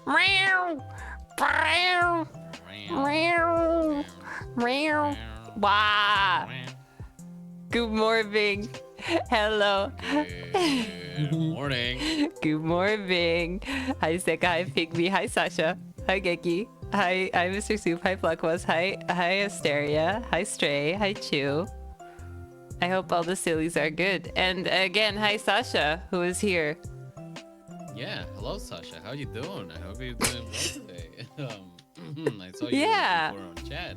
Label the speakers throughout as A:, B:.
A: Meow. Meow. Meow. Meow. Wow. Good morning. Hello.
B: Good morning.
A: Good morning. Hi, Seka. Hi, Pygmy. Hi, Sasha. Hi, Geki. Hi, Mr. Soup. Hi, Pluckwas. Hi, Asteria. Hi, Stray. Hi, Chew. I hope all the sillies are good. And again, hi, Sasha, who is here.
B: Yeah, hello Sasha. How you doing? I hope you're doing well today. I saw you
A: Yeah.
B: before on chat.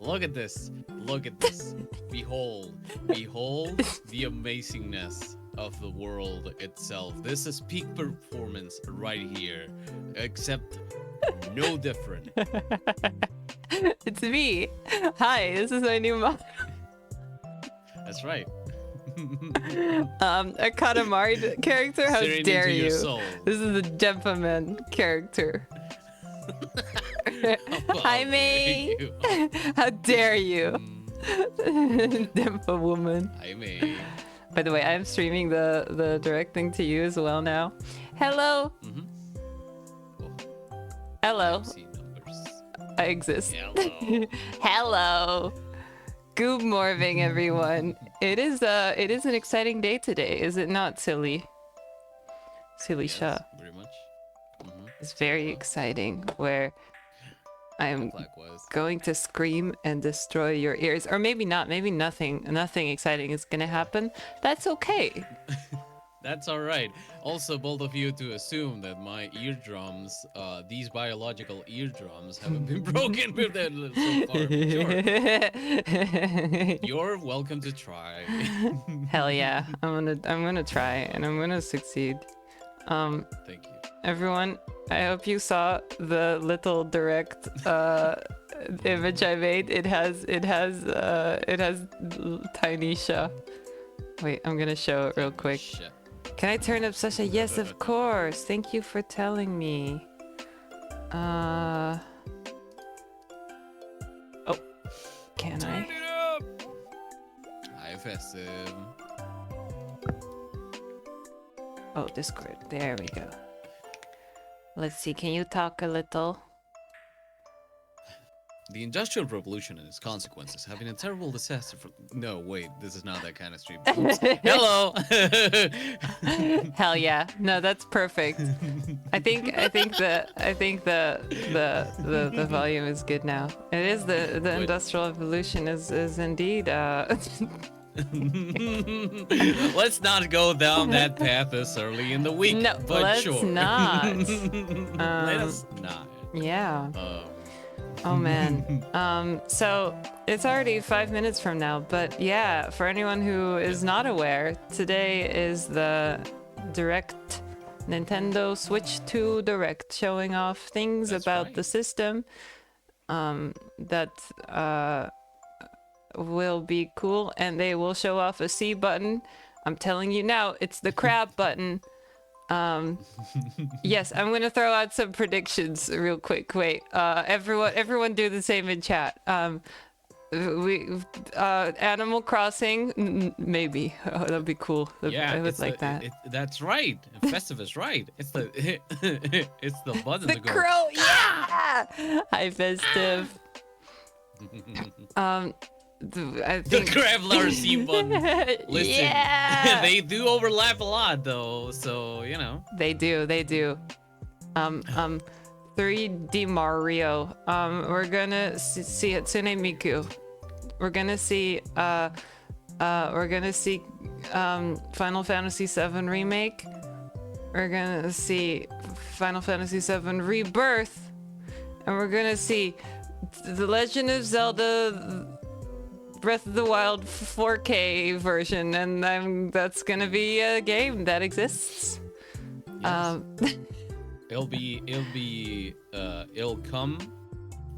B: Look at this. Look at this. Behold the amazingness of the world itself. This is peak performance right here, except no different.
A: It's me. Hi, this is my new mom.
B: That's right.
A: A Katamari character? How
B: Staring
A: dare
B: into your
A: you?
B: soul.
A: This is a gentleman character. Hi, May.
B: Thank you.
A: How dare you? Dempa woman.
B: Hi, May.
A: By the way, I'm streaming the direct thing to you as well now. Hello. Hello.
B: MC numbers.
A: I exist.
B: Hello.
A: Hello. Good morning, everyone. It is an exciting day today, is it not, Silly? Silly
B: Yes,
A: Shah.
B: very much.
A: It's very exciting, where I am
B: Likewise.
A: going to scream and destroy your ears. Or maybe not, maybe nothing exciting is gonna happen. That's okay.
B: That's all right. Also, bold of you to assume that my eardrums, these biological eardrums, haven't been broken with that so far. Sure. You're welcome to try.
A: Hell yeah. I'm gonna try and I'm gonna succeed.
B: Thank you.
A: Everyone, I hope you saw the little direct image I made. It has Tiny Sha. Wait, I'm gonna show it real quick.
B: Shit.
A: Can I turn up Sasha? Yes, of course. Thank you for telling me. Oh, can
B: Turn
A: I?
B: it up. Hi, Festive.
A: Oh, Discord. There we go. Let's see. Can you talk a little?
B: The Industrial Revolution and its consequences have been a terrible disaster for. No, wait, this is not that kind of stream. Oops. Hello.
A: Hell yeah. No, that's perfect. I think the volume is good now. It is the Industrial Revolution is indeed
B: Let's not go down that path this early in the week.
A: No,
B: but
A: let's
B: sure.
A: not.
B: Let us not.
A: Yeah. Oh man. So it's already 5 minutes from now, but yeah, for anyone who is not aware, today is the Direct Nintendo Switch 2 Direct, showing off things
B: That's
A: about
B: right.
A: the system that will be cool, and they will show off a C button. I'm telling you now, it's the crab button. Yes, I'm gonna throw out some predictions real quick. Wait, everyone do the same in chat. Animal Crossing, maybe. Oh, that'd be cool.
B: Yeah,
A: I would
B: it's
A: like
B: the-
A: that.
B: that's right. Festive is right. It's the it's the button
A: The
B: to go.
A: crow, yeah. Hi, Festive. I
B: The
A: think.
B: Graveler C button. Listen,
A: Yeah.
B: they do overlap a lot though, so you know.
A: They do. 3D Mario. We're gonna see Hatsune Miku. We're gonna see Final Fantasy VII Remake. We're gonna see Final Fantasy VII Rebirth, and we're gonna see The Legend of Zelda Breath of the Wild 4K version, and that's gonna be a game that exists.
B: Yes. It'll come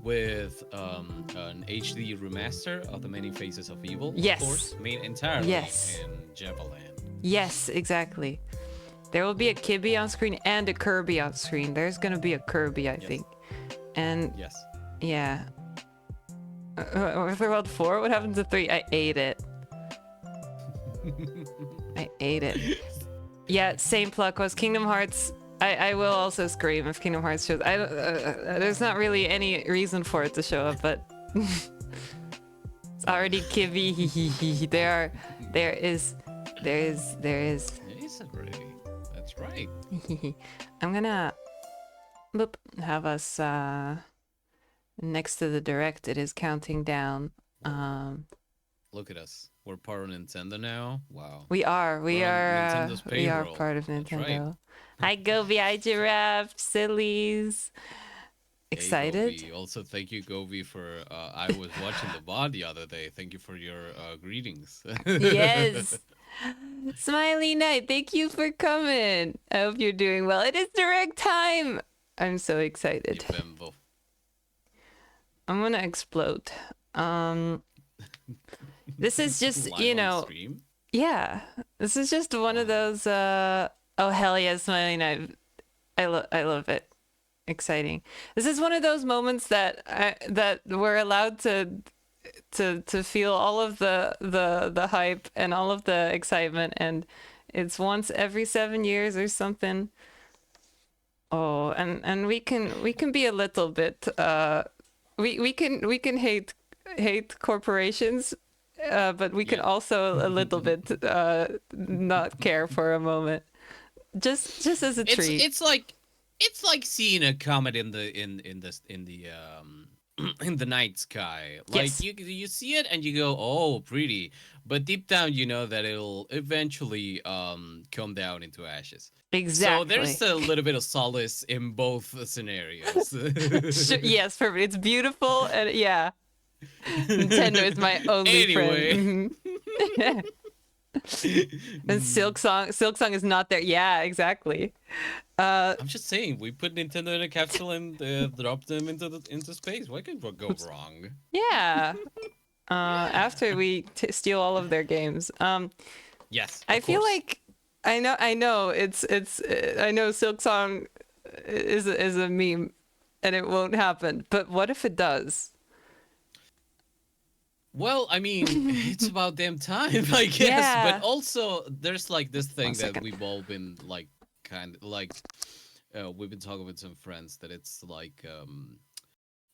B: with an HD remaster of the Many Faces of Evil.
A: Yes.
B: Of course, made entirely
A: Yes.
B: in Javaland.
A: Yes, exactly. There will be a Kibby on screen and a Kirby on screen. There's gonna be a Kirby, I think. And
B: Yes.
A: yeah. Breath of the Wild 4? What happened to 3? I ate it. I ate it. Yeah, same pluck was Kingdom Hearts I will also scream if Kingdom Hearts shows. I don't, there's not really any reason for it to show up, but it's already Kibi. There is.
B: It is already. That's right.
A: I'm gonna boop, have us next to the direct. It is counting down.
B: Look at us. We're part of Nintendo now. Wow.
A: We are
B: We're on Nintendo's
A: we are
B: payroll.
A: part of
B: That's
A: Nintendo.
B: right.
A: Hi Gobi, hi Giraffe, sillies. Excited?
B: Hey, Govi. Also, thank you, Govi, for. I was watching the VOD the other day. Thank you for your greetings.
A: Yes. Smiley Night, thank you for coming. I hope you're doing well. It is direct time. I'm so excited.
B: Bimbo.
A: I'm gonna explode. This is just,
B: Live
A: you
B: on
A: know,
B: stream?
A: yeah. This is just one of those oh hell yeah, Smiley Night. I love it. Exciting. This is one of those moments that that we're allowed to feel all of the hype and all of the excitement, and it's once every 7 years or something. Oh, and we can be a little bit we can hate corporations, but we can
B: Yeah.
A: also a little bit not care for a moment, just as a treat.
B: It's like seeing a comet in the in the night sky. Like
A: Yes.
B: you see it and you go, oh, pretty, but deep down you know that it'll eventually come down into ashes.
A: Exactly.
B: So there's a little bit of solace in both scenarios.
A: Yes, perfect. It's beautiful, and yeah, Nintendo is my only
B: Anyway.
A: friend. Mhm. And Silk Song is not there. Yeah, exactly.
B: I'm just saying, we put Nintendo in a capsule and dropped them into space. What could go wrong?
A: Yeah. After we steal all of their games.
B: Yes,
A: I
B: of
A: feel
B: course.
A: like I know it's I know Silk Song is a meme, and it won't happen. But what if it does?
B: Well, I mean, it's about damn time, I guess.
A: Yeah.
B: But also, there's like this thing
A: One
B: that
A: second.
B: we've all been like, kind of like, we've been talking with some friends that it's like,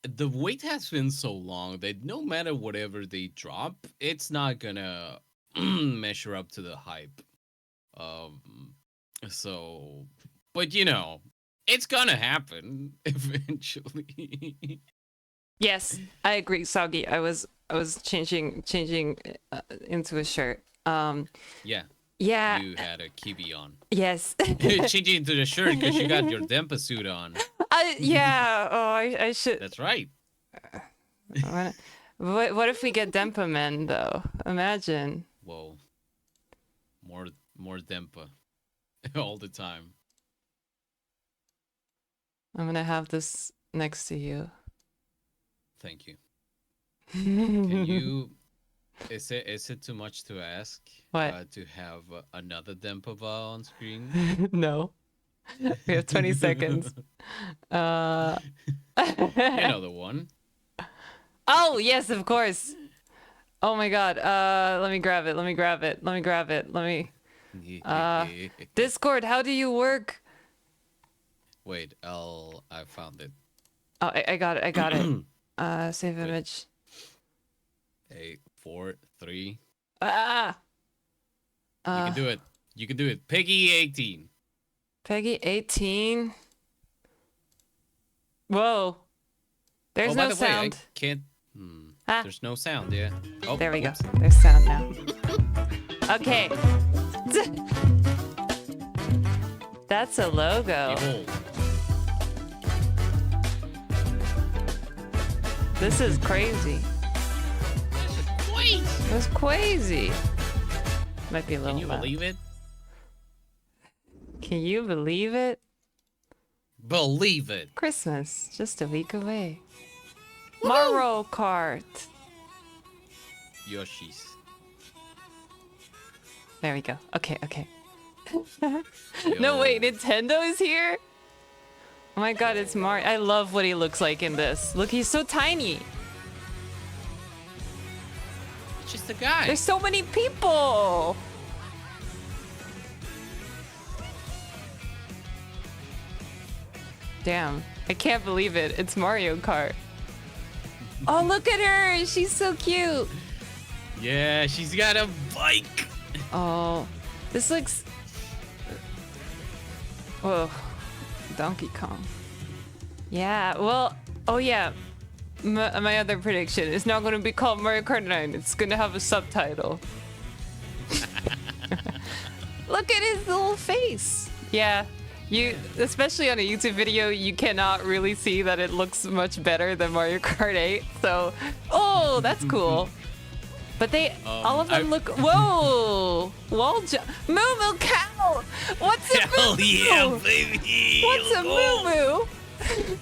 B: the wait has been so long that no matter whatever they drop, it's not gonna measure up to the hype. So, but you know, it's gonna happen eventually.
A: Yes, I agree, Soggy. I was changing into a shirt.
B: Yeah,
A: Yeah.
B: you had a kiwi on.
A: Yes.
B: Changing into the shirt because you got your Dempa suit on.
A: Yeah. Oh, I should.
B: That's right.
A: What if we get Dempa Men though? Imagine.
B: Whoa. More Dempa. All the time.
A: I'm gonna have this next to you.
B: Thank you. Can you? Is it too much to ask?
A: What?
B: To have another Dempa bar on screen?
A: No. We have 20 seconds.
B: You know the one.
A: Oh, yes, of course. Oh my god. Let me grab it. Let me grab it. Let me grab it. Let me Discord, how do you work?
B: Wait, I found it.
A: Oh, I got it. I got it. Save image.
B: 8, 4, 3.
A: Ah.
B: You can do it. You can do it. Peggy 18.
A: Peggy 18. Whoa. There's
B: by
A: no
B: the way, I
A: sound.
B: can't.
A: Ah.
B: There's no sound. Yeah. Oh,
A: There we go.
B: oops.
A: There's sound now. Okay. That's a logo.
B: Behold.
A: This is crazy.
B: Wait.
A: That's crazy. Might be a little
B: Can you
A: loud.
B: believe it?
A: Can you believe it?
B: Believe it.
A: Christmas, just a week away. Mario Kart.
B: Yoshi's.
A: There we go. Okay, okay.
B: Yo.
A: No, wait, Nintendo is here? Oh my god, it's Mario. I love what he looks like in this. Look, he's so tiny.
B: It's just a guy.
A: There's so many people. Damn, I can't believe it. It's Mario Kart. Oh, look at her. She's so cute.
B: Yeah, she's got a bike.
A: Oh, this looks... Whoa, Donkey Kong. Yeah, well, oh yeah. My other prediction is not going to be called Mario Kart 9. It's going to have a subtitle. Look at his little face. Yeah, especially on a YouTube video, you cannot really see that it looks much better than Mario Kart 8. So, oh, that's cool. But all of them look. Whoa! Wall jump. Moo Moo Cow! What's a
B: Hell
A: Moo Moo?
B: yeah, baby!
A: What's a Moo Moo?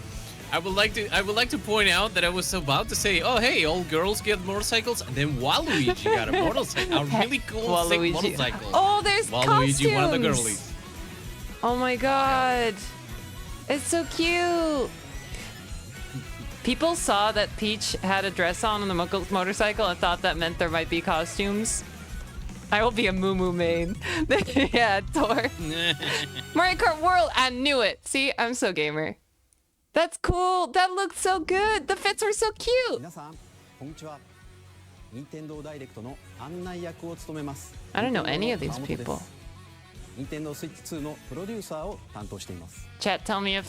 B: I would like to point out that I was about to say, oh hey, all girls get motorcycles, and then Waluigi got a motorcycle, a really cool sick motorcycle.
A: Oh, there's
B: Waluigi,
A: costumes.
B: one of the girlies.
A: Oh my god, it's so cute. People saw that Peach had a dress on the motorcycle and thought that meant there might be costumes. I will be a Moo Moo main. Yeah, Thor. Mario Kart World, I knew it. See, I'm so gamer. That's cool. That looked so good. The fits were so cute.
C: 皆さん、こんにちは。任天堂ダイレクトの案内役を務めます。
A: I don't know any of these people.
C: 任天堂スイッチ2のプロデューサーを担当しています。
A: Chat, tell me if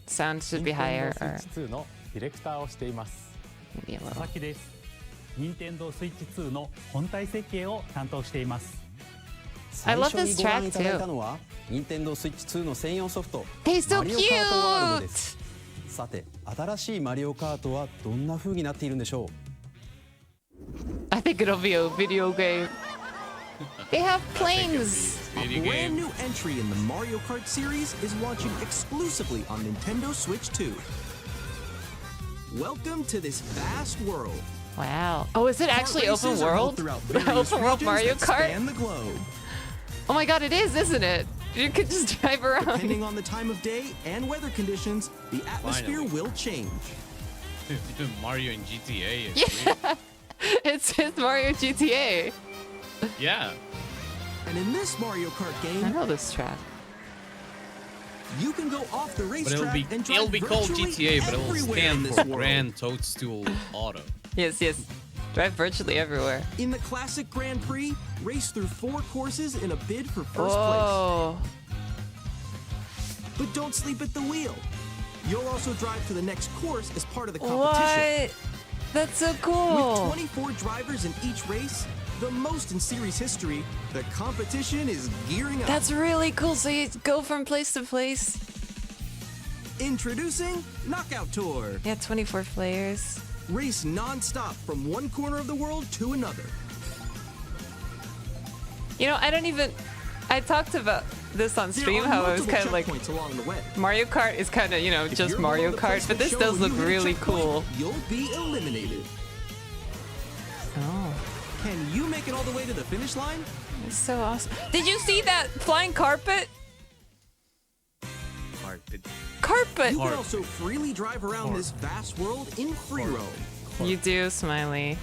A: sound should be higher or
D: 2のディレクターをしています。
A: maybe a
D: 佐
A: little.
D: 々木です。任天堂スイッチ2の本体設計を担当しています。
A: I
C: 最
A: love
C: 初に
A: this
C: ご覧
A: track
C: いただい
A: too.
C: たのは任天堂スイッチ2の専用ソフト
A: They're so
C: マリオカートワールドで
A: cute.
C: す。さて、新しいマリオカートはどんな風になっているんでしょう。
A: I think it'll be a video game. They have planes.
B: Video
E: A brand
B: game.
E: new entry in the Mario Kart series is launching exclusively on Nintendo Switch 2. Welcome to this vast world.
A: Wow. Oh, is it actually
E: Kart
A: open
E: races are held
A: world?
E: throughout various
A: Open world
E: regions
A: Mario
E: that
A: Kart?
E: span the globe.
A: Oh my god, it is, isn't it? You could just drive around.
E: Depending on the time of day and weather conditions, the atmosphere
B: Finally.
E: will change.
B: Mario and GTA. Is
A: It's Mario GTA.
B: yeah.
E: And in this Mario Kart
A: I
E: game,
A: know this track.
E: you can go off the
B: But it'll
E: racetrack and drive
B: it'll be called
E: virtually
B: GTA, but it will
E: everywhere in
B: stand
E: this
B: for
E: world.
B: Grand Toadstool Auto.
A: Yes, yes. Drive virtually everywhere.
E: In the classic Grand Prix, race through 4 courses in a bid for first place.
A: Whoa.
E: But don't sleep at the wheel. You'll also drive to the next course as part of the competition.
A: What? That's so
E: With
A: cool.
E: 24 drivers in each race, the most in series history, the competition is gearing up.
A: That's really cool. So you go from place to place.
E: Introducing Knockout Tour.
A: Yeah, 24 players.
E: Race non-stop from one corner of the world to another.
A: You know, I talked about this on stream,
E: There are
A: how it was
E: multiple
A: kind of like
E: checkpoints along the way.
A: Mario Kart is kind of, you know,
E: If
A: just
E: you're
A: Mario
E: below the
A: Kart, but
E: placement
A: this
E: show
A: does
E: when
A: look
E: you hit a
A: really
E: checkpoint,
A: cool.
E: You'll be eliminated.
A: Oh,
E: Can you make it all the way to the finish line?
A: it's so awesome. Did you see that flying carpet?
B: Carpet.
A: Carpet!
E: You can
B: Carp.
E: also freely drive around this vast world in free roam.
A: You do, Smiley.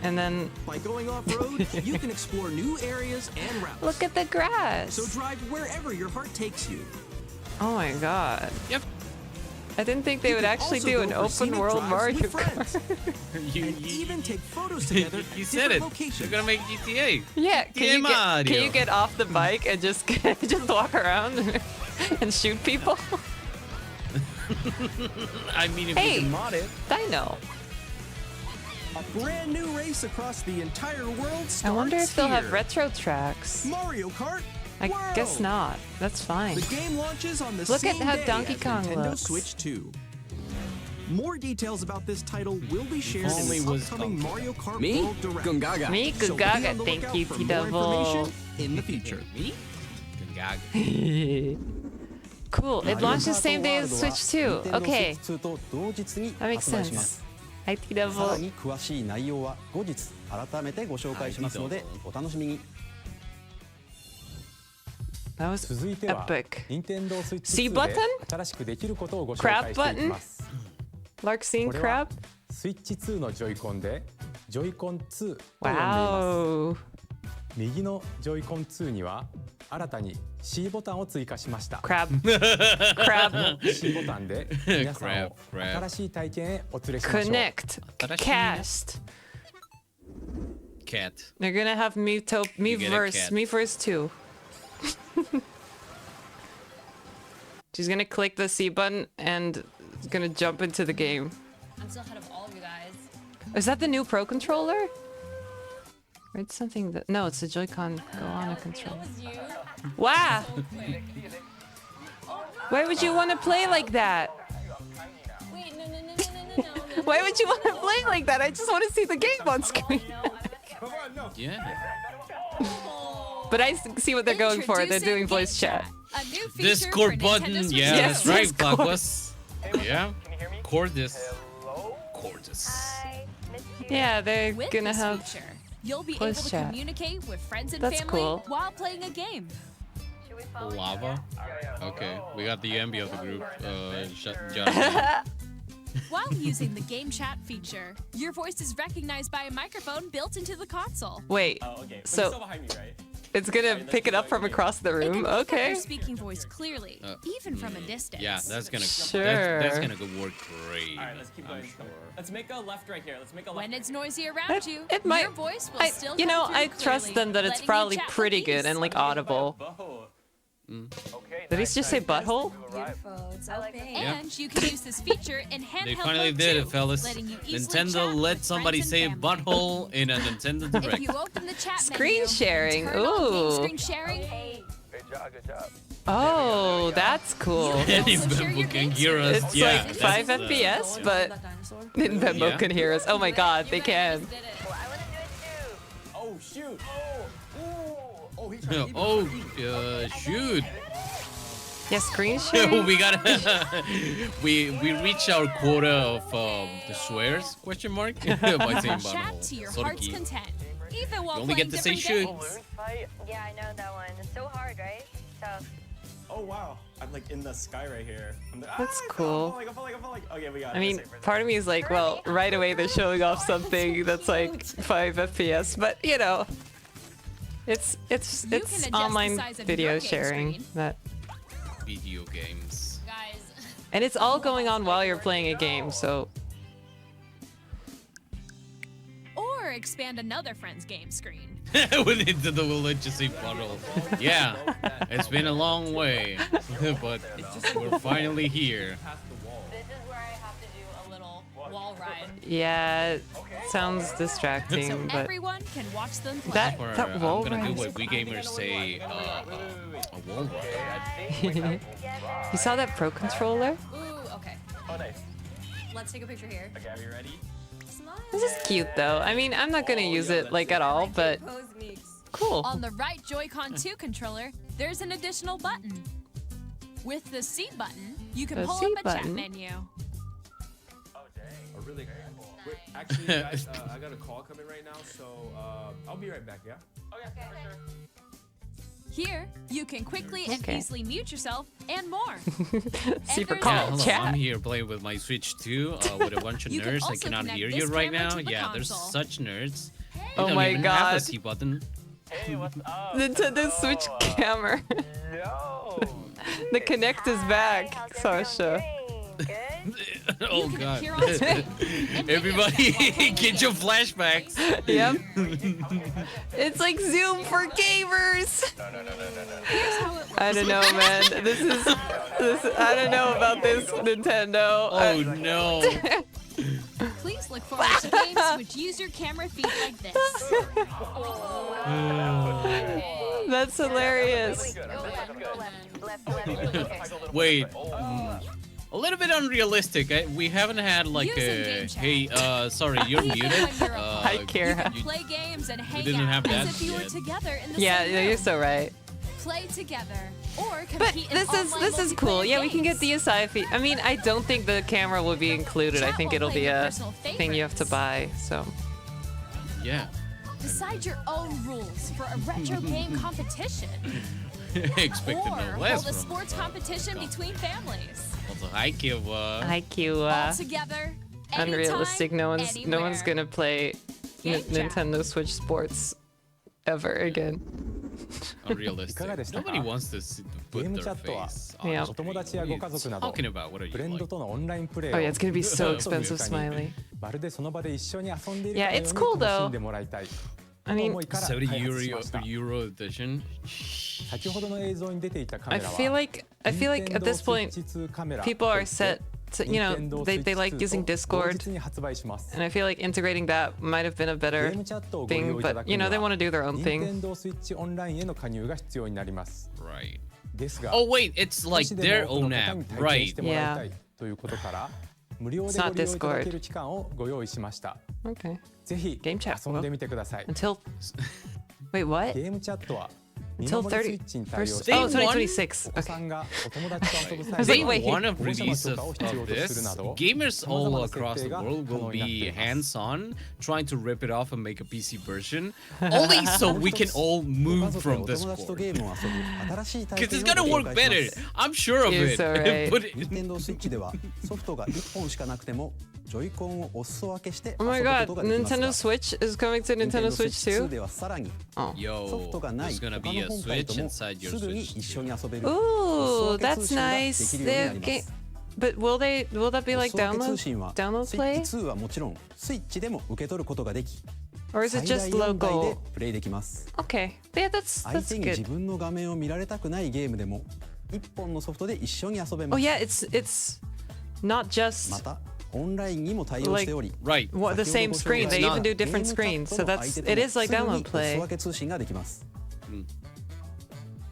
A: And then,
E: By going off-road, you can explore new areas and routes.
A: look at the grass.
E: So drive wherever your heart takes you.
A: Oh my god.
B: Yep.
A: I didn't think they
E: You
A: would
E: can
A: actually
E: also
A: do
E: go
A: an
E: for
A: open
E: scenic
A: world
E: drives
A: Mario
E: with
A: Kart.
E: friends.
B: You,
E: And even take photos together
B: you
E: at
B: said
E: different
B: it.
E: locations.
B: They're gonna make GTA.
A: Yeah, can
B: Yeah,
A: you
B: Mario.
A: get off the bike and just just walk around and shoot people?
B: I mean, if
A: Hey.
B: you can mod it.
A: Dino.
E: A brand new race across the entire world starts
A: I wonder if they'll have
E: here.
A: retro tracks.
E: Mario Kart
A: I
E: World.
A: guess not. That's fine.
E: The game launches on the
A: Look at
E: same
A: how
E: day
A: Donkey
E: as
A: Kong
E: Nintendo
A: looks.
E: Switch 2. More details about this title will be shared in
B: only
E: the
B: was
E: upcoming
B: Donkey
E: Mario Kart
F: Me?
E: World Direct.
F: Gungaga.
A: Me,
E: So be
A: Gugaga,
E: on the
A: thank
E: lookout
A: you,
E: for
A: T
E: more
A: Double.
E: information in the future.
B: Me? Gungaga.
A: Cool. It
C: マリオ
A: launched
C: カ
A: the
C: ート
A: same day
C: ワー
A: as
C: ルドは
A: Switch 2.
C: 任天堂
A: Okay.
C: スイッチ2と同日に
A: That makes
C: 発売しま
A: sense.
C: す。
A: Hi, T
C: さら
A: Double.
C: に詳しい内容は後日改めてご紹介しますのでお楽しみに。
A: That was
D: 続いては
A: epic.
D: 任天堂スイッチ
A: C
D: 2
A: button?
D: で新しくできることをご紹介していきます。
A: Larkstein
D: これは
A: Crab?
D: スイッチ2のジョイコンでジョイコン2と呼んでいます。
A: Wow.
D: 右のジョイコン2には
F: 新たに C ボタンを追加しました。
A: Crab. Crab.
F: C ボタンで皆さん
B: Crab,
F: を
B: crab.
F: 新しい体験へお連れしましょう。
A: Connect. Cast.
B: Cat.
A: They're gonna have
B: You get a
A: Miiverse.
B: cat.
A: Miiverse 2. She's gonna click the C button and is gonna jump into the game.
G: I'm still ahead of all of you guys.
A: Is that the new Pro controller? Or it's something that... No, it's the Joy-Con Go on a controller.
G: That was you.
A: Wow!
G: So quick.
A: Why would you want to play like that?
G: Wait, no.
A: Why would you want to play like that? I just want to see the game on screen.
B: Yeah.
A: But I see what they're going for. They're doing
G: Introducing
A: voice
G: Game
A: chat.
G: A new feature
B: Discord
G: for
B: button.
G: Nintendo Switch
B: Yeah,
A: Yes,
B: that's right,
A: Discord.
B: Blacklist. Yeah. Cordis. Cordis.
A: Yeah, they're
G: With
A: gonna
G: this
A: have...
G: feature, you'll be
A: voice
G: able to
A: chat.
G: communicate with friends and
A: That's
G: family
A: cool.
G: while playing a game.
B: Lava. Okay, we got the MB of the group. Jonathan.
G: While using the game chat feature, your voice is recognized by a microphone built into the console.
A: Wait,
D: okay. But
A: So-
D: you're still behind me, right?
A: it's gonna pick it up from across the
G: It can
A: room?
G: pick up
A: Okay.
G: your speaking voice clearly, even from a distance.
B: Yeah, that's gonna
A: Sure.
B: that's gonna go work great.
D: All right, let's keep going.
B: I'm sure.
D: Let's make a left right here. Let's make a left.
G: When it's noisy around you,
A: It might...
G: your voice will
A: I,
G: still
A: you
G: come
A: know,
G: through
A: I trust
G: clearly,
A: them that it's
G: letting you
A: probably
G: chat with
A: pretty
G: ease.
A: good and like audible.
D: Boho.
A: Did he just say butthole?
G: Beautiful, it's open.
B: Yeah.
G: And you can use this feature in handheld
B: They finally
G: mode
B: did
G: too,
B: it, fellas.
G: letting you easily
B: Nintendo
G: chat
B: let
G: with
B: somebody
G: friends
B: say
G: and family.
B: butthole in a Nintendo
G: If
B: Direct.
G: you open the chat
A: Screen
G: menu,
A: sharing,
G: turn on game
A: ooh.
G: screen sharing,
A: Oh, that's cool.
B: Any
G: also share
B: Bimbo
G: your
B: can
G: game
B: hear
G: screen.
B: us.
A: It's
B: Yeah,
A: like 5
B: that's,
A: FPS, but Bimbo
B: Yeah.
A: can hear us. Oh my god, they can.
D: Oh shoot.
B: Shoot.
A: Yeah, screen sharing?
B: we gotta we reached our quota of the swears question mark by saying
G: chat
B: butthole.
G: to your heart's
B: Sorry.
G: content, even while
B: You only
G: playing
B: get to say
G: different
B: shoot.
G: games.
H: Yeah, I know that one. It's so hard, right? Tough.
D: Oh wow. I'm like in the sky right here.
A: That's
D: I
A: cool.
D: fell, I'm falling. Okay, we got it.
A: I mean, part of me is like, well, right away they're showing off something that's like 5 FPS, but you know, it's
G: You can adjust the
A: online
G: size of
A: video
G: your game
A: sharing
G: screen.
A: that,
B: Video games.
G: Guys,
A: and it's all going on while you're playing a game, so
G: or expand another friend's game screen.
B: With Nintendo will let you say butthole. Yeah, it's been a long way, but we're finally here.
H: This is where I have to do
G: A little wall ride.
A: yeah, it sounds distracting,
G: So
A: but
G: everyone can watch them play.
A: that
B: Or,
A: that wall
B: I'm gonna do
A: ride.
B: what we gamers say, a wall ride.
A: You saw that Pro controller?
G: Ooh, okay. Let's take a picture here.
D: Okay, are you ready?
A: This is cute though. I mean, I'm not gonna use it like at all, but cool.
G: On the right Joy-Con 2 controller, there's an additional button. With the C button, you can
A: The
G: pull
A: C
G: up a chat
A: button?
G: menu.
I: Oh, really? Wait, actually, guys, I got a call coming right now, so I'll be right back, yeah? Okay, for sure.
G: Here, you can quickly and
A: Okay.
G: easily mute yourself and more.
A: Super
G: there's
A: call
B: Yeah, hello,
A: chat.
B: I'm here playing with my Switch 2 with a bunch of
G: You can
B: nerds. I
G: also
B: cannot
G: connect
B: hear
G: this
B: you right
G: camera
B: now.
G: to the
B: Yeah, there's
G: console.
B: such nerds. They
A: Oh
B: don't
A: my
B: even have
A: God.
B: the C button.
A: Nintendo Switch camera. The Kinect is back, Sasha.
B: Oh
G: You can
B: god.
G: appear on screen and
B: Everybody,
G: video chat while
B: get your flashbacks.
A: Yep. It's like Zoom for gamers.
G: Here's how it works.
A: I don't know, man. This. I don't know about this Nintendo.
B: Oh no.
G: Please look forward to games which use your camera feed like this.
A: That's hilarious.
B: Wait. A little bit unrealistic. We haven't had like
G: Using
B: a
G: game chat.
B: hey, sorry, you're
G: Even
B: muted.
G: when you're apart.
A: Hi,
G: You
A: Kara.
G: can play games and hang
B: didn't
G: out
B: have
G: as
B: that
G: if you were
B: yet.
G: together in the
A: Yeah,
G: same
A: you're
G: room.
A: so right.
G: Play together or
A: But
G: compete in
A: this is
G: online
A: cool.
G: multiplayer
A: Yeah, we can get
G: games.
A: DSi feed. I mean, I don't think the camera will be included. I
G: Chat
A: think
G: will
A: it'll
G: play
A: be
G: your
A: a
G: personal
A: thing you have to
G: favorites.
A: buy. So
B: Yeah.
G: Decide your own rules for a retro game competition.
B: Expected
G: Or
B: no less
G: hold a
B: from
G: sports competition between families.
B: Also, hi, Kiva.
A: IQ.
G: All together,
A: Unrealistic. No
G: anytime,
A: one's
G: anywhere.
A: gonna play
G: Game chat.
A: Nintendo Switch Sports ever again.
B: unrealistic.
F: いかがでしたか？
B: Nobody wants to put
F: ゲーム
B: their
F: チャットは
B: face
A: いや
B: on
F: お友達や
B: screen.
F: ご
B: What
F: 家
B: are you
F: 族など
B: talking about? What are
F: フレ
B: you
F: ンド
B: like?
F: とのオンラインプレイ
A: Oh
F: を
A: yeah, it's gonna be so
F: という
A: expensive,
F: かに
A: Smiley.
F: まるでその場で一緒に遊んでいる
A: Yeah,
F: かのよ
A: it's
F: うに
A: cool
F: 楽しんでもらいたい。
A: I mean,
F: 思いから開
B: 70
F: 発しました
B: euro edition.
F: 先ほどの映像に出ていたカ
A: I
F: メラ
A: feel
F: は
A: like at this point, people are set to, you know, they like using
F: 同
A: Discord,
F: 日に発売します。
A: and I feel like integrating that might have been a
F: ゲ
A: better
F: ームチャットをご利
A: thing,
F: 用いただ
A: but
F: く
A: you
F: に
A: know, they
F: は
A: want to do their own thing.
F: Nintendo Switch オンラインへの加入が必要になります。
B: Right.
F: ですが、
B: Oh wait, it's like
F: 少しで
B: their
F: も多く
B: own
F: の方
B: app.
F: に体験
B: Right.
F: してもらいたいということから、無料で
A: It's
F: ご
A: not
F: 利用いただけ
A: Discord.
F: る期間をご用意しました。
A: Okay.
F: ぜひ
A: Game chat
F: 遊んでみてください。
A: Until wait, what?
F: ゲームチャットは見
A: Until
F: 守りスイ
A: 30.
F: ッチに対応し
A: First,
F: て
A: oh,
B: 2026.
A: 2026.
F: お子
A: Okay.
F: さんがお友達と遊ぶ
A: I
F: 際
A: was
F: に
A: like, wait,
B: One of
F: 保護者の
B: release
F: 許可を
B: of
F: 必要とする
B: this,
F: など
B: gamers all
F: 様々な
B: across
F: 設
B: the
F: 定が
B: world
F: 可
B: will
F: 能になってい
B: be
F: ます
B: hands-on, trying to rip it off and make a PC version, only so we can all
C: ご家
B: move
C: 族や
B: from
C: お友達と
B: Discord.
C: ゲームを遊ぶ新しい体
B: Because
C: 験
B: it's
C: を
B: gonna
C: ご
B: work
C: 紹介し
B: better.
C: ます。
B: I'm sure of
A: Yes,
B: it.
A: alright.
B: Put it-
C: Nintendo Switch ではソフトが1本しかなくてもジョイコンをお裾分けして遊
A: Oh
C: ぶ
A: my
C: こ
A: god,
C: とができますが
A: Nintendo Switch is coming to Nintendo Switch
C: Switch 2
A: too?
C: ではさらに
A: Oh.
C: ソフト
B: Yo,
C: がない
B: there's
C: 他
B: gonna
C: の
B: be a
C: 本体
B: Switch
C: とも
B: inside your
C: すぐに
B: Switch.
C: 一緒に遊べる
A: Ooh,
C: お裾分け
A: that's
C: 通信がで
A: nice.
C: きるように
A: They
C: なりま
A: ga-
C: す。
A: but will that be
C: お
A: like
C: 裾分け
A: download
C: 通信は
A: download
C: スイッ
A: play?
C: チ2はもちろんスイッチでも受け取ることができ
A: Or is
C: 最
A: it
C: 大
A: just
C: 4台で
A: local?
C: プレイできます。
A: Okay. Yeah, that's
C: 相
A: that's
C: 手に自
A: good.
C: 分の画面を見られたくないゲームでも1本のソフトで一緒に遊べま
A: Oh
C: す。
A: yeah, it's not
C: ま
A: just
C: たオンラインにも対応しており
B: Right.
A: what the same screen. They even do different screens. So that's it is like download
C: お裾
A: play.
C: 分け通信ができます。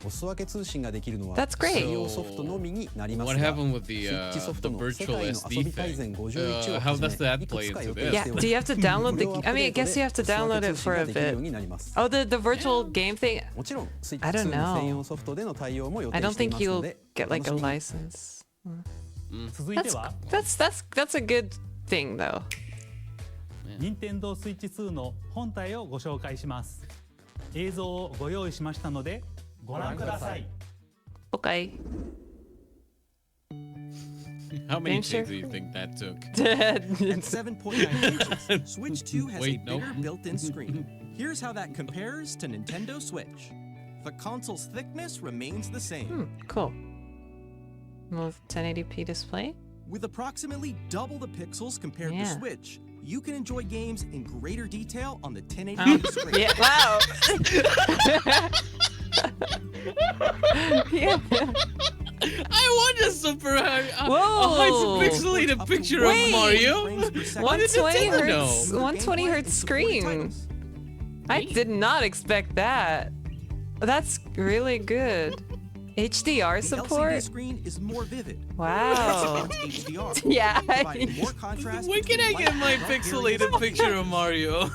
C: お裾分け通信ができるのは
A: That's great.
C: 専用ソフトのみになります
B: What
C: が、
B: happened with
C: ス
B: the
C: イッチソフ
B: the
C: トの世
B: virtual
C: 界の
B: SD
C: 遊び大全
B: thing?
C: 51を
B: How
C: はじめ
B: does that
C: いく
B: play
C: つか
B: into
C: 予定
B: this?
C: し
A: Yeah.
C: てお
A: Do
C: り、
A: you have to download
C: 無料
A: the?
C: アップ
A: I mean,
C: デ
A: I
C: ート
A: guess you have to
C: でお裾
A: download
C: 分け
A: it
C: 通信
A: for
C: が
A: a
C: できるよ
A: bit.
C: うになります。
A: Oh, the virtual game thing.
C: もちろんスイッ
A: I
C: チ
A: don't
C: 2の
A: know.
C: 専用ソフトでの対応も予
A: I
C: 定
A: don't
C: していま
A: think
C: すの
A: you'll
C: で、
A: get
C: お
A: like
C: 楽
A: a
C: しみに。
A: license.
D: 続いては
A: That's a good thing though.
D: Nintendo Switch 2の本体をご紹介します。映像をご用意しましたのでご覧ください。
A: Okay.
B: How many
A: Game share?
B: takes do you think that took?
E: At 7.9 inches, Switch 2 has
B: Wait,
E: a
B: no.
E: bigger built-in screen. Here's how that compares to Nintendo Switch. The console's thickness remains the same.
A: Cool. Well, 1080p display.
E: With approximately double the pixels compared
A: Yeah.
E: to Switch, you can enjoy games in greater detail on the 1080p screen.
A: Yeah. Wow. Yeah.
B: I want a super high, a
A: Whoa.
B: hyperpixelated
E: Up to
B: picture of
E: 1
B: Mario.
E: frames per second.
B: Why did
A: 120
B: Nintendo
A: hertz.
B: know?
A: 120 hertz screen. I did not expect that. That's really good. HDR
E: The LCD
A: support.
E: screen is more vivid.
A: Wow.
E: HDR.
A: Yeah.
E: Providing more contrast
B: When can I
E: between
B: get my
E: light and dark
B: pixelated
E: areas.
B: picture of Mario?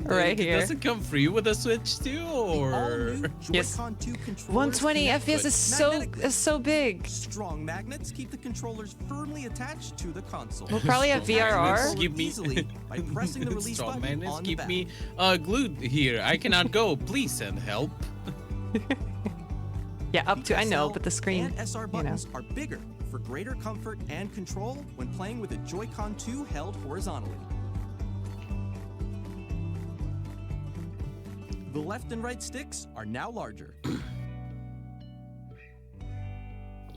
A: Right here.
B: Does it come free with a Switch too, or?
E: All-new
A: Yes.
E: Joy-Con 2 controllers
A: 120
E: connect
A: FPS is so big.
E: Strong magnets keep the controllers firmly attached to the console.
A: We'll probably have VRR.
B: Keep me
E: easily by pressing the release
B: Strong
E: button
B: magnets
E: on
B: keep
E: the back.
B: me glued here. I cannot go. Please send help.
A: Yeah, up to I know,
E: SL
A: but the screen.
E: and SR
A: You know.
E: buttons are bigger for greater comfort and control when playing with a Joy-Con 2 held horizontally. The left and right sticks are now larger.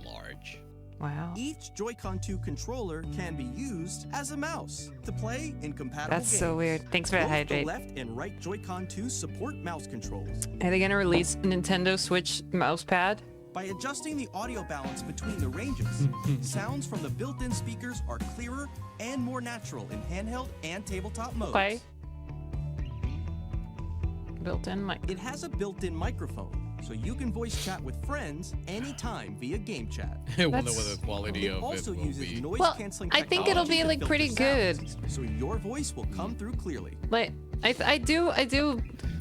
B: Large.
A: Wow.
E: Each Joy-Con 2 controller can be used as a mouse to play in compatible
A: That's
E: games.
A: so weird. Thanks for the
E: Both the
A: hydrate.
E: left and right Joy-Con 2 support mouse controls.
A: Are they gonna release a Nintendo Switch mouse pad?
E: By adjusting the audio balance between the ranges, sounds from the built-in speakers are clearer and more natural in handheld and tabletop modes.
A: Okay. Built-in mic.
E: It has a built-in microphone, so you can voice chat with friends anytime via game chat.
B: I wonder
A: That's-
B: what the quality
E: It
B: of
E: also
B: it will
E: uses
B: be.
E: noise-canceling
A: I think it'll be
E: technology to
A: like
E: filter
A: pretty good.
E: sounds, so your voice will come through clearly.
A: Like I do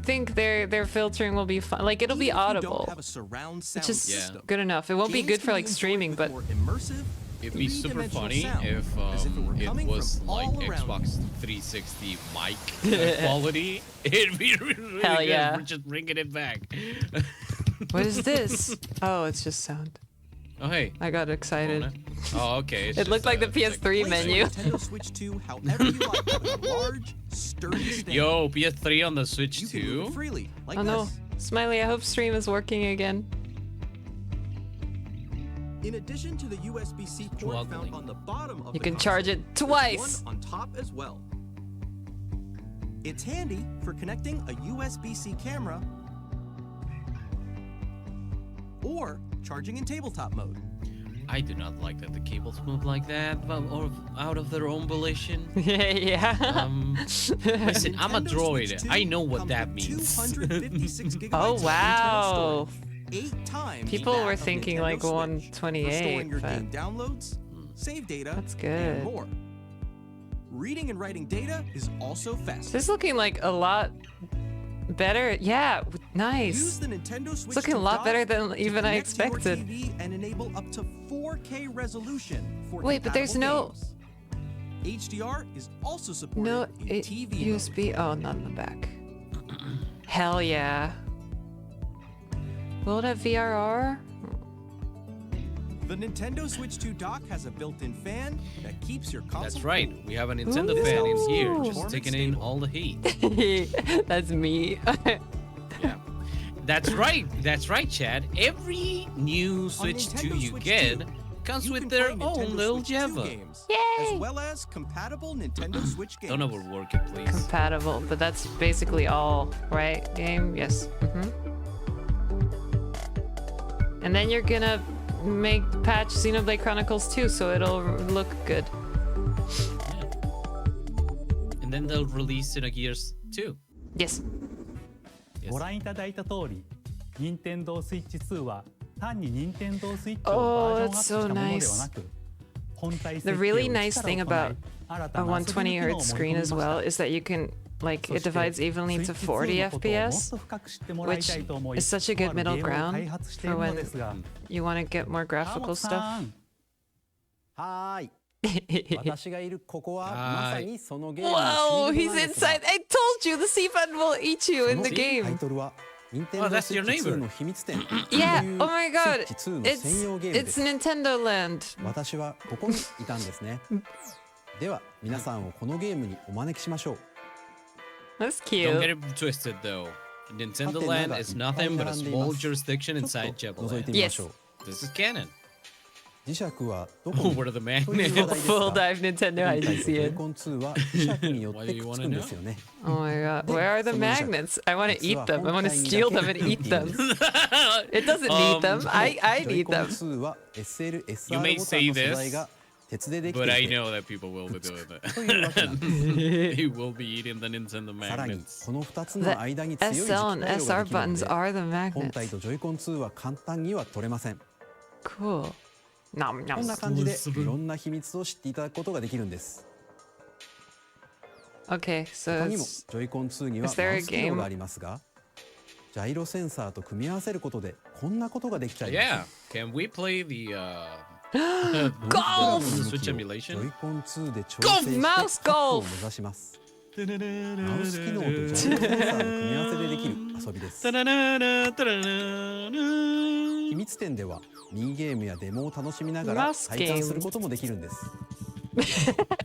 A: think their filtering will be fun. Like it'll be
E: Even if you
A: audible,
E: don't have a surround sound
A: which is
E: system,
A: good enough. It won't be
E: games
A: good for
E: can
A: like
E: enjoyed
A: streaming,
E: with
A: but
E: more immersive,
B: It'd be super
E: three-dimensional
B: funny
E: sound,
B: if
E: as if it were
B: it
E: coming
B: was
E: from
B: like
E: all around
B: Xbox 360 mic quality. It'd be really
A: Hell
B: good.
A: yeah.
B: We're just bringing it back.
A: what is this? Oh, it's just sound.
B: Oh hey.
A: I got excited.
B: Oh okay. It's
A: It looked
B: just
A: like the
B: a
A: PS3
E: Place
A: menu.
E: your Nintendo Switch 2 however you like with a large, sturdy stand.
B: Yo, PS3 on the Switch
E: You can move
B: too.
E: it freely, like
A: Oh, no.
E: this.
A: Smiley, I hope stream is working again.
E: In addition to the USB-C port found on the bottom of
A: You
E: the
A: can
E: console,
A: charge it
E: there's
A: twice.
E: one on top as well. It's handy for connecting a USB-C camera or charging in tabletop mode.
B: I do not like that the cables move like that, or out of their own volition.
A: Yeah.
B: Listen, I'm a
E: Nintendo
B: droid.
E: Switch 2
B: I know what
E: comes
B: that
E: with
B: means.
E: 256 gigabytes
A: Oh
E: of
A: wow.
E: internal storage, 8 times
A: People
E: that
A: were
E: of
A: thinking
E: Nintendo
A: like
E: Switch, for
A: 128,
E: storing your
A: but
E: game downloads, save data,
A: That's
E: and
A: good.
E: more. Reading and writing data is also fast.
A: this is looking like a lot better. Yeah,
E: Use
A: nice.
E: the Nintendo Switch
A: It's looking a
E: 2
A: lot
E: dock
A: better than
E: to
A: even I
E: connect to your
A: expected.
E: TV and enable up to 4K resolution for
A: Wait, but there's no
E: games. HDR is also supported
A: no
E: in TV mode.
A: USB. Oh, not in the back. Hell yeah. Will it have VRR?
E: The Nintendo Switch 2 dock has a built-in fan that keeps your console
B: That's right.
E: cool.
B: We have a Nintendo fan in here,
A: Ooh.
B: just taking in all the heat.
A: That's me.
B: Yeah. That's right. That's right, Chad. Every new Switch 2
E: Nintendo
B: you
E: Switch
B: get
E: 2,
B: comes
E: you
B: with
E: can
B: their
E: play
B: own
E: Nintendo
B: little
E: Switch 2
B: Java.
E: games,
A: Yay!
E: as well as compatible Nintendo Switch games.
B: Don't overwork it, please.
A: Compatible, but that's basically all, right? Game, yes. And then you're gonna patch Xenoblade Chronicles 2, so it'll look good.
B: And then they'll release Xenogears 2.
A: Yes.
B: Yes.
D: ご覧いただいた通り、任天堂スイッチ2は単に任天堂スイッチ
A: Oh,
D: をバージョンアップ
A: that's
D: した
A: so
D: ものでは
A: nice.
D: なく、本体
A: The
D: 設計を
A: really
D: 一
A: nice
D: から
A: thing
D: 行い
A: about
D: 新た
A: a
D: な遊び
A: 120
D: 機能を
A: hertz screen
D: 盛り込み
A: as
D: ました
A: well is that you can, like,
D: そ
A: it
D: して
A: divides evenly
D: スイ
A: to
D: ッチ2
A: 40
D: のことをもっ
A: FPS,
D: と深く知ってもらい
A: which
D: たいと思い
A: is such a good
D: とある
A: middle
D: ゲームを
A: ground
D: 開発してい
A: for
D: るの
A: when
D: ですが、
A: you want to get more
D: 川
A: graphical
D: 本
A: stuff.
D: さん、
C: はーい私がいるここはまさにそのゲーム
A: Whoa,
C: のフィー
A: he's
C: ルドなんですが
A: inside. I told you the C button will eat you
C: そ
A: in
C: の
A: the
C: タイ
A: game.
C: トルは任天
B: Oh,
C: 堂
B: that's
C: スイ
B: your
C: ッチ
B: neighbor.
C: 2の秘密展
A: Yeah,
C: という
A: oh my
C: スイ
A: god.
C: ッチ2の専用ゲームで
A: It's
C: す
A: Nintendo Land.
C: 私はここにいたんですねでは皆さんをこのゲームにお招きしましょう
A: That's
B: Don't get
A: cute.
B: it twisted, though. Nintendo Land is nothing but a small jurisdiction
C: ちょ
B: inside
C: っと
B: Java
C: 覗いて
B: Land.
C: みましょう
B: This is canon.
C: 磁石はどこ
B: Oh,
C: に
B: what are the
C: という話題
B: magnets?
C: です
A: Full
C: が
A: dive Nintendo
C: 本体と
A: IGC.
C: Joy-Con 2は磁石によってくっつくんですよね
A: Oh my god. Where are the magnets? I want to eat them. I want to steal them and eat them. It doesn't need them. I need
C: Joy-Con
A: them.
C: 2は SLSR
B: You may
C: ボタン
B: say
C: の素
B: this,
C: 材が鉄でできて
B: But I
C: いて
B: know that people will be doing
C: というわけなんです
B: that. They will be eating the Nintendo
C: さらに
B: magnets.
C: この2つ
A: The
C: の間に強い軸
A: SL and
C: 回路が
A: SR
C: できるの
A: buttons
C: で
A: are the
C: 本体
A: magnets.
C: と Joy-Con 2は簡単には取れません
A: Cool. Nom
C: こんな
A: nom.
C: 感じでいろんな秘密を知っていただくことができるんです
A: Okay, so
C: 他にも
A: it's,
C: Joy-Con 2には
A: Is there a
C: マウス機能
A: game?
C: がありますがジャイロセンサーと組み合わせることでこんなことができちゃいます
B: Yeah. Can we play the
A: Golf!
B: Switch emulation?
C: Joy-Con 2で調
A: Golf!
C: 整して
A: Mouse
C: カップを
A: golf!
C: 目指しますマウス機能とジャイロセンサーの組み合わせでできる遊びです秘密展ではミニゲームやデモを楽しみながら
A: Mouse
C: 体感することもできるんです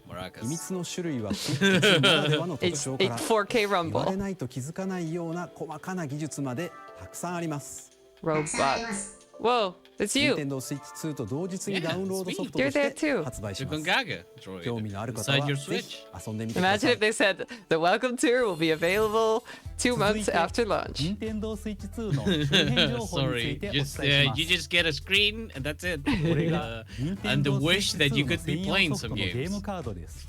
B: Maracas.
C: 秘密の種類はスイッチ2ならではの特
A: It's
C: 徴から
A: 4K
C: 言われ
A: Rumble.
C: ないと気づかないような細かな技術までたくさんあります
A: Robots. Whoa, it's
C: 任
A: you.
C: 天堂スイッチ2と同日に
B: Yeah,
C: ダウンロードソフト
A: You're
C: とし
A: there
C: て
A: too.
C: 発売し
B: You
C: ま
B: can
C: す
B: gaga droid
C: 興味のある方
B: inside
C: は
B: your
C: ぜひ
B: Switch.
C: 遊んでみてくださ
A: Imagine
C: い
A: if they said the welcome tour will be available 2 months after launch.
D: 任天堂スイッチ2の周辺情報につ
B: Sorry,
D: いてお伝え
B: just
D: しま
B: you
D: す
B: just get a screen and that's it.
D: これが任
B: And
D: 天
B: the
D: 堂スイ
B: wish
D: ッチ
B: that you
D: 2の
B: could be
D: 専
B: playing
D: 用ソフ
B: some
D: トのゲーム
B: games.
D: カードです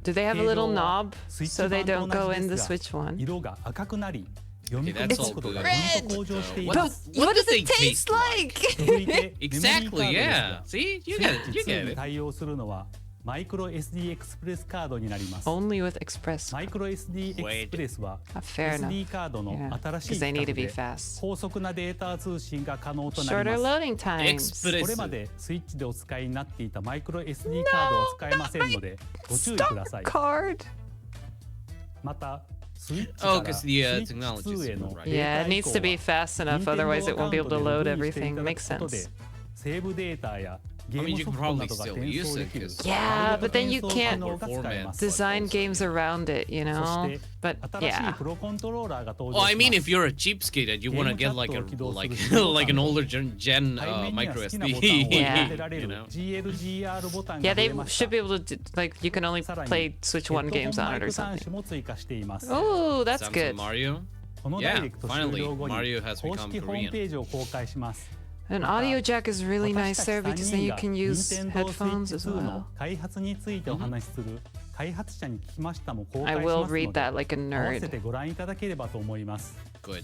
A: Do they have a little
D: 形状は
A: knob
D: スイッ
A: so
D: チ
A: they
D: 版
A: don't
D: と
A: go
D: 同
A: in
D: じ
A: the
D: ですが
A: Switch one?
D: 色が赤くなり読み
B: Okay,
D: 込む
B: that's
D: こと
B: all
D: が
B: good.
D: ぐんと向上してい
B: What
D: ま
B: does-
D: す
A: What does
B: they
A: it taste like?
D: 続いてメモリーカード
B: Exactly,
D: です
B: yeah.
D: が
B: See, you
D: スイ
B: get
D: ッ
B: it.
D: チ
B: You
D: 2
B: get
D: に
B: it.
D: 対応するのはマイクロ SD エクスプレスカードになります
A: Only with Express.
D: マイクロ SD エクスプレスは
A: Ah, fair enough.
D: SD カードの
A: Yeah,
D: 新しい
A: because they
D: 規
A: need to
D: 格
A: be
D: で
A: fast.
D: 高速なデータ通信が可能とな
A: Shorter
D: ります
A: loading times.
B: Express.
D: これまでスイッチでお使いになっていたマイクロ SD カードは使えませんのでご注意ください
A: Card.
D: またスイッチ
B: Oh,
D: から
B: because
D: ス
B: the
D: イッ
B: technology
D: チ
B: is
D: 2への
B: right.
D: デ
A: Yeah,
D: ー
A: it
D: タ移
A: needs
D: 行
A: to be
D: は
A: fast enough,
D: 任天堂
A: otherwise it
D: アカウ
A: won't
D: ン
A: be
D: ト
A: able
D: で
A: to
D: ログ
A: load
D: インしてい
A: everything.
D: ただ
A: Makes
D: くことで
A: sense.
D: セーブデータやゲ
B: I
D: ー
B: mean,
D: ム
B: you
D: ソ
B: can
D: フトな
B: probably
D: どが
B: still
D: 転
B: use
D: 送で
B: it
D: きる
B: because
A: Yeah, but then you
D: 転送可
A: can't
D: 能が使えます。
A: design games around it, you
D: そ
A: know?
D: して
A: But
D: 新しい
A: yeah.
D: プロコントローラーが登
B: Well,
D: 場
B: I
D: し
B: mean,
D: ま
B: if
D: す。
B: you're a cheapskate and you want to get like a like an older gen
D: 背面には
B: micro
D: 好きなボタンを
B: SD,
D: 入れられ
B: you
D: る
B: know.
D: GLGR ボタン
A: Yeah,
D: が増
A: they
D: えました。
A: should be able to like you can only
D: さらに
A: play Switch One
D: ヘッ
A: games
D: ドホン
A: on
D: マ
A: it
D: イ
A: or
D: ク端
A: something.
D: 子も追加しています。
A: Oh, that's
B: Samsung
A: good.
B: Mario.
D: このダイ
B: Yeah,
D: レクト
B: finally,
D: 終了後に
B: Mario has
D: 公
B: become
D: 式ホームペ
B: Korean.
D: ージを公開します。
A: An audio jack is really
D: 私
A: nice
D: た
A: there
D: ち
A: because
D: 3
A: then
D: 人
A: you
D: が
A: can use
D: Nintendo
A: headphones
D: Switch
A: as
D: 2
A: well.
D: の開発についてお話しする開発者に聞きましたも公
A: I
D: 開し
A: will
D: ますの
A: read
D: で
A: that like a
D: 合わせ
A: nerd.
D: てご覧いただければと思います。
B: Good.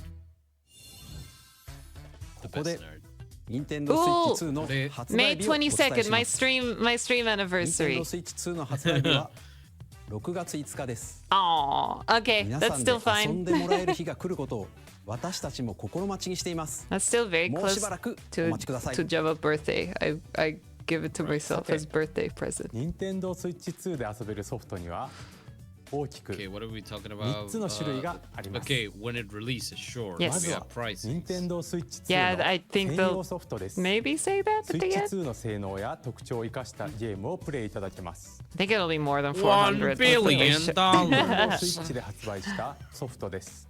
B: The
C: ここで
B: best nerd.
C: 任天堂スイッチ2の
B: Ooh.
C: 発
A: May
C: 売日をお伝えし
A: 22nd,
C: ま
A: my
C: す。
A: stream
C: 任天
A: anniversary.
C: 堂スイッチ2の発売日は6月5日です。
A: Oh, okay,
C: 皆
A: that's
C: さんで
A: still
C: 遊ん
A: fine.
C: でもらえる日が来ることを私たちも心待ちにしています。
A: That's still very
C: もう
A: close
C: しばらくお
A: to
C: 待ちください。
A: to Java birthday. I give it to myself as birthday present.
F: 任天堂スイッチ2で遊べるソフトには大きく
B: Okay, what are we talking about?
F: 3つの種類があります。
B: Okay, when it releases, sure.
A: Yes.
F: ま
B: We
F: ず
B: have
F: は
B: prices.
F: 任天堂スイッチ
A: Yeah,
F: 2
A: I
F: の
A: think
F: 専
A: they'll
F: 用ソフトです。
A: maybe say that
F: ス
A: at
F: イ
A: the
F: ッチ
A: end.
F: 2の性能や特徴を生かしたゲームをプレイいただけます。
A: I think it'll be more than
B: 1
A: 400.
B: billion
F: 任天
B: dollars.
F: 堂スイッチで発売したソフトです。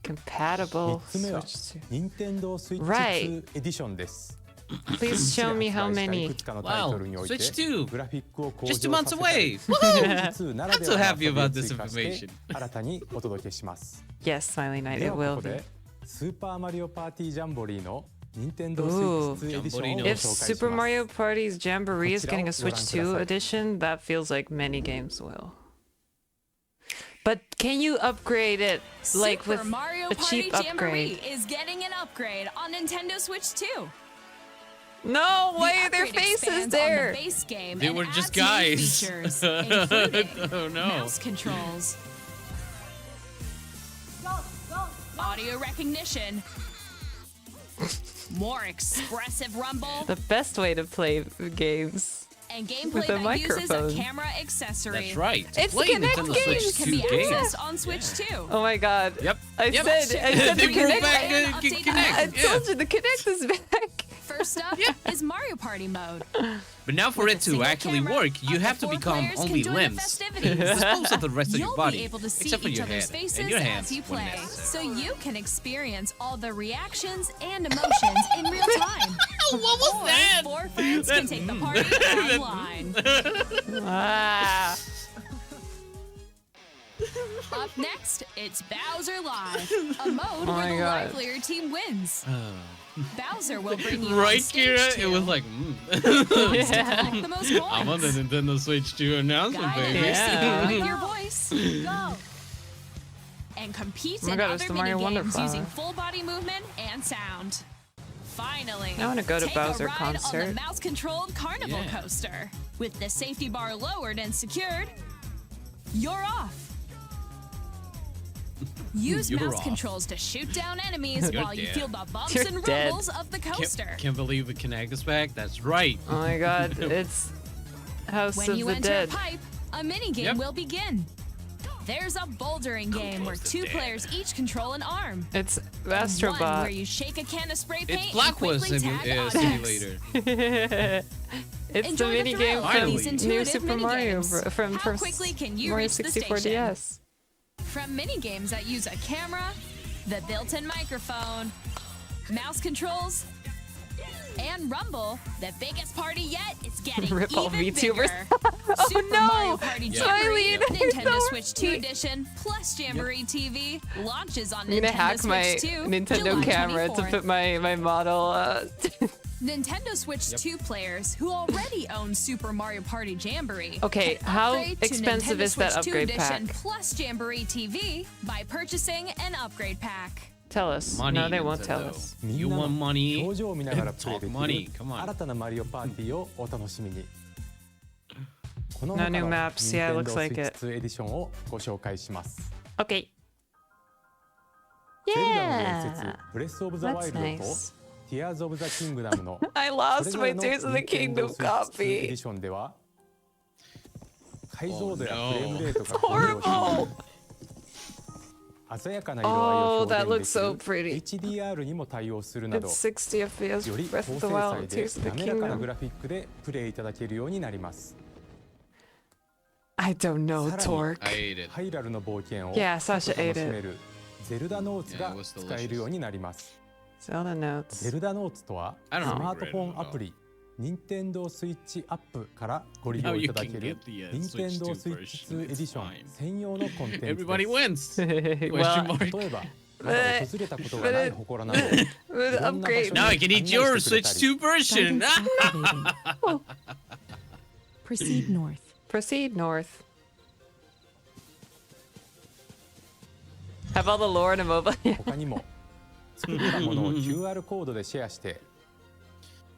A: Compatible
F: 3つ目は
A: Switch 2.
F: 任天堂スイッチ
A: Right.
F: 2エディションです。
A: Please show me how
F: い
A: many.
F: くつかのタイトルにおいて
B: Wow, Switch 2
F: グラフィックを向上
B: Just 2 months
F: させた
B: away.
F: り 2ならで
B: I'm so
F: はの
B: happy
F: 遊びを
B: about this
F: 追加して
B: information.
F: 新たにお届けします。
A: Yes, Smiley Night,
F: で
A: it
F: は
A: will
F: ここ
A: be.
F: でスーパーマリオパーティージャンボリーの任天堂スイッチ2エディションをご紹
A: If
F: 介します
A: Super Mario Party's Jamboree is getting a
F: こちらを
A: Switch 2
F: ご覧ください。
A: edition, that feels like many games will. But can you upgrade it like
G: Super
A: with
G: Mario
A: a
G: Party
A: cheap
G: Jamboree
A: upgrade?
G: is getting an upgrade on Nintendo Switch 2.
A: No, why
G: The
A: are their
G: upgrade
A: faces
G: expands on
A: there?
G: the base game
B: They
G: and
B: were just
G: adds new
B: guys.
G: features, including
B: Oh no.
G: mouse controls, audio recognition, more expressive rumble,
A: The best way to play games.
G: and
A: with
G: gameplay
A: a
G: that uses a
A: microphone.
G: camera accessory.
B: That's right. To
A: It's
B: play
A: Kinect
B: Nintendo
A: games.
B: Switch
G: Can
B: 2
G: be
B: games.
G: accessed on Switch 2.
A: Oh my god.
B: Yep.
A: I
B: Yep.
A: said
B: They
A: the
B: brought
A: Kinect.
B: back
G: and
B: Kinect.
G: update that.
A: I
B: Yeah.
A: told you the Kinect is back.
G: First up is Mario Party mode.
B: But now for
G: With
B: it
G: a
B: to
G: single
B: actually
G: camera,
B: work, you
G: up
B: have
G: to
B: to
G: 4
B: become
G: players can
B: only
G: join the
B: limbs.
G: festivities.
B: Dispose of the rest of
G: You'll
B: your body,
G: be able to see
B: except for
G: each
B: your
G: other's
B: head
G: faces
B: and your
G: as
B: hands
G: you
B: when
G: play,
B: necessary.
G: so you can experience all the reactions and emotions in real time.
B: What was
G: Or
B: that?
G: 4 friends can take the party online.
A: Ah.
G: Up next, it's Bowser Live, a mode
A: Oh
G: where
A: my
G: the
A: God.
G: livelier team wins. Bowser will bring you
B: Right,
G: on stage
B: Kira? It
G: too.
B: was like,
G: Wants to collect the most coins.
B: I'm on the Nintendo Switch 2 announcement,
G: Guide
B: baby.
G: your
A: Yeah.
G: secret with your voice. Go. And compete
A: Oh my
G: in
A: God, it's
G: other
A: the Mario
G: mini games
A: Wonderflower.
G: using full body movement and sound. Finally,
A: I wanna go to
G: take
A: Bowser
G: a ride
A: concert.
G: on the mouse-controlled carnival
B: Yeah.
G: coaster. With the safety bar lowered and secured, you're off. Use
B: You're
G: mouse
B: off.
G: controls to shoot down enemies
B: You're
G: while you
B: dead.
G: feel the bumps
A: You're
G: and
A: dead.
G: rumbles of the coaster.
B: Can't believe the Kinect is back. That's right.
A: Oh my god, it's House
G: When
A: of
G: you
A: the
G: enter
A: Dead.
G: a pipe, a mini game
B: Yep.
G: will begin. There's a bouldering game where
B: House of
G: 2
B: the Dead.
G: players each control an arm.
A: It's
G: And one where
A: Astrobot.
G: you shake a can of spray paint
B: It's
G: and
B: Blackwell
G: quickly tag objects.
B: Simulator.
A: It's
G: Enjoy
A: the
G: the
A: mini
G: thrill
A: game
G: of
A: from
B: these
A: New
G: intuitive
A: Super Mario
G: minigames.
A: from
G: How quickly can you
A: Mario
G: reach the
A: 64
G: station?
A: DS.
G: From mini games that use a camera, the built-in microphone, mouse controls, and rumble, the biggest party yet is getting
A: Rip all
G: even
A: VTubers.
G: bigger.
A: Oh,
G: Super
A: no!
G: Mario Party
B: Yeah.
G: Jamboree,
A: Smiley,
G: Nintendo
A: no.
G: Switch 2 Edition plus Jamboree TV launches on
A: I'm gonna
G: Nintendo
A: hack my
G: Switch 2
A: Nintendo
G: July
A: camera
G: 24th.
A: to put my model.
G: Nintendo Switch 2 players who already own Super Mario Party Jamboree.
A: Okay,
G: can
A: how
G: upgrade to
A: expensive
G: Nintendo
A: is that
G: Switch 2
A: upgrade
G: Edition
A: pack?
G: plus Jamboree TV by purchasing an upgrade pack.
A: Tell us.
B: Money,
A: No, they won't tell
B: Nintendo.
A: us.
B: You
F: みんな
B: want
F: の
B: money?
F: 表情を見ながらプレイで
B: Talk
F: き
B: money.
F: る
B: Come on.
F: 新たなマリオパーティーをお楽しみに。この
A: No
F: 他
A: new
F: の
A: maps. Yeah,
F: Nintendo
A: looks like
F: Switch
A: it.
F: 2エディションをご紹介します。
A: Okay.
F: ゼルダの伝説
A: Yeah.
F: ブレスオブザワイ
A: That's
F: ルドと
A: nice.
F: ティアーズオブザキングダムの
A: I
F: それ
A: lost
F: ぞ
A: my
F: れの
A: Tears of the
F: Nintendo
A: Kingdom
F: Switch 2エディ
A: copy.
F: ションでは解像度や
B: Oh, no.
F: フレームレートが向上し
A: Horrible.
F: 鮮やかな色合いを
A: Oh, that
F: 表
A: looks
F: 現で
A: so
F: きる
A: pretty.
F: HDR にも対応するなど
A: It's 60 FPS
F: より
A: Breath
F: 高
A: of the
F: 精
A: Wild,
F: 細で
A: Tears of the
F: 滑らかなグ
A: Kingdom.
F: ラフィックでプレイいただけるようになります。
A: I don't know,
F: さらに
A: Torque.
B: I ate it.
F: ハイラルの冒険を
A: Yeah, Sasha
F: 楽
A: ate
F: し
A: it.
F: めるゼルダノーツ
B: Yeah,
F: が
B: it was
F: 使えるようになります。
A: Zelda
F: ゼ
A: notes.
F: ルダノーツとはス
B: I don't
F: マート
B: regret
F: フォ
B: it
F: ン
B: at
F: ア
B: all.
F: プリ任天堂スイッチアップからご利
B: Now
F: 用い
B: you
F: ただ
B: can
F: ける
B: get the
F: 任
B: Switch
F: 天堂
B: 2
F: スイッチ
B: version.
F: 2エディ
B: It's
F: ション
B: fine.
F: 専用のコンテンツで
B: Everybody
F: す。
B: wins.
A: well,
B: Question mark.
F: 例えばまだ訪れたことがない祠など
A: with
F: いろんな場所
A: upgrade.
F: に
B: Now I can eat your Switch 2 version.
G: Proceed north.
A: Proceed north. Have all the lore in a mobile.
F: 他にも作ったものを QR コードでシェアして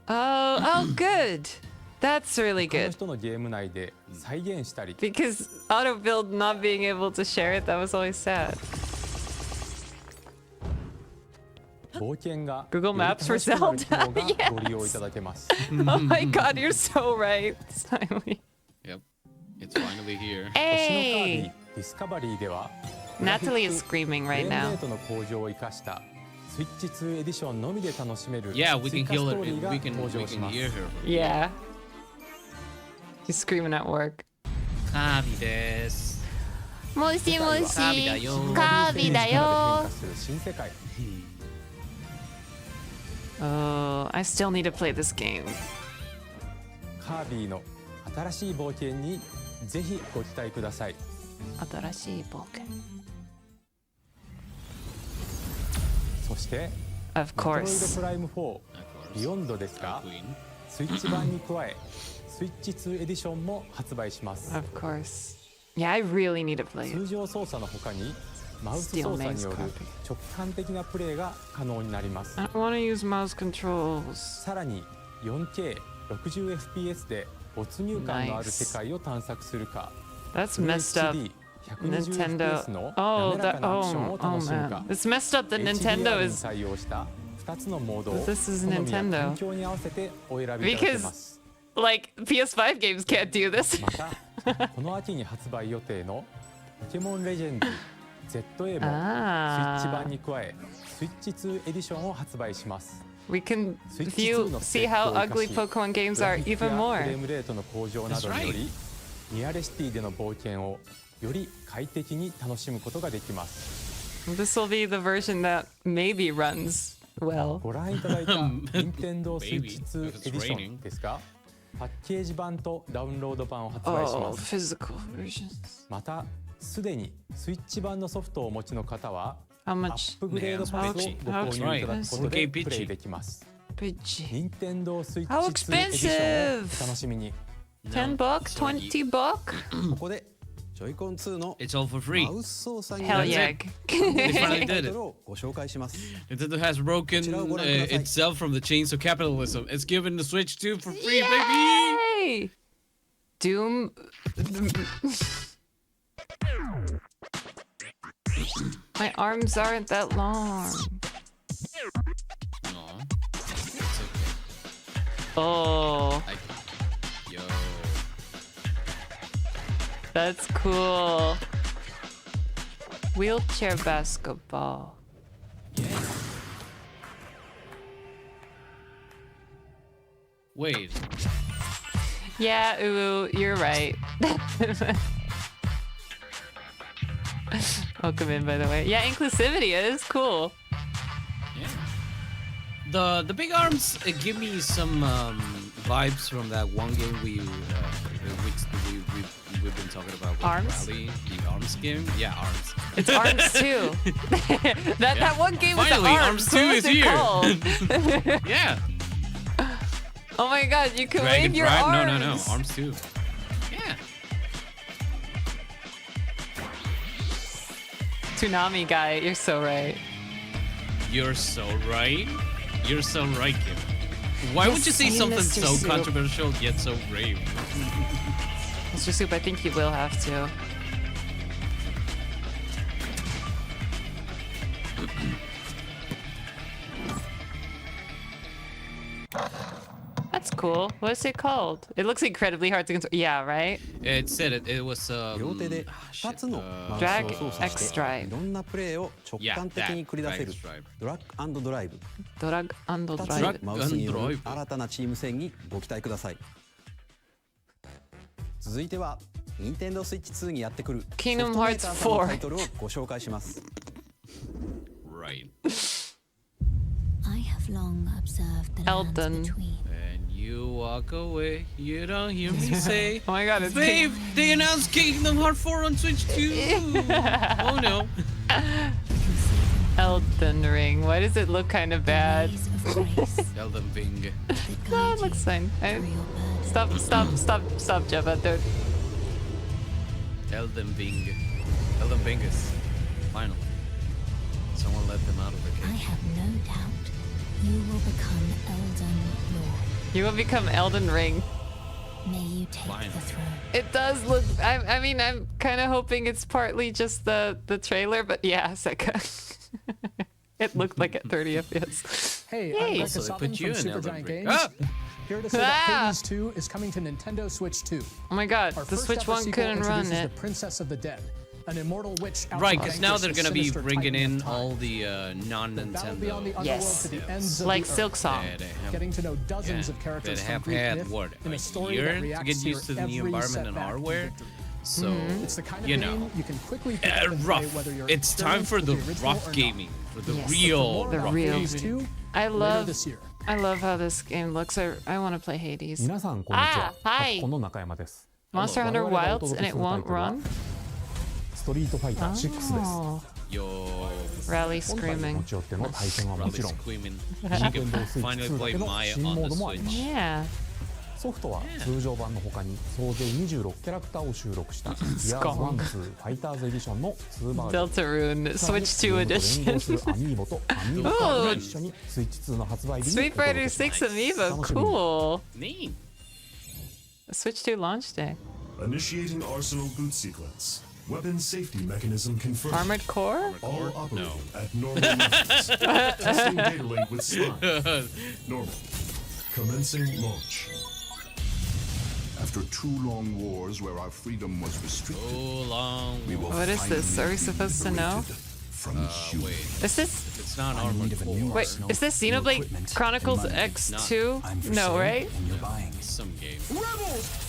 A: Oh, good. That's really
F: 他の
A: good.
F: 人のゲーム内で再現したり
A: Because auto build not being able to share it, that was always sad.
F: 冒険が
A: Google
F: より
A: Maps for
F: 楽しくなる機能
A: Zelda.
F: がご利用いただけます。
A: Oh my god, you're so right. Simon.
B: Yep. It's finally here.
F: 星のカービィ
A: Hey!
F: ディスカバリーでは
A: Natalie is screaming
F: フレ
A: right
F: ームレ
A: now.
F: ートの向上を生かしたスイッチ2エディションのみで楽しめる
B: Yeah, we
F: 追
B: can
F: 加ス
B: heal
F: トーリー
B: it.
F: が
B: We can
F: 登場します。
B: hear her.
A: Yeah. He's screaming at work.
B: カービです。
A: もしもし、
B: カービだよ。
A: カービだよ。
F: 変化する新世界
A: Oh, I still need to play this game.
F: カービィの新しい冒険にぜひご期待ください。
A: 新しい冒険。
F: そしてメ
A: Of
F: トロイド
A: course.
F: プライム4ビヨンドですが
B: Queen.
F: スイッチ版に加えスイッチ2エディションも発売します。
A: Of course. Yeah, I really need to play it.
F: 通常操作の他にマウス操作による直感的なプレイが可能になります。
A: I don't want to use mouse controls.
F: さらに 4K60fps で没入感のある世界を探索するか
A: That's messed up. Nintendo.
F: FHD120fps の
A: Oh,
F: 滑ら
A: that.
F: かなアクション
A: Oh,
F: を
A: oh
F: 楽しむ
A: man.
F: か
A: It's messed up that Nintendo
F: HDR に
A: is
F: 対応した2つのモードを
A: This is
F: 好みや
A: Nintendo.
F: 環境に合わせてお選びいただけます。
A: like PS5 games can't do this.
F: またこの秋に発売予定のポケモンレジェンド ZA もスイッチ版
A: Ah,
F: に加えスイッチ2エディションを発売します。
A: we can
F: スイッチ
A: view
F: 2の
A: see how ugly Pokemon
F: グ
A: games
F: ラ
A: are
F: フィック
A: even
F: や
A: more.
F: フレームレートの向上などによりニアレシティでの冒険をより快適に楽しむことができます。
A: This will be the version that maybe runs well.
F: ご覧いただいた任天堂スイッチ
B: Maybe,
F: 2
B: if it's
F: エディショ
B: raining.
F: ンですがパッケージ版とダウンロード版を発売し
A: Oh,
F: ます。
A: physical versions.
F: またすでにスイッチ版のソフトをお持ちの方は
A: How
F: ア
A: much?
F: ップグレードパスをご購入いただくことでプレイできます。
A: Pidgey.
F: 任天堂スイッ
A: How
F: チ2エディションを
A: expensive?
F: お楽しみに。
A: $10 bucks? $20 bucks?
C: ここでジョイコン2の
B: It's all for free.
C: マウス操作に
A: Hell
C: なる
A: yeah.
B: They finally
C: タ
B: did
C: イト
B: it.
C: ルをご紹介します。
B: Nintendo has broken
C: こちらをご覧ください。
B: itself from the chains of capitalism. It's given the Switch 2 for free, baby!
A: Yay! Doom. My arms aren't that long.
B: Aw. It's okay.
A: Oh,
B: Yo.
A: that's cool. Wheelchair basketball.
B: Wait.
A: Yeah, ooh, you're right. Welcome in, by the way. Yeah, inclusivity is cool.
B: Yeah. The big arms give me some vibes from that one game we've been talking about with
A: Arms?
B: Rally, the arms game. Yeah, arms.
A: It's arms too. that one game was
B: Finally,
A: arms.
B: Arms 2
A: What was
B: is
A: it
B: here.
A: called?
B: Yeah.
A: Oh my god, you can
B: Dragon
A: wave your
B: Drive?
A: arms.
B: No. Arms 2. Yeah.
A: Tsunami guy, you're so right.
B: You're so right. You're so right, Kim. Why would you say
A: Yes,
B: something
A: Mr.
B: so
A: Soup.
B: controversial yet so brave?
A: Mr. Soup, I think you will have to. That's cool. What is it called? It looks incredibly hard to control. Yeah, right?
B: It said it was
C: 両手で2つのマウス
A: Drag
C: を操作
A: X
C: して
A: drive
C: いろんなプレーを直感的に繰り出せる
B: Drag X
C: ドラッグドライブ
A: ドラッグド
C: 2つ
A: ライブ。
C: のマウスによる新たなチーム戦にご期待ください。続いては任天堂スイッチ2にやってくる
A: Kingdom
C: ソフトメーカーさんの
A: Hearts 4
C: タイトルをご紹介します。
B: right.
J: I have long observed the lands
A: Elden.
J: between.
B: And you walk away. You don't hear me say.
A: Oh my god, it's
B: Babe, they announced Kingdom Hearts 4 on Switch 2. Oh no.
A: Elden Ring. Why does it look kind of bad?
J: Ways of grace
B: Elden Ring.
J: that
A: Oh,
J: guide
A: it looks
J: you
A: fine.
J: through your burden.
A: Stop, Jabba, dude.
B: Elden Ring. Elden Bingus. Finally. Someone let them out of the
J: I
B: cage.
J: have no doubt you will become Elden Lord.
A: You will become Elden Ring.
J: May you take
B: Finally.
J: the throne.
A: It does look. I mean, I'm kind of hoping it's partly just the trailer, but yeah, Seka. It looked like at 30 FPS.
K: Hey,
A: Yay.
K: I'm
B: Also,
K: Marcus
B: they
K: Oppen
B: put you
K: from
B: in
K: Super
B: Elden
K: Giant
B: Ring.
K: Games.
B: Ah!
K: Here to say
A: Ah!
K: that Hades 2 is coming to Nintendo Switch 2.
A: Oh my god,
K: Our
A: the
K: first
A: Switch
K: ever
A: one
K: sequel
A: couldn't run
K: introduces
A: it.
K: the Princess of the Dead, an immortal witch out
B: Right,
K: to
B: because now
K: vanquish
B: they're
K: the
B: gonna be
K: sinister
B: bringing
K: Titan
B: in
K: of Time.
B: all the
K: The battle beyond the
B: non-Nintendo.
K: underworld
A: Yes.
K: to the ends of
A: Like
K: the
A: Silk
K: earth.
A: Song.
K: Getting to know dozens
B: Yeah,
K: of characters
B: that
K: from
B: have
K: Greek
B: had
K: myth
B: what,
K: in a
B: a
K: story
B: year
K: that
B: to
K: reacts
B: get
K: to
B: used to the new
K: every
B: environment and
K: setback
B: hardware.
K: victory.
B: So
K: It's the kind of
B: you
K: game
B: know,
K: you can quickly pick up and play
B: rough.
K: whether you're
B: It's time for
K: experienced
B: the
K: with original
B: rough
K: or not.
B: gaming, for the
A: Yes.
B: real
K: More
A: The
K: about
B: rough
A: real.
K: Hades
B: gaming.
K: 2
A: I
K: later
A: love.
K: this year.
A: I love how this game looks. I want to play Hades.
F: 皆さんこんにちは。
A: あはい
F: カプコンの中山です。
A: Monster Hunter
F: 我々が
A: Wilds
F: お届
A: and
F: け
A: it
F: するタイ
A: won't
F: トルは
A: run.
F: ストリートファイター6です。
A: Oh,
B: Yo,
A: Rally
F: 本体を
A: screaming.
F: 持ち寄っての対戦はも
B: Rally
F: ちろん、
B: screaming.
F: 任
B: She
F: 天
B: can
F: 堂スイッ
B: finally
F: チ2だ
B: play
F: けの
B: Maya
F: 新
B: on
F: モー
B: the
F: ドもあります。
A: Yeah.
F: ソフトは通常版の他に総勢26キャラクターを収録した Gears 1、2ファイターズエディションの2バージョン。
A: Deltarune
F: さらに
A: Switch 2
F: ゲームと連
A: edition.
F: 動するアミーボとアミーボカードが一緒にスイッチ2の発売日に
A: Street
F: お届
A: Fighter
F: けします
A: 6 Amiibo.
F: 楽しみに。
A: Cool.
B: Neat.
A: Switch 2 launch day.
L: Initiating arsenal boot sequence. Weapon safety mechanism confirmed.
A: Armored Core?
L: All operating
B: No.
L: at normal levels. Testing data link with slide. Normal. Commencing launch.
M: After 2 long wars where our freedom was restricted,
B: So long.
M: we will
A: What is this? Are we supposed to know?
M: from human.
B: Wait,
A: Is this?
B: it's not Armored Core.
A: Wait, is this Xenoblade Chronicles X2? No, right?
B: Some game.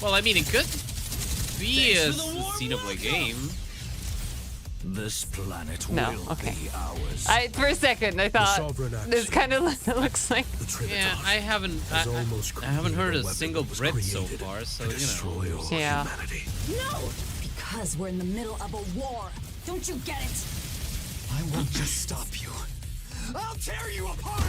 B: Well, I mean, it could be a Xenoblade game.
L: This planet
A: No, okay. For a second, I thought this kind of looks like.
B: Yeah, I haven't heard a single Brit so far, so you know.
A: Yeah.
J: No! Because we're in the middle of a war. Don't you get it?
L: I won't just stop you. I'll tear you apart.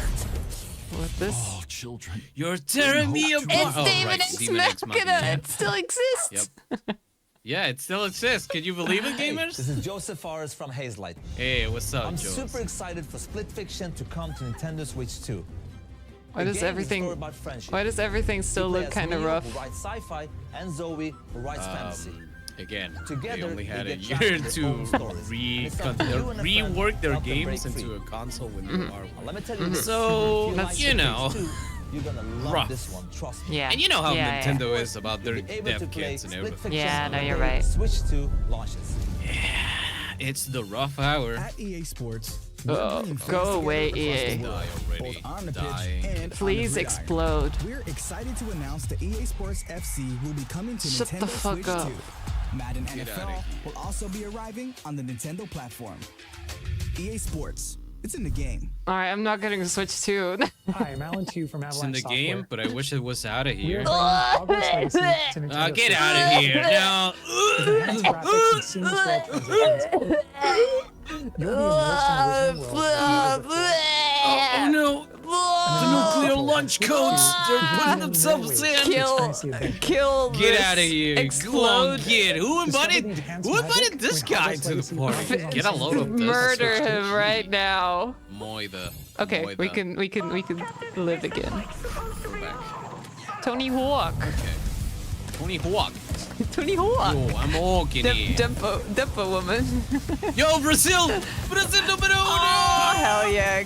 A: What this?
L: All children.
B: You're tearing me apart.
A: It's
B: Oh,
A: David
B: right,
A: X
B: Demon X
A: Machina.
B: Machina.
A: It still exists.
B: Yep. Yeah, it still exists. Can you believe it, gamers?
N: This is Joseph Fares from Hazelight.
B: Hey, what's up,
N: I'm
B: Joe?
N: super excited for Split Fiction to come to Nintendo Switch 2.
A: Why
N: The
A: does
N: game is a
A: everything?
N: story about friendship.
A: Why does everything still
N: You play
A: look
N: as
A: kind of
N: Neo,
A: rough?
N: who writes sci-fi, and Zoe, who writes fantasy.
B: Again,
N: Together,
B: they only had
N: they
B: a
N: get
B: year
N: trapped in their
B: to
N: own stories. And it's up to you and a friend
B: rework their
N: to help them
B: games
N: break free.
B: into a console with new
N: Now,
B: hardware.
N: let me tell you this.
B: So,
N: if you, like
B: you know,
N: Phase 2, you're gonna love
B: rough.
N: this one, trust me.
A: Yeah.
B: And you know how
A: Yeah,
B: Nintendo is about their
N: You'll be able to
B: dev
N: play
B: kits and
N: Split
B: everything.
N: Fiction
A: Yeah, no,
N: when
A: you're
N: the
A: right.
N: Switch 2 launches.
B: It's the rough hour.
E: At EA Sports,
A: Oh, go away, EA.
B: Die already.
E: on the
B: Die.
E: pitch and
A: Please
E: on the gridiron.
A: explode.
E: We're excited to announce that EA Sports FC will be coming to
A: Shut
E: Nintendo
A: the fuck
E: Switch
A: up.
E: 2. Madden
B: Get
E: NFL
B: outta here.
E: will also be arriving on the Nintendo platform. EA Sports, it's in the game.
A: All right, I'm not getting a Switch 2.
K: Hi, I'm Alan Q from
B: It's
K: Avalanche
B: in the
K: Software.
B: game, but I wish it was out of
K: We
B: here.
K: are bringing Hogwarts Legacy to Nintendo
B: Get
K: Switch.
B: out of here now.
K: With enhanced graphics and seamless world transitions. You'll be immersed in the original world.
B: Oh no! The nuclear lunch codes! They're putting themselves in!
A: Kill
B: Get
A: this.
B: out of here! Go on,
A: Explode.
B: get! Who invited this guy to the party? Get a load of this.
A: Murder him right now.
B: Moida.
A: Okay,
B: Moida.
A: we can live again.
B: We're back.
A: Tony Hawk.
B: Okay. Tony Hawk.
A: Tony Hawk.
B: Yo, I'm walking here.
A: Dempo woman.
B: Yo, Brazil! Brazil numero
A: Oh,
B: uno!
A: hell yeah.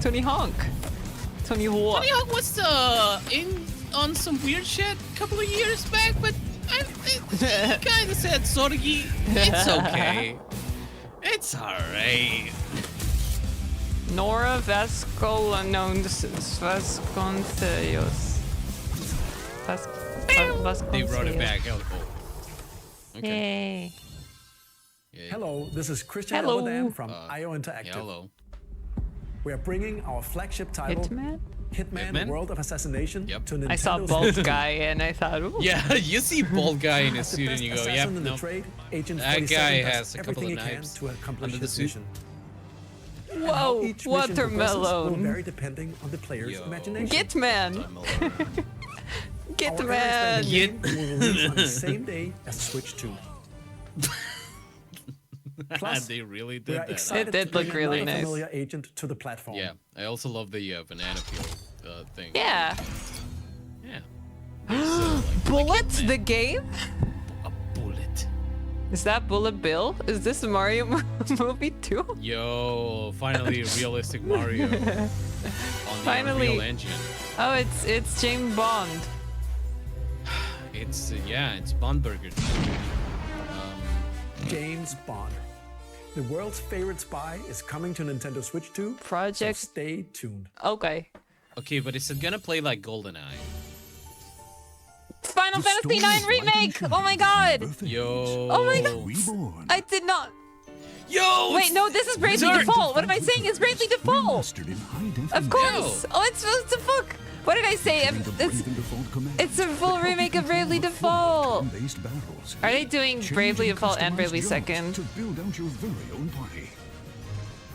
A: Tony Honk. Tony Hawk.
B: Tony Hawk was in on some weird shit a couple of years back, but I kind of said Sorgi. It's okay. It's alright.
A: Nora Vasconcelos.
B: They brought it back. Oh,
A: okay. Yay.
K: Hello, this is Christian
A: Hello.
K: Elverdam from IO Interactive.
B: Hello.
K: We are bringing our flagship title, Hitman: World of Assassination, to Nintendo
A: I saw bald guy and I thought, ooh.
B: Yeah, you see bald guy in a suit and you go, yep,
K: Assassin in the
B: no.
K: trade, Agent
B: That
K: 47
B: guy
K: does
B: has a couple
K: everything
B: of
K: he can
B: knives
K: to accomplish
B: under the
K: his
B: suit.
K: mission. And how
A: Whoa,
K: each mission progresses will
A: watermelon.
K: vary depending on the player's imagination.
A: Gitman.
K: Our ever-expanding game will release on the
B: Git.
K: same day as Switch 2. Plus,
B: They really
K: we
B: did
K: are
B: that.
K: excited
A: It did
K: to bring
A: look really
K: another
A: nice.
K: familiar agent to the platform.
B: Yeah, I also love the banana peel thing.
A: Yeah.
B: Yeah.
A: Bullet the game?
B: A bullet.
A: Is that Bullet Bill? Is this a Mario movie too?
B: Yo, finally a realistic Mario on the
A: Finally.
B: Unreal Engine.
A: Oh, it's James Bond.
B: It's it's Bondburger.
K: James Bond. The world's favorite spy is coming to Nintendo Switch 2.
A: Project.
K: So stay tuned.
A: Okay.
B: Okay, but is it gonna play like GoldenEye?
A: Final Fantasy IX remake. Oh my god.
B: Yo.
A: Oh my god. I did not.
B: Yo.
A: Wait, no, this is Bravely
B: Zard.
A: Default. What am I saying? It's Bravely Default. Of course. Oh, it's the fuck. What did I say? It's a full remake of Bravely Default. Are they doing Bravely Default and Bravely Second?
L: To build out your very own party.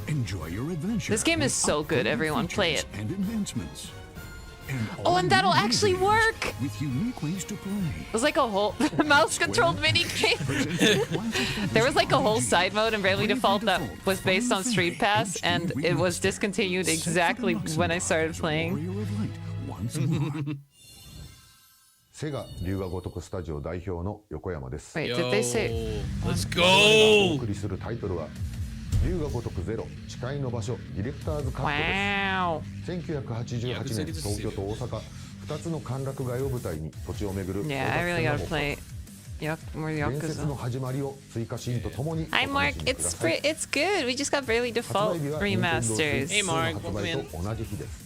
L: Enjoy your adventure.
A: This game is so
L: with
A: good.
L: upgraded
A: Everyone, play it.
L: features and advancements.
A: Oh, and that'll
L: all new
A: actually
L: games
A: work.
L: With unique ways to play.
A: It was like a whole mouse-controlled mini game. There was like a whole side mode in Bravely Default that was based on Street Pass, and it was discontinued exactly when I started playing.
O: セガ龍が如くスタジオ代表の横山です。
A: Wait, did they say?
B: Let's
O: お
B: go.
O: 送りするタイトルは龍が如くゼロ誓いの場所ディレクターズカットです。1988年東京と大阪2つの歓楽街を舞台に土地を巡る
A: Yeah, I really gotta play more
O: 伝説の
A: Yakuza.
O: 始まりを追加シーンとともに
A: Hi,
O: お
A: Mark.
O: 楽しみくだ
A: It's
O: さい。
A: it's good. We just got Bravely
O: 発
A: Default
O: 売日は
A: remasters.
O: Nintendo Switch の発売と同じ日です。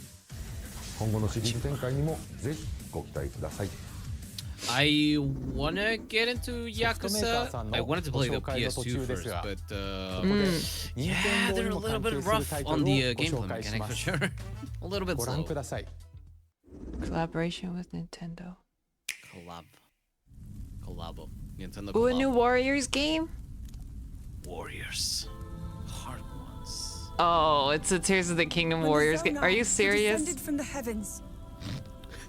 O: 今後のシリーズ展開にもぜひご期待ください。
B: I wanna get into Yakuza. I wanted to play the PS2 first, but yeah, they're a little bit rough on the gameplay mechanics for sure. A little bit slow.
A: Collaboration with Nintendo.
B: Collabo. Nintendo
A: Ooh, a
B: collab.
A: new Warriors game?
B: Warriors. Hard ones.
A: Oh, it's a Tears of the Kingdom Warriors game. Are you serious?
P: Descended from the heavens.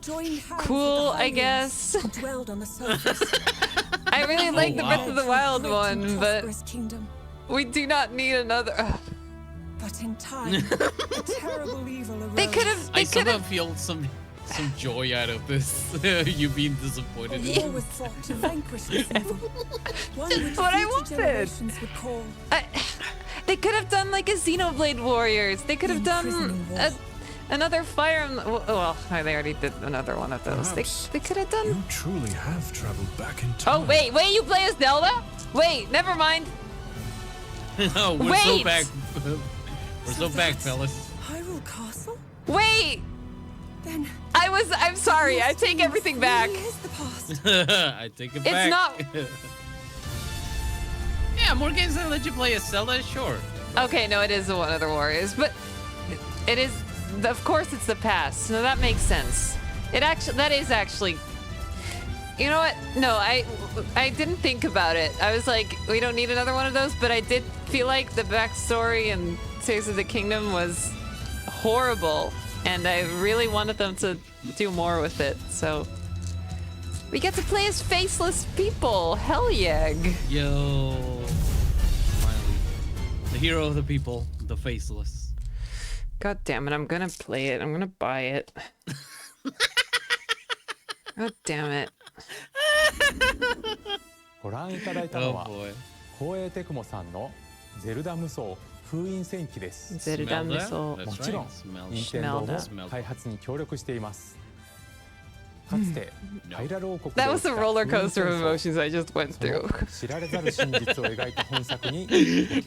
P: Joined hands
A: Cool,
P: with the
A: I guess.
P: Hylians who dwelled on the surface.
A: I really like the Breath of the Wild
P: Great and
A: one, but
P: prosperous kingdom.
A: we do not need another.
P: But in time, a terrible evil arose.
A: They could have.
B: I somehow feel some joy out of this. You being disappointed.
P: A war was fought to vanquish this evil. One
A: Just
P: which
A: what I
P: future
A: wanted.
P: generations would call
A: They could have done like a Xenoblade Warriors. They could have done another Fire Emblem. Well, they already did another one of those. They could have done.
L: You truly have traveled back in time.
A: Oh wait, you play as Zelda? Wait, never mind.
B: No, we're
A: Wait.
B: so back. We're so back, fellas.
P: Hyrule Castle?
A: Wait.
P: Then
A: I'm sorry. I take everything back.
P: is the past.
B: I take it
A: It's
B: back.
A: not-
B: Yeah, more games that let you play as Zelda, sure.
A: Okay, no, it is the one of the Warriors, but it is. Of course, it's the past. So that makes sense. That is actually. You know what? No, I didn't think about it. I was like, we don't need another one of those, but I did feel like the backstory in Tears of the Kingdom was horrible, and I really wanted them to do more with it. So we get to play as faceless people. Hell yeah!
B: Yo. Finally. The hero of the people, the faceless.
A: God damn it! I'm gonna play it. I'm gonna buy it. God damn it!
F: ご覧いただいたのは光栄テクモさんのゼルダ無双封印戦記です。
A: ゼルダ味噌。
F: もちろん任天堂も開発に協力しています。かつてハイラル王国で
A: That was the roller coaster of emotions I just went through.
F: 知られざる真実を描いた本作に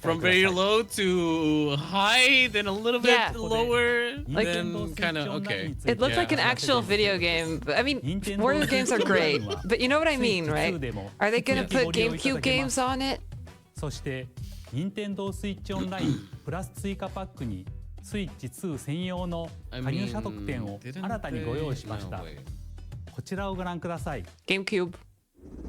B: From very low to high, then a little bit lower, then kind of okay.
A: It looked like an actual video game. I mean, Wario games are great, but you know what I mean, right? Are they gonna put GameCube games on it?
D: そして任天堂スイッチオンラインプラス追加パックにスイッチ2専用の加入者特典を新たにご用意しました。こちらをご覧ください。
A: GameCube.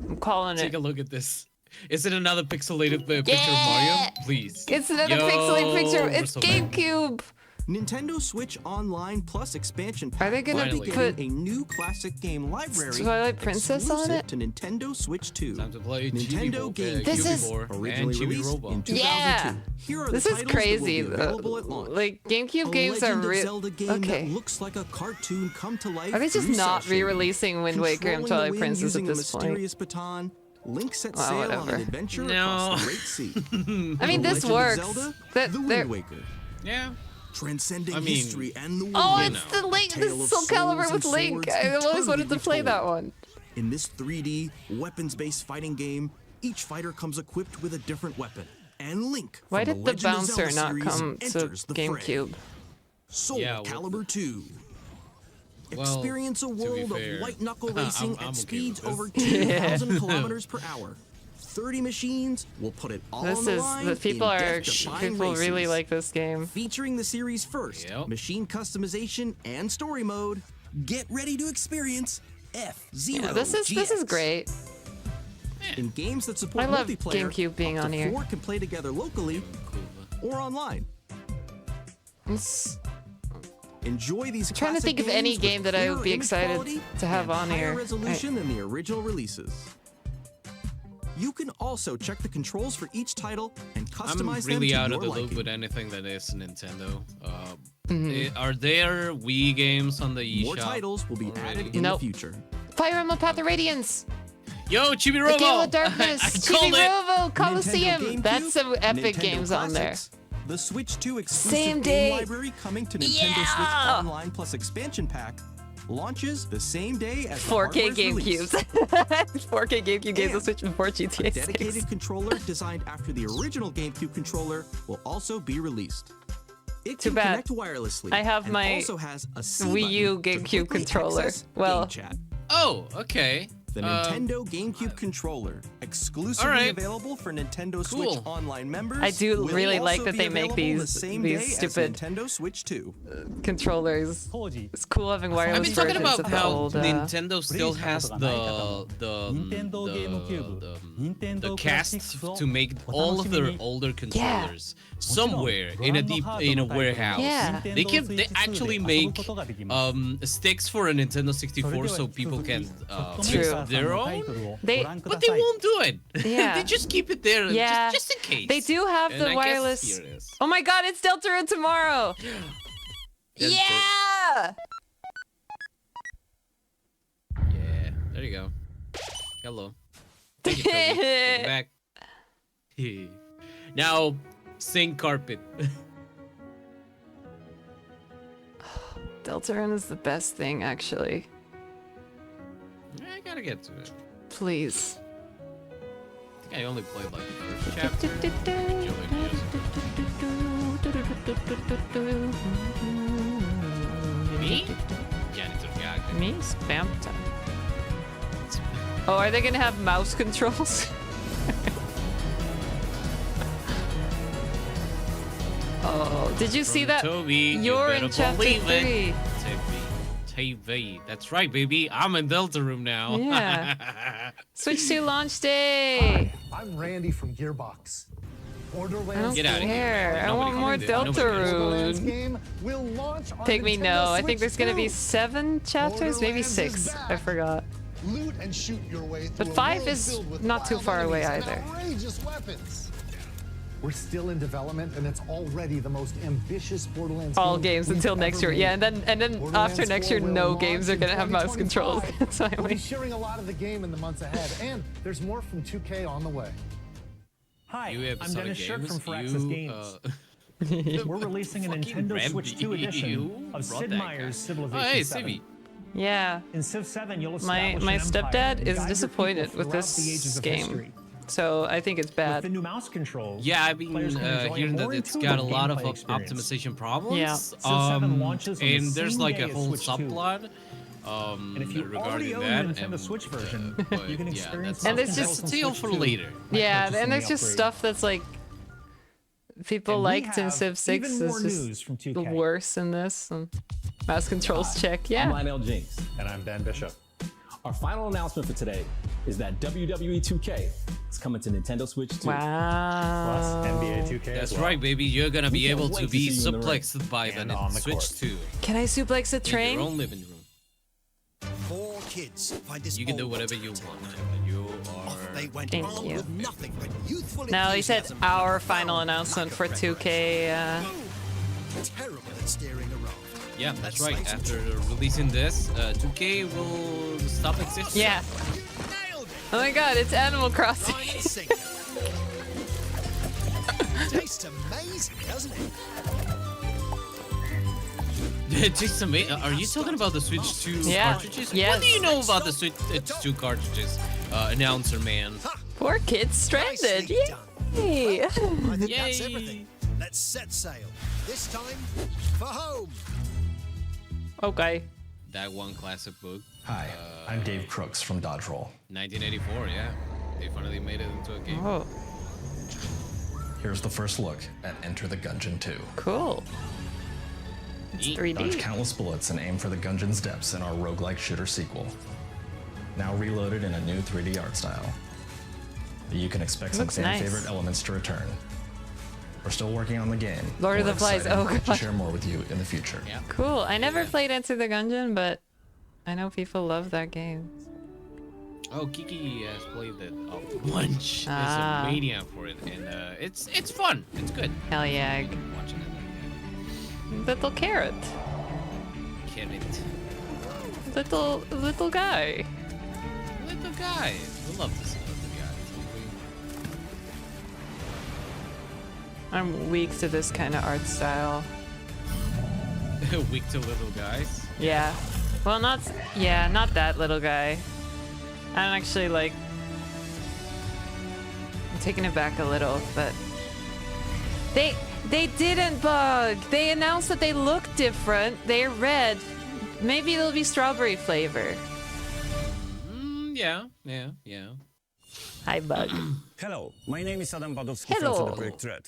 A: I'm calling it.
B: Take a look at this. Is it another pixelated picture of Mario? Please.
A: It's another pixelated picture. It's GameCube.
E: Nintendo Switch Online Plus expansion pack.
A: Are they gonna put
E: a new classic game library
A: Twilight Princess on it?
E: To Nintendo Switch 2.
B: Time to play
E: Nintendo game.
A: This is
E: originally released in 2002.
A: Yeah.
E: Here are
A: This
E: the
A: is
E: titles
A: crazy
E: that will be
A: though.
E: available at launch.
A: Like GameCube games are
E: Legend of
A: real.
E: Zelda game
A: Okay.
E: that looks like a cartoon come to life.
A: Are they just
E: through
A: not
E: cell shading.
A: re-releasing Wind Waker and
E: Controlling the
A: Twilight
E: wind
A: Princess at
E: using a
A: this point?
E: mysterious baton. Link set
A: Well,
E: sail on
A: whatever.
E: an adventure
B: No.
E: across the Great Sea.
A: I mean,
E: The
A: this
E: Legend of
A: works.
E: Zelda,
A: That
E: the
A: they're-
E: Wind Waker.
B: Yeah.
E: Transcending
B: I mean,
E: history and the world.
A: Oh,
B: You
A: it's
B: know.
A: the Link, the
E: Tale of
A: Soul Calibur
E: souls
A: with
E: and
A: Link.
E: swords
A: I always wanted to
E: eternally
A: play that
E: retold.
A: one.
E: In this 3D, weapons-based fighting game, each fighter comes equipped with a different weapon. And Link
A: Why
E: from
A: did the
E: Legend of
A: bouncer
E: Zelda
A: not
E: series
A: come to
E: enters the fray.
A: GameCube?
E: Soul
B: Yeah, well,
E: Calibur 2.
B: Well,
E: Experience a
B: to be
E: world
B: fair,
E: of white-knuckle racing
B: I'm
E: at
B: okay
E: speeds
B: with
E: over
B: this.
E: 2,000 kilometers per hour. 30 machines will put it all
A: This
E: on the
A: is
E: line
A: the people
E: in
A: are
E: death-defying
A: people really
E: races.
A: like this game.
E: Featuring the series' first machine customization and story mode, get ready to experience F-Zero.
A: Yeah, this is great.
E: In games that support
A: I love
E: multiplayer,
A: GameCube being
E: up
A: on
E: to
A: here.
E: 4 can play together locally or online. Enjoy these.
A: I'm trying to think of any game that I would be excited to have on
E: higher
A: here.
E: resolution than the original releases. You can also check the controls for each title and
B: I'm
E: customize
B: really
E: them to
B: out
E: your
B: of the loop
E: liking.
B: with anything that is Nintendo.
A: Mm-hmm.
B: Are there Wii games on the eShop?
E: More titles will be added in
A: Nope.
E: the future.
A: Fire Emblem Path of Radiance.
B: Yo, Chibi Robo!
A: The Gale of Darkness.
B: I called it!
A: Chibi-Robo
E: Nintendo
A: Coliseum.
E: GameCube,
A: That's some epic
E: Nintendo
A: games on there.
E: Classics, The Switch 2 exclusive
A: Same
E: game
A: day.
E: library coming to Nintendo
A: Yeah.
E: Switch Online Plus expansion pack launches the same day as the
A: 4K
E: hardware's
A: GameCubes.
E: release.
A: 4K GameCube games on
E: And
A: Switch before
E: A
A: GTA 6.
E: dedicated controller designed after the original GameCube controller will also be released. It
A: Too
E: can
A: bad.
E: connect wirelessly.
A: I have
E: and
A: my
E: also has a C
A: Wii U
E: button to
A: GameCube
E: quickly
A: controller.
E: access
A: Well,
E: game chat.
B: Oh, okay.
E: The Nintendo GameCube controller, exclusively
B: Alright.
E: available for Nintendo
B: Cool.
E: Switch Online members.
A: I do
E: will
A: really like
E: also
A: that
E: be
A: they make
E: available the
A: these
E: same
A: these
E: day as
A: stupid
E: Nintendo Switch 2.
A: controllers. It's cool having wireless
B: I've been talking
A: versions
B: about
A: of the
B: how
A: old.
B: Nintendo still has the casts to make all of their older controllers somewhere in a warehouse.
A: Yeah.
B: They actually make sticks for a Nintendo 64 so people can fix
A: True.
B: their own. But they won't do it.
A: Yeah.
B: They just keep it there
A: Yeah.
B: just in case.
A: They do have
B: And
A: the
B: I guess
A: wireless.
B: here it is.
A: Oh my god, it's Deltarune tomorrow!
B: There's
A: Yeah!
B: Yeah, there you go. Hello. Thank you, Toby. Welcome back. Now, sing carpet.
A: Deltarune is the best thing, actually.
B: I gotta get to it.
A: Please.
B: I think I only played like the first chapter. Enjoyed it. Me? Janitor Gag.
A: Me? Spam time. Oh, are they gonna have mouse controls? Oh, did you see that?
B: Toby,
A: You're
B: you
A: in chapter 3.
B: TV. That's right, baby. I'm in Deltarune now.
A: Yeah. Switch 2 launch day.
K: I'm Randy from Gearbox.
A: I don't
K: Borderlands
B: Get outta here.
A: care. I want more
K: Borderlands
A: Deltarune.
K: game will launch on
A: Pygmy,
K: Nintendo
A: no. I
K: Switch
A: think there's gonna be
K: 2.
A: 7 chapters, maybe
K: Borderlands
A: 6.
K: is
A: I
K: back.
A: forgot.
K: Loot and shoot your way
A: But
K: through a
A: 5
K: world
A: is
K: filled with
A: not too
K: wild
A: far away
K: enemies and
A: either.
K: outrageous weapons. We're still in development, and it's already the most ambitious Borderlands
A: All
K: game
A: games
K: we've
A: until
K: ever
A: next year.
K: made.
A: Yeah, and then after
K: Borderlands
A: next
K: 4
A: year,
K: will
A: no
K: launch
A: games are
K: in
A: gonna have mouse controls.
K: 2025.
A: So
K: We'll be
A: anyway.
K: sharing a lot of the game in the months ahead, and there's more from 2K on the way.
D: Hi,
B: You
D: I'm
B: episodic
D: Dennis Shirk
B: games,
D: from Firaxis
B: you,
D: Games.
K: We're releasing a Nintendo Switch 2 edition of Sid Meier's Civilization 7.
A: Yeah.
K: In Civ 7, you'll
A: My
K: establish an
A: stepdad
K: empire
A: is
K: and guide your
A: disappointed
K: people
A: with
K: throughout the ages
A: this
K: of
A: game.
K: history.
A: So I think it's
K: With
A: bad.
K: the new mouse controls,
B: Yeah, I've been
K: players can enjoy a
B: hearing that
K: more
B: it's got a
K: intuitive
B: lot of
K: gameplay experience.
B: optimization problems.
A: Yeah.
K: Civ 7 launches on the
B: and there's
K: same
B: like
K: day
B: a
K: as
B: whole
K: Switch 2.
B: subplot
K: And if you already
B: regarding
K: own
B: that.
K: the Nintendo Switch version, you can experience
B: that's
A: And it's
K: mouse
A: just
K: controls
B: a tale
K: on
B: for
K: Switch 2
B: later.
K: by
A: Yeah,
K: purchasing
A: and there's
K: the
A: just
K: upgrade.
A: stuff that's like people
K: And we
A: liked in
K: have
A: Civ 6
K: even more
A: is
K: news
A: just
K: from 2K.
A: worse in this. And mouse controls check.
Q: I'm
A: Yeah.
Q: Lionel Jinx.
K: And I'm Ben Bishop.
Q: Our final announcement for today is that WWE 2K is coming to Nintendo Switch 2.
A: Wow.
K: Plus NBA 2K
B: That's
K: as well.
B: right, baby. You're gonna be
Q: We can't
B: able
Q: wait
B: to
Q: to
B: be
Q: see you in the ring.
B: suplexed by the
K: And on the
B: Switch
K: court.
B: 2
A: Can I suplex a
B: in
A: train?
B: your own living room.
R: 4 kids find this
B: You can do
R: old
B: whatever you want. You are.
R: They went
A: Thank
R: armed
A: you.
R: with nothing but youthful
A: No, he said
R: enthusiasm
A: our
R: and
A: final
R: found
A: announcement
R: lack
A: for
R: of
A: 2K.
R: terrible at steering a raft.
B: Yeah, that's
R: Let's
B: right.
R: face it.
B: After releasing this, 2K will stop existing.
A: Yeah. Oh my god, it's Animal Crossing.
R: Line and sinker. Tastes amazing, doesn't it?
B: Just amazing. Are you talking about the Switch 2
A: Yeah.
B: cartridges?
A: Yes.
B: What do you know about the Switch 2 cartridges, announcer man?
A: Poor kids stranded.
R: Nicely done.
A: Yay.
R: I think that's
B: Yay.
R: everything. Let's set sail. This time for home.
A: Okay.
B: That one classic book.
S: Hi, I'm Dave Crooks from Dodge Roll.
B: 1984, yeah. They finally made it into a game.
A: Oh,
S: Here's the first look at Enter the Gungeon 2.
A: cool. It's 3D.
S: Dodge countless bullets and aim for the Gungeon's depths in our roguelike shooter sequel. Now reloaded in a new 3D art style. You can expect some
A: Looks
S: fan
A: nice.
S: favorite elements to return. We're still working on the game.
A: Lord of
S: We're
A: the Flies,
S: excited
A: oh
S: to
A: god.
S: share more with you in the future.
B: Yeah.
A: Cool. I never played Enter the Gungeon, but I know people love that game.
B: Oh, Kiki has played it a bunch.
A: Ah.
B: Is a mania for it, and it's fun. It's good.
A: Hell yeah.
B: Watching it.
A: Little carrot.
B: Carrot.
A: Little guy.
B: Little guy. We love this little
A: I'm weak to this kind of art style.
B: guy. Weak to little guys.
A: Yeah. Well, not that little guy. I'm actually like I'm taking it back a little, but they didn't bug. They announced that they look different. They're red. Maybe it'll be strawberry flavor.
B: Yeah.
A: Hi, bug.
T: Hello, my name is Adam Badowski
A: Hello.
T: from CD Projekt Red.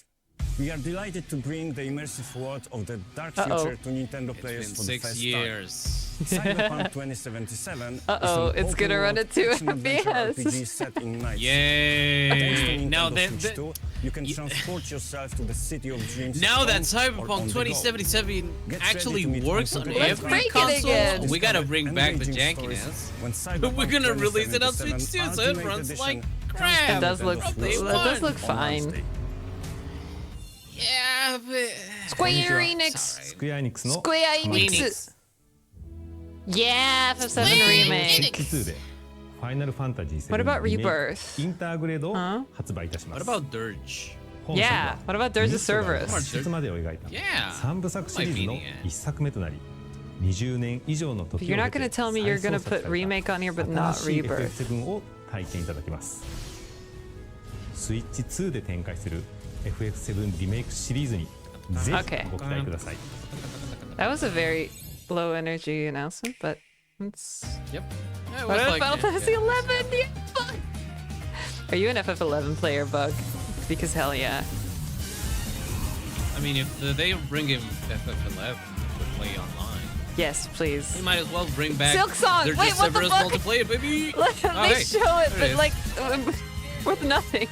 T: We are delighted to bring the immersive world of the dark
A: Uh-oh.
T: future to Nintendo players
B: Been
T: for the
B: 6
T: first
B: years.
T: time. Cyberpunk 2077
A: Uh-oh,
T: is an
A: it's gonna run
T: open-world
A: at 2
T: action-adventure
A: FPS.
T: RPG set in night.
B: Yay!
T: Thanks to
B: Now
T: Nintendo
B: that-
T: Switch 2, you can transport yourself to the city of dreams.
B: Now that
T: alone or on
B: Cyberpunk
T: the go.
B: 2077
T: Get
B: actually
T: ready to meet
B: works on
T: unforgettable
B: every
A: break it
B: console,
A: again.
B: we gotta bring back the
T: Engaging stories
B: jankiness.
T: when Cyberpunk
B: We're gonna release it on
T: 2077
B: Switch too, so it
T: Ultimate
B: runs like
T: Edition
B: crap.
A: It does look
B: Probably
A: it does
B: fun.
A: look fine.
B: Yeah, but
A: Square Enix.
F: Square Enix の
A: Square Enix. Yeah, FF7 remake.
F: 2でファイナルファンタジー7
A: What about
F: リメイク
A: Rebirth?
F: インターグレードを発売いたしま
B: What
F: す。
B: about Dirge?
F: 本作
A: Yeah,
F: は
A: what about Dirge
F: ミストが
A: Cerberus?
F: 脱出までを描いた
B: Yeah.
F: 3部作シリーズの1作目となり、20年以上の
A: But
F: 時
A: you're
F: を
A: not
F: 経
A: gonna
F: て
A: tell me you're
F: 再
A: gonna
F: 創作
A: put
F: され
A: remake on here, but
F: た
A: not
F: 新しい
A: Rebirth.
F: FF7 を体験いただけます。スイッチ2で展開する FF7 リメイクシリーズにぜ
A: Okay.
F: ひご期待ください。
A: That was a very low energy announcement, but it's.
B: Yep. Yeah, it
A: What
B: was
A: about
B: like
A: Final
B: that,
A: Fantasy
B: yeah.
A: 11? Yeah, bug. Are you an FF11 player, Bug? Because hell yeah.
B: I mean, if they bring in FF11 to play online,
A: Yes, please.
B: they might as well bring back
A: Silk Song!
B: their
A: Wait, what the
B: Cerberus
A: fuck?
B: multiplayer, baby.
A: they
B: Okay,
A: show it,
B: there
A: but
B: is.
A: like with nothing.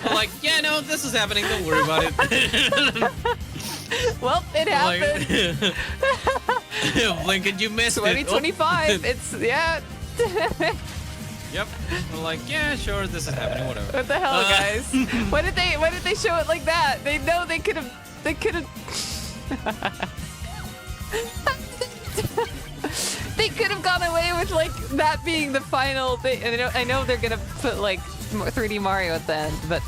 B: I'm like, yeah, no, this is happening. Don't worry about it.
A: Well, it happened.
B: Lincoln, you missed it.
A: 2025. It's yeah.
B: Yep. I'm like, yeah, sure, this is happening. Whatever.
A: What the hell, guys? Why did they show it like that? They know they could have. They could have. They could have gone away with like that being the final thing. And I know they're gonna put like 3D Mario at the end, but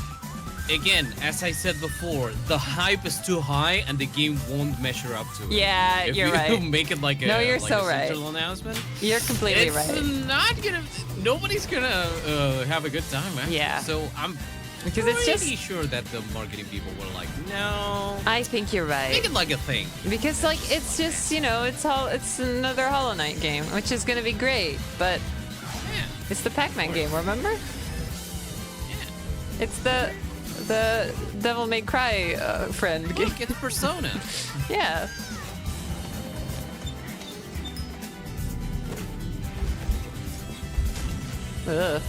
B: again, as I said before, the hype is too high and the game won't measure up to it.
A: Yeah,
B: if
A: you're
B: you
A: right.
B: Make it like a
A: No, you're
B: like
A: so
B: a
A: right.
B: central announcement.
A: You're completely
B: it's
A: right.
B: Not gonna. Nobody's gonna have a good time, man.
A: Yeah.
B: So I'm
A: because it's
B: pretty
A: just
B: sure that the marketing people were like, no.
A: I think you're right.
B: Make it like a thing.
A: Because like it's just it's another Hollow Knight game, which is gonna be great, but it's the Pac-Man game, remember? Yeah. It's the Devil May Cry friend game.
B: Look, it's Persona.
A: Yeah. Ugh.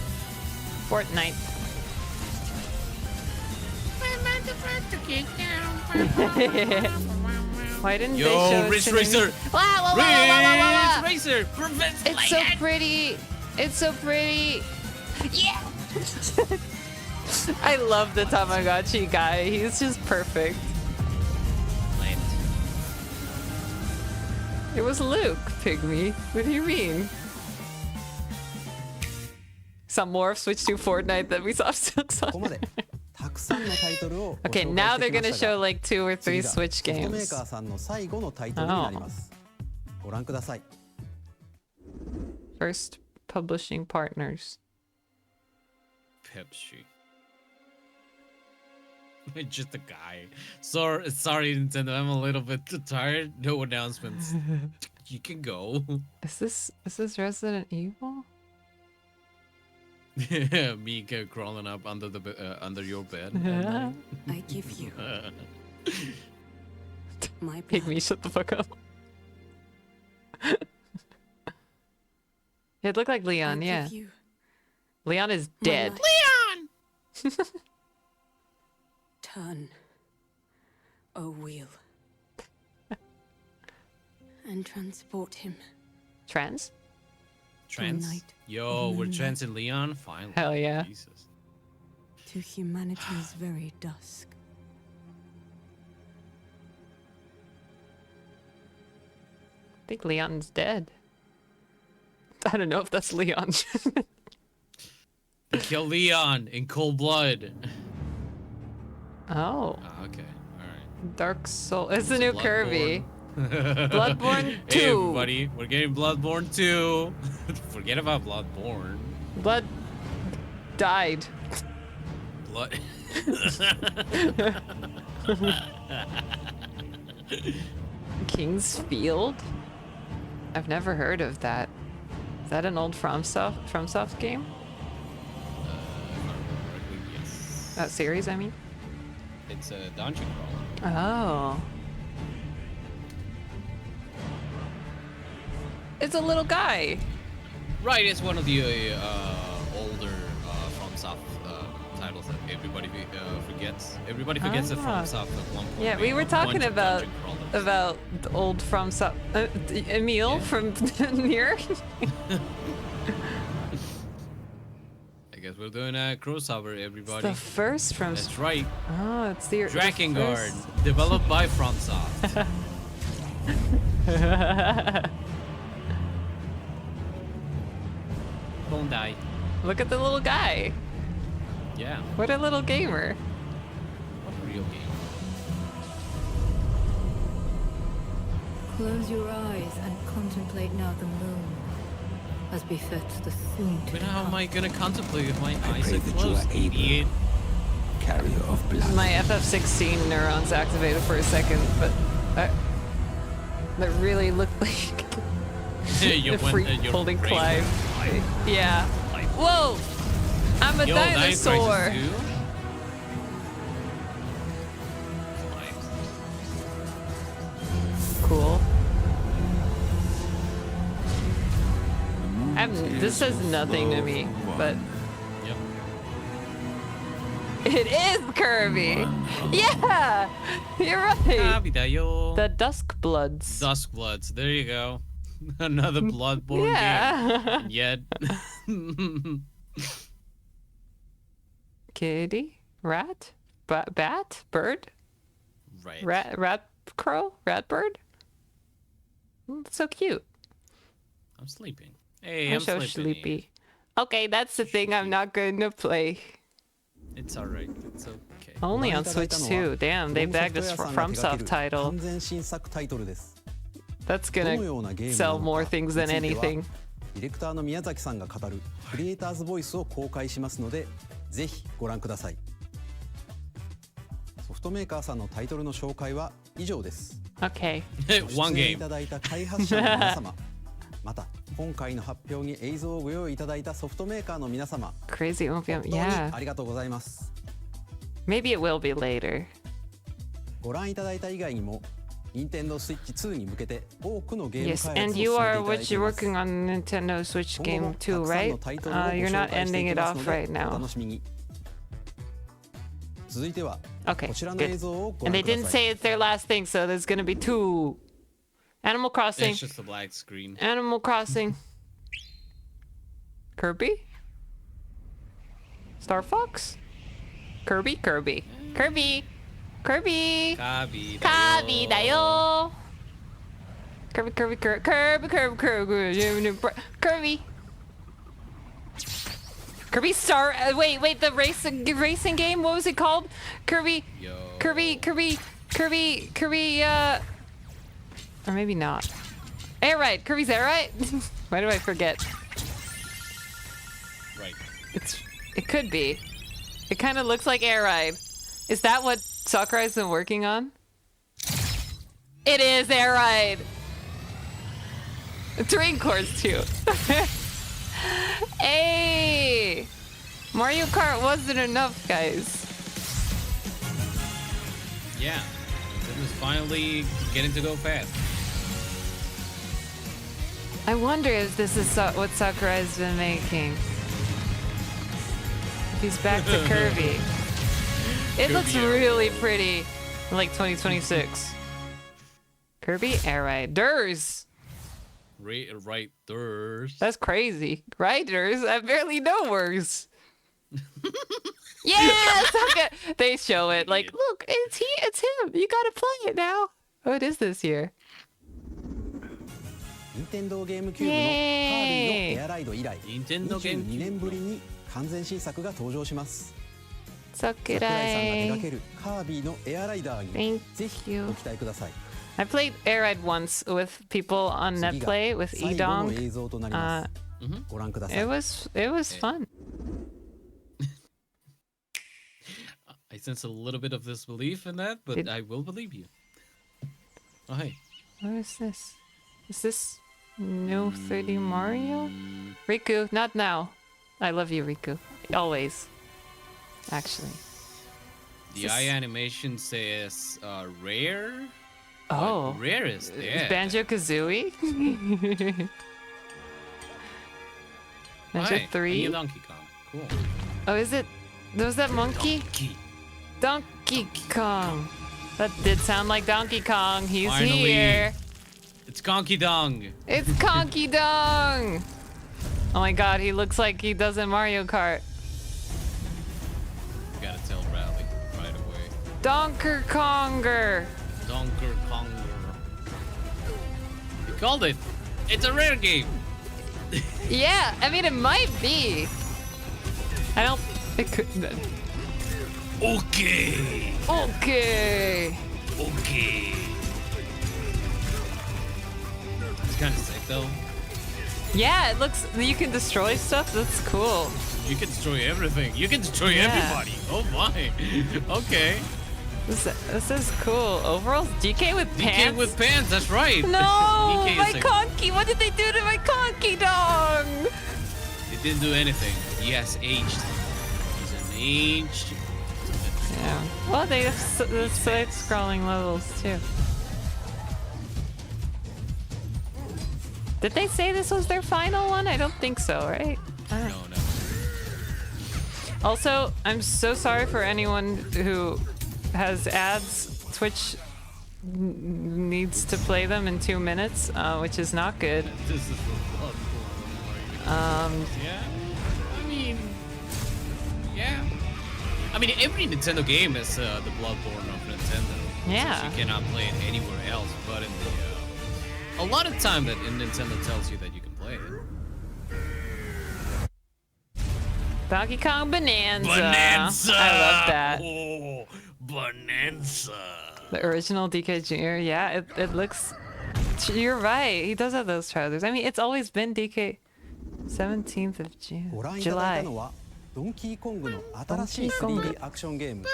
A: Fortnite. Why didn't they show
B: Ridge
A: it to
B: Racer?
A: me? Wow, wow.
B: Ridge Racer! Prevents
A: It's so pretty. It's so pretty. Yeah. I love the Tamagotchi guy. He's just perfect. It was Luke, Pygmy. What do you mean? Some more switch to Fortnite that we saw Silk Sonic. Okay, now they're gonna show like 2 or 3 Switch games. First publishing partners.
B: Pepsi. Just a guy. Sorry, Nintendo. I'm a little bit too tired. No announcements. You can go.
A: Is this Resident Evil?
B: Mika crawling up under the under your bed.
J: I give you my
A: Pygmy, shut the fuck up. It looked like Leon, yeah. Leon is dead.
J: Leon! Turn, O wheel, and transport him.
A: Trans?
B: Trans? Yo, we're trans in Leon? Finally.
A: Hell yeah.
B: Jesus.
J: To humanity's very dusk.
A: I think Leon's dead. I don't know if that's Leon.
B: Kill Leon in cold blood.
A: Oh.
B: Okay. Alright.
A: Dark Soul. It's the new
B: Bloodborne.
A: Kirby. Bloodborne 2.
B: Hey everybody, we're getting Bloodborne 2. Forget about Bloodborne.
A: Blood died.
B: Blood.
A: King's Field? I've never heard of that. Is that an old FromSoft game?
B: Yes.
A: That series, I mean?
B: It's a dungeon crawler.
A: Oh. It's a little guy.
B: Right, it's one of the older FromSoft titles that everybody forgets. Everybody forgets that FromSoft at one point.
A: Yeah, we were talking about the old FromSoft. Emil from Nier.
B: I guess we're doing a crossover, everybody.
A: The first from.
B: That's right.
A: Oh, it's the
B: Drakengard, developed by FromSoft. Don't die.
A: Look at the little guy.
B: Yeah.
A: What a little gamer.
B: What a real game.
U: Close your eyes and contemplate now the moon, as befits the soon to
B: But how am I gonna contemplate if my eyes
U: pray
B: are
U: that you
B: closed,
U: are able.
B: idiot?
U: carrier of blood.
A: My FF16 neurons activated for a second, but that really looked like
B: You
A: the freak
B: your
A: holding
B: brain
A: Clive.
B: went
A: Yeah. Whoa! I'm a
B: Yo, Dying
A: dinosaur.
B: Crisis 2?
A: Cool. This says nothing to me, but
B: Yep.
A: it is Kirby. Yeah, you're right. The Dusk Bloods.
B: Dusk Bloods. There you go. Another Bloodborne
A: Yeah.
B: game. Yet.
A: Kitty, rat, bat, bird,
B: Right.
A: rat, crow, rat, bird. So cute.
B: I'm sleeping. Hey,
A: I'm
B: I'm
A: so
B: sleeping.
A: sleepy. Okay, that's the thing I'm not going to play.
B: It's alright. It's okay.
A: Only on Switch 2. Damn, they bagged us for FromSoft title.
C: 完全新作タイトルです。
A: That's gonna sell more things than anything.
C: ディレクターの宮崎さんが語るクリエイターズボイスを公開しますので、ぜひご覧ください。ソフトメーカーさんのタイトルの紹介は以上です。
A: Okay.
B: One
C: 出演
B: game.
C: いただいた開発者の皆様、また今回の発表に映像をご用意いただいたソフトメーカーの皆様、
A: Crazy movie.
C: 本当に
A: Yeah.
C: ありがとうございます。
A: Maybe it will be later.
C: ご覧いただいた以外にも、Nintendo Switch 2に向けて多くのゲーム
A: Yes,
C: 開発を
A: and
C: 進めてい
A: you
C: た
A: are
C: だい
A: what
C: てい
A: you're
C: ます。
A: working on Nintendo Switch
C: 今後
A: Game
C: もた
A: too,
C: くさん
A: right?
C: のタイトルをご紹
A: You're
C: 介
A: not
C: してい
A: ending
C: き
A: it
C: ます
A: off
C: ので、
A: right
C: お
A: now.
C: 楽しみに。続いては
A: Okay,
C: こちらの映
A: good.
C: 像をご
A: And
C: 覧
A: they
C: くだ
A: didn't
C: さい。
A: say it's their last thing, so there's gonna be 2. Animal Crossing.
B: It's just a black screen.
A: Animal Crossing. Kirby? Star Fox? Kirby? Kirby. Kirby! Kirby!
B: Kabi.
A: Kabi だよ! Kirby, Kirby, Kirby, Kirby, Kirby, Kirby, Kirby. Kirby Star. Wait, the racing game. What was it called? Kirby.
B: Yo.
A: Kirby. Or maybe not. Air Ride. Kirby's Air Ride. Why do I forget?
B: Right.
A: It could be. It kind of looks like Air Ride. Is that what Sakurai's been working on? It is Air Ride. Terrain Course too. Hey! Mario Kart wasn't enough, guys.
B: Yeah. It was finally getting to go fast.
A: I wonder if this is what Sakurai's been making. If he's back to Kirby. It looks really pretty. Like 2026. Kirby Air Riders.
B: Right there.
A: That's crazy. Riders? I barely know words. Yes! Okay. They show it. Like, look, it's him. You gotta play it now. Oh, it is this year.
C: 任天堂ゲームキューブのカービィのエアライド以来、22年ぶりに完全新作が登場します。桜井さんが手掛けるカービィのエアライダーにぜひご期待ください。
A: I played Air Ride once with people on NetPlay with Edong. It was fun.
B: I sense a little bit of disbelief in that, but I will believe you. Oh, hey.
A: What is this? Is this new 3D Mario? Riku, not now. I love you, Riku. Always. Actually.
B: The eye animation says rare.
A: Oh.
B: But rare is there.
A: Banjo-Kazooie? Banjo 3?
B: And Donkey Kong. Cool.
A: Oh, is it? Was that Monkey? Donkey Kong. That did sound like Donkey Kong. He's
B: Finally,
A: here.
B: It's Conky Dong.
A: It's Conky Dong. Oh my god, he looks like he does in Mario Kart.
B: You gotta tell Rally right away.
A: Donker Konger.
B: Donker Konger. You called it. It's a rare game.
A: Yeah, I mean, it might be. I don't. It could.
B: Okay.
A: Okay.
B: Okay. It's kind of sick though.
A: Yeah, it looks. You can destroy stuff. That's cool.
B: You can destroy everything. You can destroy everybody. Oh my. Okay.
A: This is cool. Overalls? DK with pants?
B: DK with pants, that's right.
A: No!
B: DK
A: My
B: is like,
A: Conky! What did they do to my Conky Dong?
B: it didn't do anything. He has aged. He's an aged.
A: Yeah. Well, they have the side-scrolling levels too. Did they say this was their final one? I don't think so, right?
B: No.
A: Also, I'm so sorry for anyone who has ads. Twitch needs to play them in 2 minutes, which is not good.
B: This is yeah. I mean, every Nintendo game is the Bloodborne of Nintendo.
A: Yeah.
B: You cannot play it anywhere else but in the. A lot of time that Nintendo tells you that you can play it.
A: Donkey Kong Bonanza.
B: Bonanza!
A: I love that.
B: Oh, Bonanza.
A: The original DK Jr. Yeah, it looks. You're right. He does have those trousers. I mean, it's always been DK. 17th of June. July.
C: ドンキーコングの新しい 3D アクションゲーム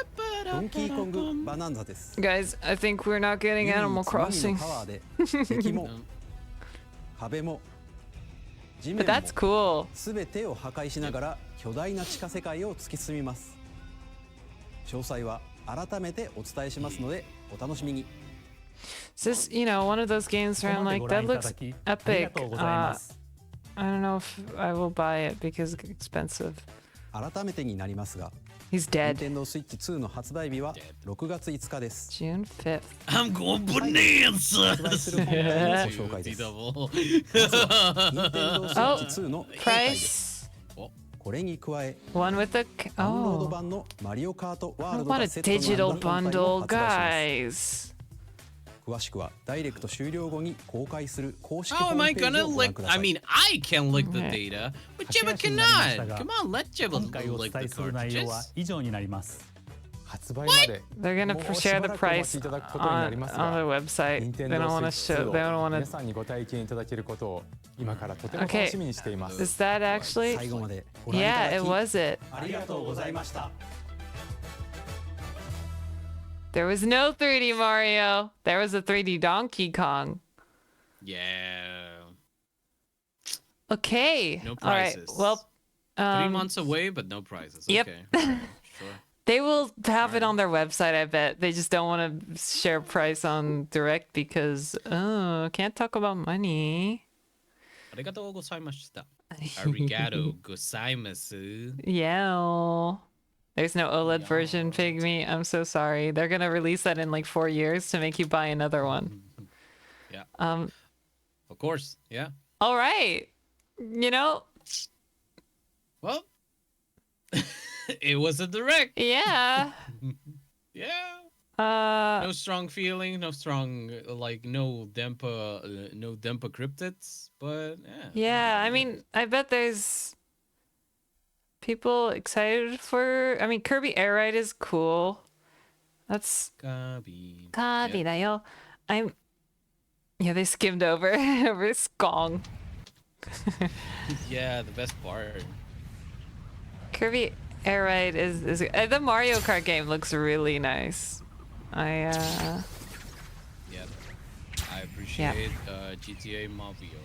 C: ドンキーコングバナンザです。
A: Guys, I think we're not getting Animal Crossing.
C: 敵も壁も地面
A: But that's cool.
C: すべてを破壊しながら巨大な地下世界を突き進みます。詳細は改めてお伝えしますのでお楽しみに。
A: It's just, you know, one of those games where I'm like, that looks epic. I don't know if I will buy it because it's expensive.
C: 改めてになりますが
A: He's dead.
C: Nintendo Switch 2の発売日は6月5日です。
A: June 5th.
B: I'm going bananas.
C: 発売する本編のご紹介です。まずは Nintendo Switch 2の公開です。これに加え
A: One with the
C: ダウンロード版のマリオカートワールド
A: What
C: が
A: a
C: セットにな
A: digital
C: った本体も
A: bundle,
C: 発売します。
A: guys.
C: 詳しくはダイレクト終了後に公開する公式
B: How
C: ホー
B: am
C: ム
B: I
C: ページ
B: gonna
C: をご覧
B: lick?
C: くださ
B: I
C: い。
B: mean, I can lick the data, but Jibba cannot. Come on, let Jibba
D: 今回お
B: lick
D: 伝
B: the
D: えする内容は
B: cartridges.
D: 以上になります。
F: 発売まで
A: They're gonna
F: もうし
A: share
F: ば
A: the
F: らくお待
A: price
F: ちいただくことになります
A: on
F: が
A: the website. They don't want to show. They don't want
F: 皆
A: to.
F: さんにご体験いただけることを今からとても
A: Okay.
F: 楽しみにしています。
A: Is that actually?
C: 最後までご覧いた
A: Yeah,
C: だ
A: it
C: き
A: was it.
C: ありがとうございました。
A: There was no 3D Mario. There was a 3D Donkey Kong.
B: Yeah.
A: Okay.
B: No
A: All right.
B: prizes.
A: Well,
B: 3 months away, but no prizes.
A: Yep.
B: Okay. Sure.
A: They will have it on their website, I bet. They just don't want to share price on direct because, oh, can't talk about money.
B: ありがとうございました。Arigato gozaimasu.
A: Yeah. There's no OLED version, Pygmy. I'm so sorry. They're gonna release that in like 4 years to make you buy another one.
B: Yeah.
A: Um.
B: Of course. Yeah.
A: All right. You know.
B: Well, it was a direct.
A: Yeah.
B: Yeah.
A: No
B: strong feeling, no strong no Dempa cryptids, but yeah.
A: Yeah, I mean, I bet there's people excited for. I mean, Kirby Air Ride is cool. That's
B: Kabi.
A: Kabi da yo. Yeah, they skimmed over over Skong.
B: Yeah, the best part.
A: Kirby Air Ride is the Mario Kart game looks really nice.
B: Yep. I appreciate GTA Mafia.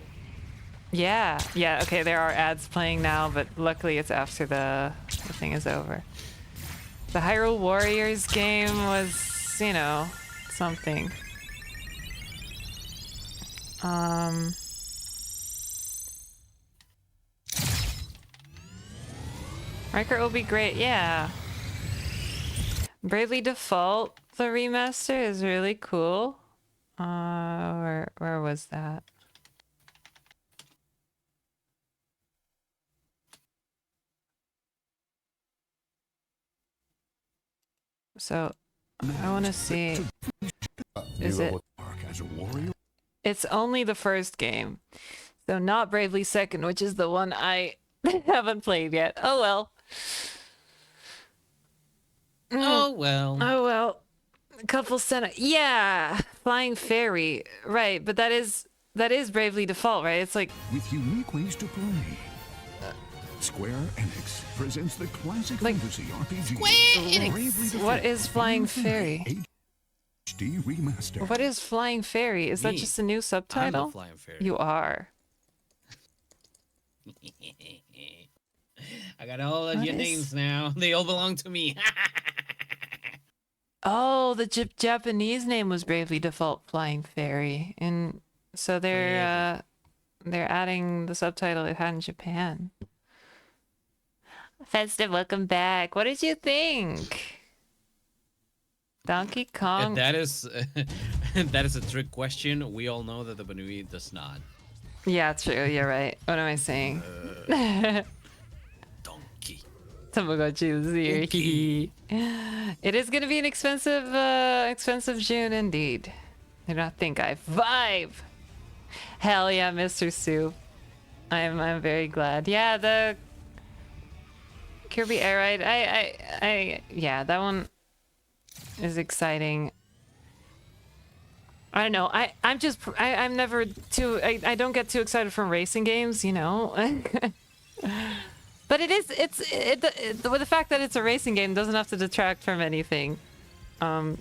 A: Yeah. Okay, there are ads playing now, but luckily it's after the thing is over. The Hyrule Warriors game was, you know, something. Riker will be great, yeah. Bravely Default, the remaster is really cool. Where was that? So, I want to see. Is it? It's only the first game. So not Bravely Second, which is the one I haven't played yet. Oh well.
B: Oh well.
A: Oh well. A couple yeah, Flying Fairy. Right, but that is Bravely Default, right? It's like
L: with unique ways to play. Square Enix presents the classic fantasy RPG.
A: Square Enix. What is Flying Fairy?
L: HD remaster.
A: What is Flying Fairy? Is that just a new subtitle?
B: I'm a Flying Fairy.
A: You are.
B: I got all of your names now. They all belong to me.
A: Oh, the Japanese name was Bravely Default Flying Fairy, and so they're adding the subtitle it had in Japan. Festive, welcome back. What did you think? Donkey Kong.
B: That is a trick question. We all know that the Banui does not.
A: Yeah, true. You're right. What am I saying?
B: Donkey.
A: Tamagotchi Zero. It is gonna be an expensive June indeed. I don't think I vibe. Hell yeah, Mr. Soup. I'm very glad. Yeah, the Kirby Air Ride. Yeah, that one. is exciting. I don't know. I'm never too. I don't get too excited from racing games, you know. But with the fact that it's a racing game doesn't have to detract from anything. And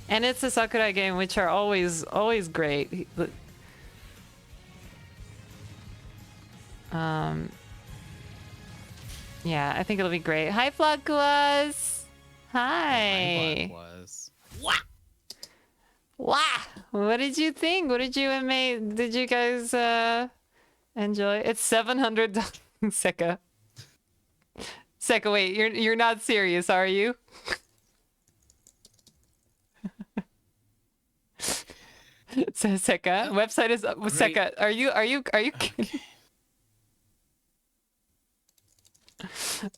A: it's a Sakurai game, which are always great. Yeah, I think it'll be great. Hi, Flockuas. Hi.
B: Wah!
A: Wow. What did you think? What did you guys enjoy? It's $700. Seka. Seka, wait, you're not serious, are you? So Seka, website is Seka. Are you kidding?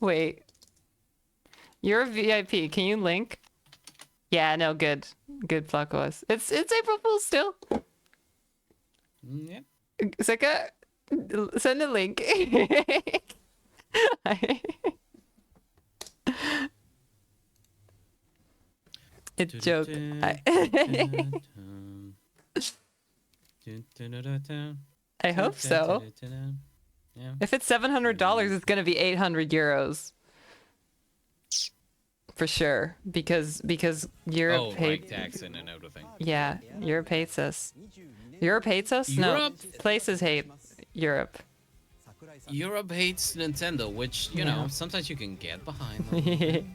A: Wait. You're a VIP. Can you link? Yeah, no, good. Good, Flacos. It's April Fool's still.
B: Yeah.
A: Seka, send a link. It's a joke. I hope so.
B: Yeah.
A: If it's $700, it's gonna be 800 euros. For sure, because Europe
B: right, tax and everything.
A: Yeah, Europe hates us. Europe hates us? No, places hate Europe.
B: Europe hates Nintendo, which, you know, sometimes you can get behind them.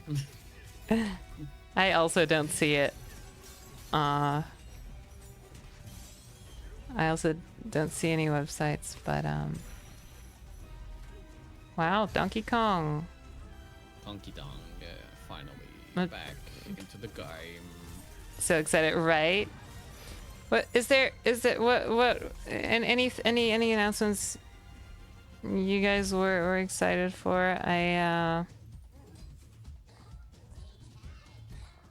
A: I also don't see it. I also don't see any websites, but wow, Donkey Kong.
B: Donkey Kong, finally back into the game.
A: So excited, right? What and any announcements you guys were excited for? I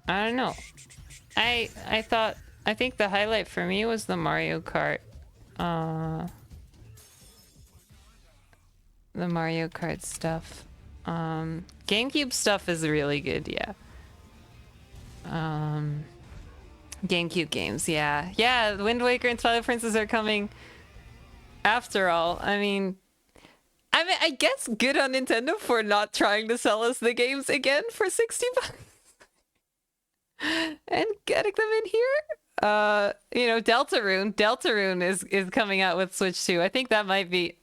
A: don't know. I think the highlight for me was the Mario Kart. The Mario Kart stuff. GameCube stuff is really good, yeah. GameCube games, yeah. Yeah, Wind Waker and Twilight Princess are coming after all. I mean, I guess good on Nintendo for not trying to sell us the games again for $60 and getting them in here. You know, Deltarune is coming out with Switch 2. I think that might be.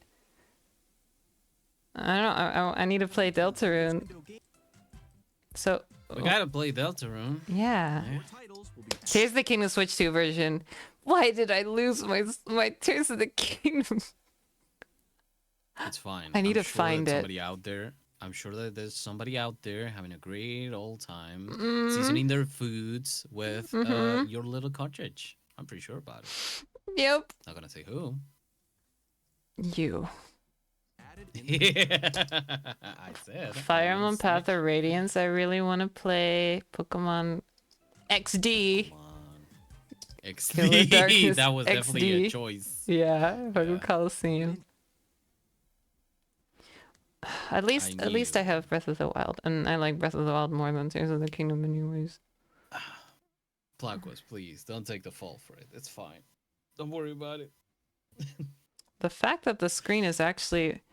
A: I don't know. I need to play Deltarune. So
B: we gotta play Deltarune.
A: Yeah. Tears of the Kingdom Switch 2 version. Why did I lose my Tears of the Kingdom?
B: It's fine.
A: I need to find it.
B: Somebody out there. I'm sure that there's somebody out there having a great old time seasoning their foods with your little cartridge. I'm pretty sure about it.
A: Yep.
B: Not gonna say who.
A: You.
B: Yeah, I said.
A: Fire Emblem Path of Radiance. I really want to play Pokemon XD.
B: XD. That was definitely a choice.
A: Yeah, Pokemon Coliseum. At least I have Breath of the Wild, and I like Breath of the Wild more than Tears of the Kingdom anyways.
B: Plagwas, please don't take the fall for it. It's fine. Don't worry about it.
A: The fact that the screen is actually.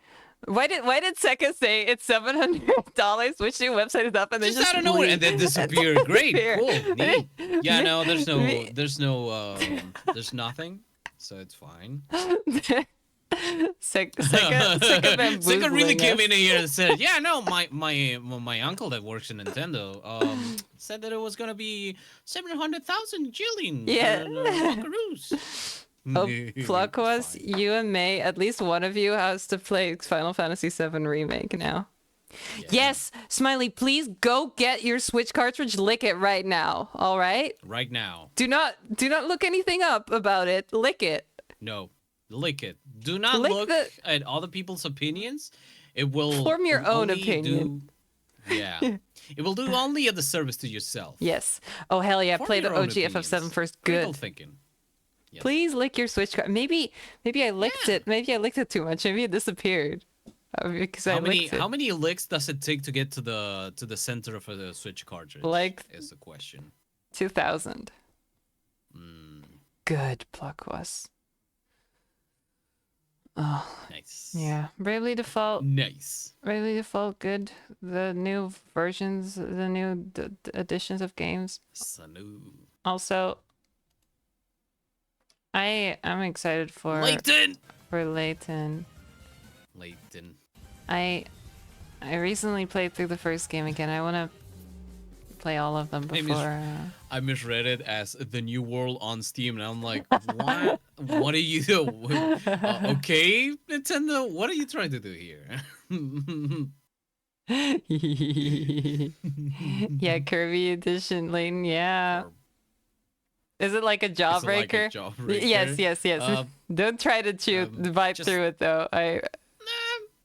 A: Why did Seka say it's $700? Which new website is up and then just
B: out of nowhere and then disappear? Great, cool, neat. Yeah, no, there's nothing, so it's fine. Seka really came in here and said, "Yeah, no, my uncle that works in Nintendo said that it was gonna be 700,000 jillion.
A: Yeah.
B: Buckaroos."
A: Oh, Flocos, you and May, at least one of you has to play Final Fantasy VII Remake now. Yeah. Yes, Smiley, please go get your Switch cartridge. Lick it right now. All right.
B: Right now.
A: Do not look anything up about it. Lick it.
B: No, lick it. Do not look at other people's opinions. It will
A: form your own opinion.
B: Yeah. It will do only a disservice to yourself.
A: Yes. Oh hell yeah! Play the OG FF7 first. Good.
B: Critical thinking.
A: Yes. Please lick your Switch card. Maybe I licked it. Maybe I licked it too much. Maybe it disappeared. because I licked it.
B: How many licks does it take to get to the center of the Switch cartridge?
A: Like
B: is the question.
A: 2,000. Good Pluckwas. Oh,
B: nice.
A: Yeah, Bravely Default.
B: Nice.
A: Bravely Default, good. The new versions, the new editions of games. Also, I'm excited for
B: Layton.
A: I recently played through the first game again. I want to play all of them before.
B: I misread it as the new world on Steam, and I'm like, what? What are you doing? Okay, Nintendo, what are you trying to do here?
A: Yeah, Kirby Edition, Layton. Yeah. Is it like a jawbreaker? Yes. Don't try to bite through it though.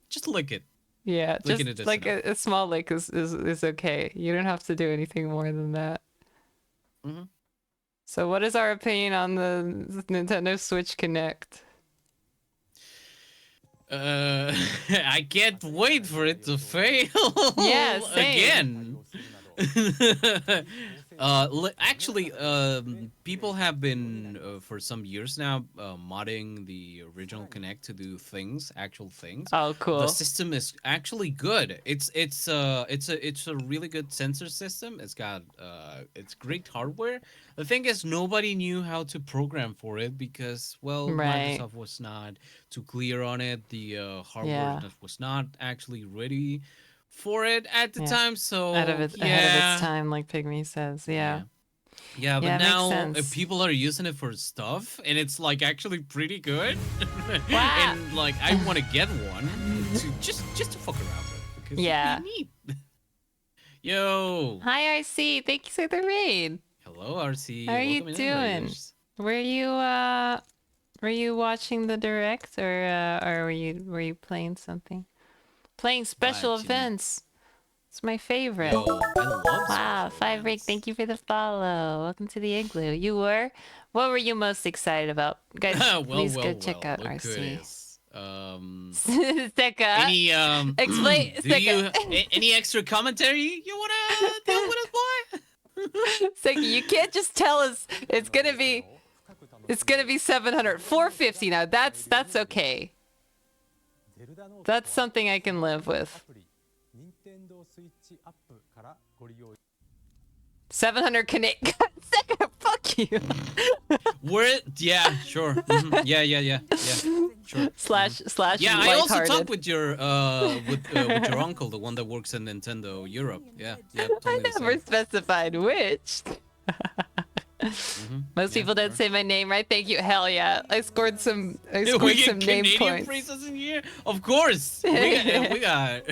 B: Just lick it.
A: Yeah, just like a small lick is okay. You don't have to do anything more than that. So what is our opinion on the Nintendo Switch Connect?
B: I can't wait for it to fail.
A: Yeah, same.
B: Again. Actually, people have been for some years now modding the original Kinect to do actual things.
A: Oh, cool.
B: The system is actually good. It's a really good sensor system. It's got it's great hardware. The thing is, nobody knew how to program for it because, well, Microsoft was not too clear on it. The hardware was not actually ready for it at the time, so
A: ahead of its time, like Pygmy says. Yeah,
B: but now people are using it for stuff, and it's like actually pretty good.
A: Wow.
B: And like I want to get one to just to fuck around with because it's pretty neat. Yo.
A: Hi RC, thank you for the raid.
B: Hello RC.
A: How are you doing? Were you watching the direct or were you playing something? Playing special events. It's my favorite.
B: Yo, I love
A: wow, Five Rick, thank you for the follow. Welcome to the Igloo. You were? What were you most excited about? Guys, please go check out RC. Seka. Explain.
B: Any extra commentary you wanna deal with us, boy?
A: Seka, you can't just tell us it's gonna be 700. 450 now. That's okay. That's something I can live with. 700 Canadian. Fuck you.
B: Yeah, sure. Yeah. Sure.
A: Slash.
B: Yeah, I also talked with your with your uncle, the one that works in Nintendo Europe. Yeah.
A: I never specified which. Most people don't say my name, right? Thank you. Hell yeah! I scored some name points.
B: Phrases in here, of course. We got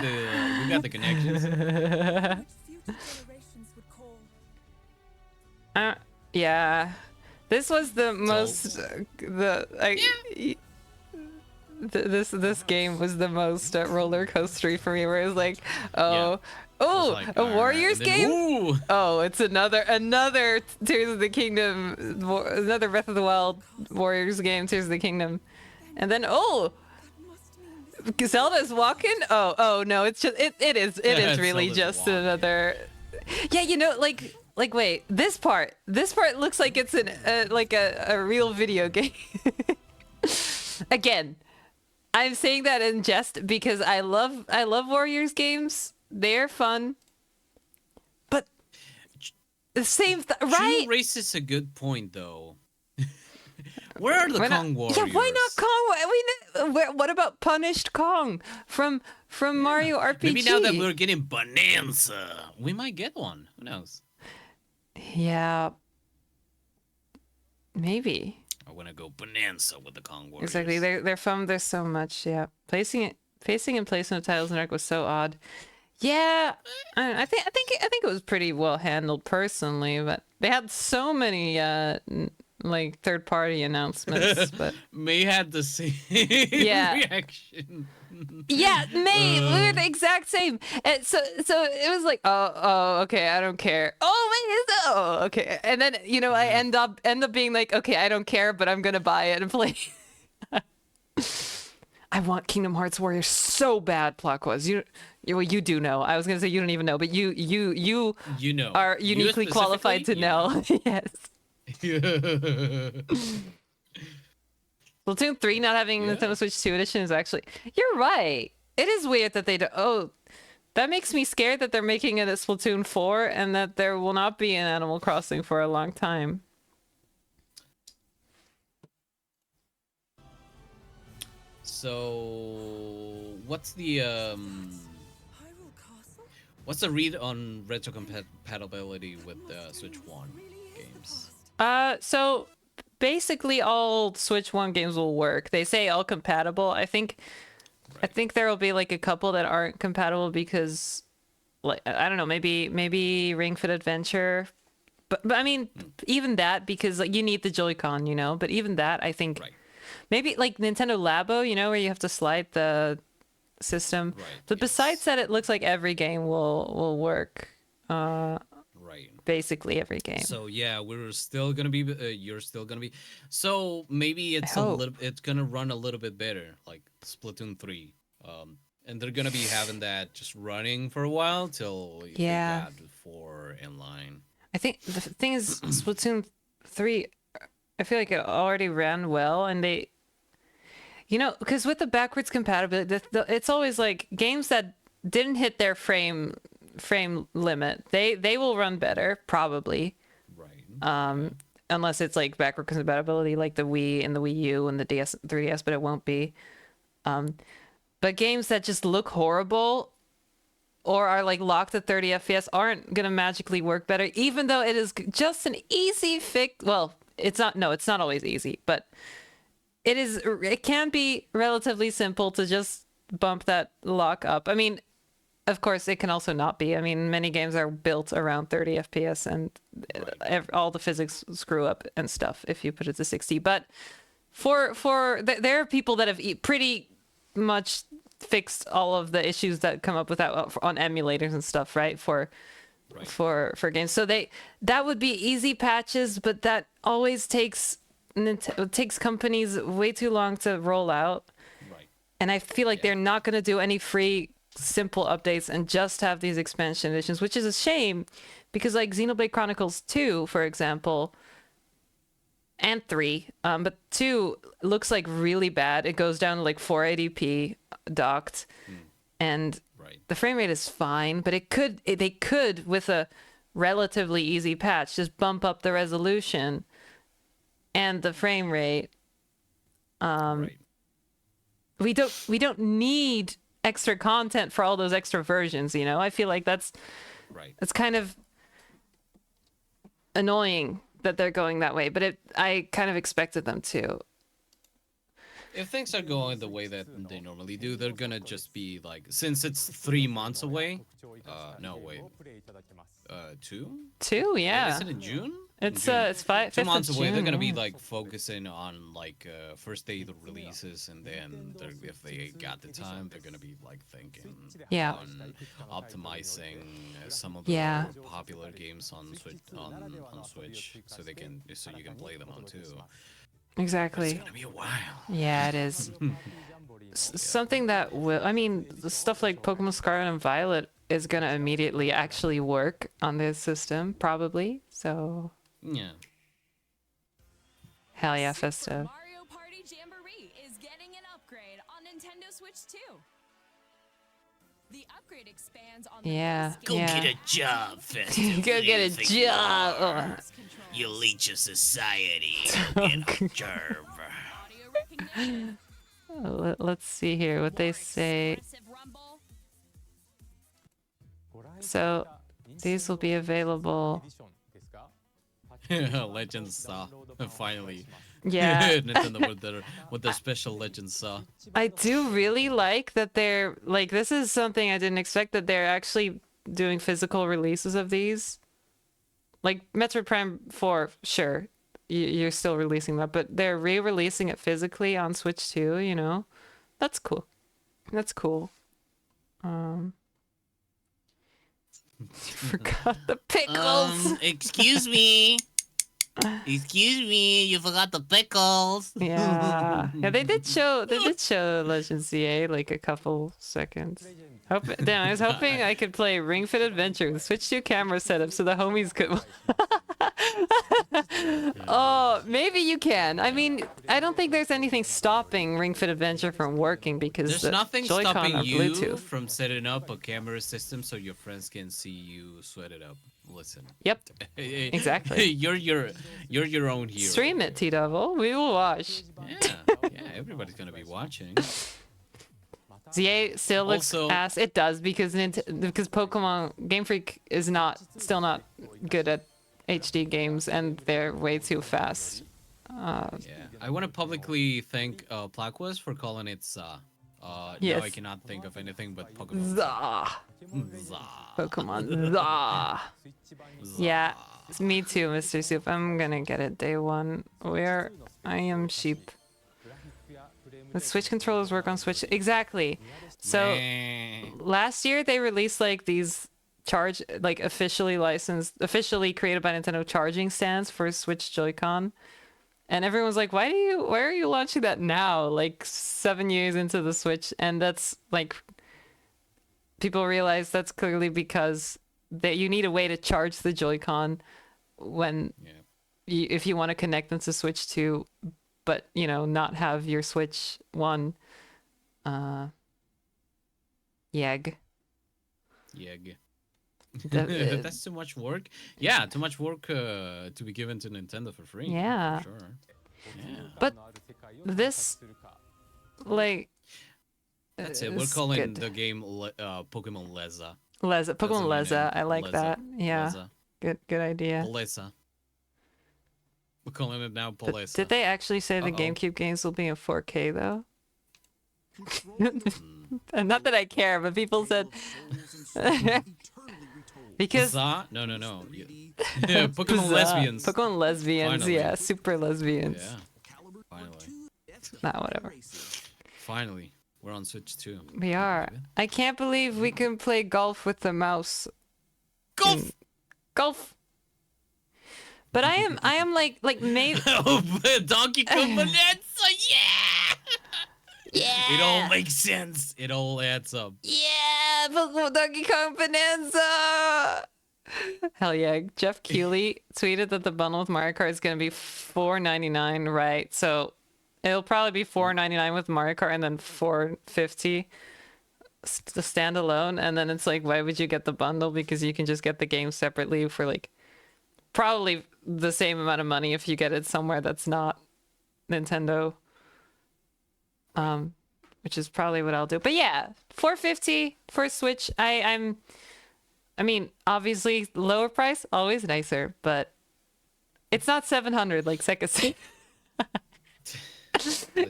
B: the connections.
A: Yeah. This was the most this game was the most roller coastery for me, where it was like, a Warriors game?
B: Ooh.
A: Oh, it's another Tears of the Kingdom, another Breath of the Wild Warriors game, Tears of the Kingdom. And then Zelda's walking? Oh no, it's just it is really
B: Zelda's
A: just
B: walking.
A: Another. Yeah, like wait, this part looks like it's a real video game. Again, I'm saying that in jest because I love Warriors games. They're fun, but the same right?
B: She raises a good point, though. Where are the Kong Warriors?
A: Yeah, why not Kong? What about Punished Kong from Mario RPG?
B: Maybe now that we're getting Bonanza, we might get one. Who knows?
A: Yeah, maybe.
B: I want to go Bonanza with the Kong Warriors.
A: Exactly, they're fun. There's so much. Yeah, facing and placement of titles in Arc was so odd. Yeah, I think it was pretty well handled personally, but they had so many like third-party announcements. But
B: May had the same reaction.
A: Yeah, May, we were the exact same. And so it was like, oh, okay, I don't care. Okay, and then I end up being like, okay, I don't care, but I'm gonna buy it and play. I want Kingdom Hearts Warriors so bad, Plotquas. You do know. I was gonna say you don't even know, but you
B: know
A: are uniquely qualified to know. Yes. Splatoon 3 not having Nintendo Switch 2 edition is actually... You're right. It is weird that they do... Oh, that makes me scared that they're making it a Splatoon 4 and that there will not be an Animal Crossing for a long time.
B: So, what's the read on retrocompatibility with Switch 1 games?
A: So basically all Switch 1 games will work. They say all compatible. I think there will be like a couple that aren't compatible because, like, I don't know, maybe Ring Fit Adventure, but I mean even that, because like you need the Joy-Con, you know. But even that, I think maybe like Nintendo Labo, you know, where you have to slide the system. But besides that, it looks like every game will work. Basically every game.
B: So yeah, we're still gonna be. You're still gonna be. So maybe it's it's gonna run a little bit better, like Splatoon 3. And they're gonna be having that just running for a while till they got 4 in line.
A: I think the thing is Splatoon 3. I feel like it already ran well, and they, you know, because with the backwards compatibility, it's always like games that didn't hit their frame limit, they will run better probably, unless it's like backward compatibility like the Wii and the Wii U and the 3DS, but it won't be. But games that just look horrible or are like locked at 30 FPS aren't gonna magically work better, even though it is just an easy fix. Well, it's not always easy, but it can be relatively simple to just bump that lock up. I mean, of course, it can also not be. I mean, many games are built around 30 FPS, and all the physics screw up and stuff if you put it to 60. But there are people that have pretty much fixed all of the issues that come up with that on emulators and stuff, right? For games, so that would be easy patches, but that always takes companies way too long to roll out. And I feel like they're not going to do any free simple updates and just have these expansion editions, which is a shame, because like Xenoblade Chronicles 2, for example, and 3, but 2 looks like really bad. It goes down to like 480p docked, and the frame rate is fine, but they could with a relatively easy patch just bump up the resolution and the frame rate. We don't need extra content for all those extra versions, you know. I feel like that's kind of annoying that they're going that way, but I kind of expected them to.
B: If things are going the way that they normally do, they're gonna just be like, since it's 3 months away. No, wait. 2?
A: 2, yeah.
B: Is it in June?
A: It's
B: 2 months away. They're gonna be like focusing on like first day the releases, and then if they got the time, they're gonna be like thinking on optimizing some of the more popular games on Switch, so you can play them on too.
A: Exactly.
B: It's gonna be a while.
A: Yeah, it is. Something that will, I mean, stuff like Pokemon Scarlet and Violet is gonna immediately actually work on this system, probably. So
B: yeah.
A: Hell yeah, festive.
G: Mario Party Jamboree is getting an upgrade on Nintendo Switch 2. The upgrade expands on the
B: Go get a job, Festive.
A: Go get a job.
B: You leech of society. Get a job.
A: Let's see here what they say. So these will be available.
B: Legends Saw, finally.
A: Yeah.
B: Nintendo with their special Legends Saw.
A: I do really like that they're like, this is something I didn't expect, that they're actually doing physical releases of these. Like Metroid Prime 4, sure, you're still releasing that, but they're re-releasing it physically on Switch 2, you know? That's cool. That's cool. Forgot the pickles.
B: Excuse me. Excuse me, you forgot the pickles.
A: Yeah, yeah. They did show Legends ZA like a couple seconds. I was hoping I could play Ring Fit Adventure with Switch 2 camera setup so the homies could. Oh, maybe you can. I mean, I don't think there's anything stopping Ring Fit Adventure from working because
B: There's
A: the
B: nothing
A: Joy-Con
B: stopping
A: are
B: you
A: Bluetooth.
B: from setting up a camera system so your friends can see you sweat it up. Listen.
A: Yep. Exactly.
B: You're your own hero.
A: Stream it, T-Double. We will watch.
B: Yeah, everybody's gonna be watching.
A: ZA still looks ass. It does because Pokemon Game Freak is still not good at HD games and they're way too fast.
B: Yeah, I want to publicly thank Plaquas for calling it Za.
A: Yes.
B: Now I cannot think of anything but Pokemon.
A: Za. Pokemon Za. Yeah, it's me too, Mr. Soup. I'm gonna get it day one. Where I am sheep. The Switch controllers work on Switch. Exactly. So last year they released like these officially created by Nintendo charging stands for Switch Joy-Con. And everyone's like, why are you launching that now? Like 7 years into the Switch. And that's like, people realize that's clearly because you need a way to charge the Joy-Con when if you want to connect them to Switch 2, but not have your Switch 1 Yeg.
B: That's too much work. Yeah, too much work to be given to Nintendo for free.
A: Yeah.
B: For sure. Yeah.
A: But this, like,
B: that's it. We're calling the game Pokemon Leza.
A: Pokemon Leza. I like that. Yeah.
B: Leza.
A: Good idea.
B: Polesa. We're calling it now Polesa.
A: Did they actually say the GameCube games will be in 4K though? Not that I care, but people said because
B: no. Pokemon lesbians.
A: Pokemon lesbians,
B: Finally.
A: yeah, super lesbians.
B: Yeah. Finally.
A: Nah, whatever.
B: Finally, we're on Switch 2.
A: We are. I can't believe we can play golf with the mouse. Golf. But I am like maybe
B: Donkey Kong Bonanza, yeah!
A: Yeah!
B: It all makes sense. It all adds up.
A: Yeah! Pokemon Donkey Kong Bonanza! Hell yeah. Jeff Keighley tweeted that the bundle with Mario Kart is going to be $4.99, right? So it'll probably be $4.99 with Mario Kart and then $4.50 the standalone. And then it's like, why would you get the bundle? Because you can just get the game separately for like probably the same amount of money if you get it somewhere that's not Nintendo. Which is probably what I'll do. But yeah, $4.50 for Switch. I mean, obviously lower price, always nicer, but it's not $700 like Seka said.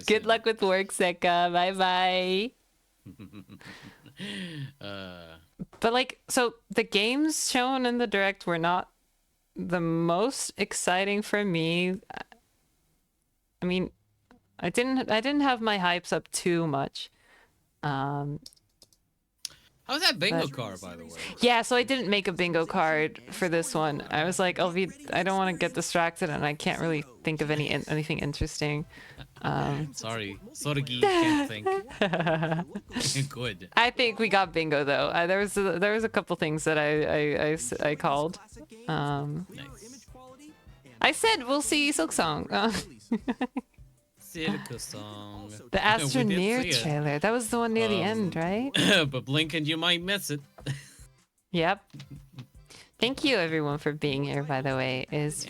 A: Good luck with work, Seka. Bye bye. But like, so the games shown in the Direct were not the most exciting for me. I mean, I didn't have my hypes up too much.
B: How's that bingo card, by the way?
A: Yeah, so I didn't make a bingo card for this one. I was like, I don't want to get distracted, and I can't really think of anything interesting.
B: Sorry, Sorgi can't think. Good.
A: I think we got bingo though. There was a couple things that I called. I said we'll see Silk Song.
B: Song.
A: The Astroneer trailer. That was the one near the end, right?
B: But blink and you might miss it.
A: Yep. Thank you everyone for being here, by the way. It has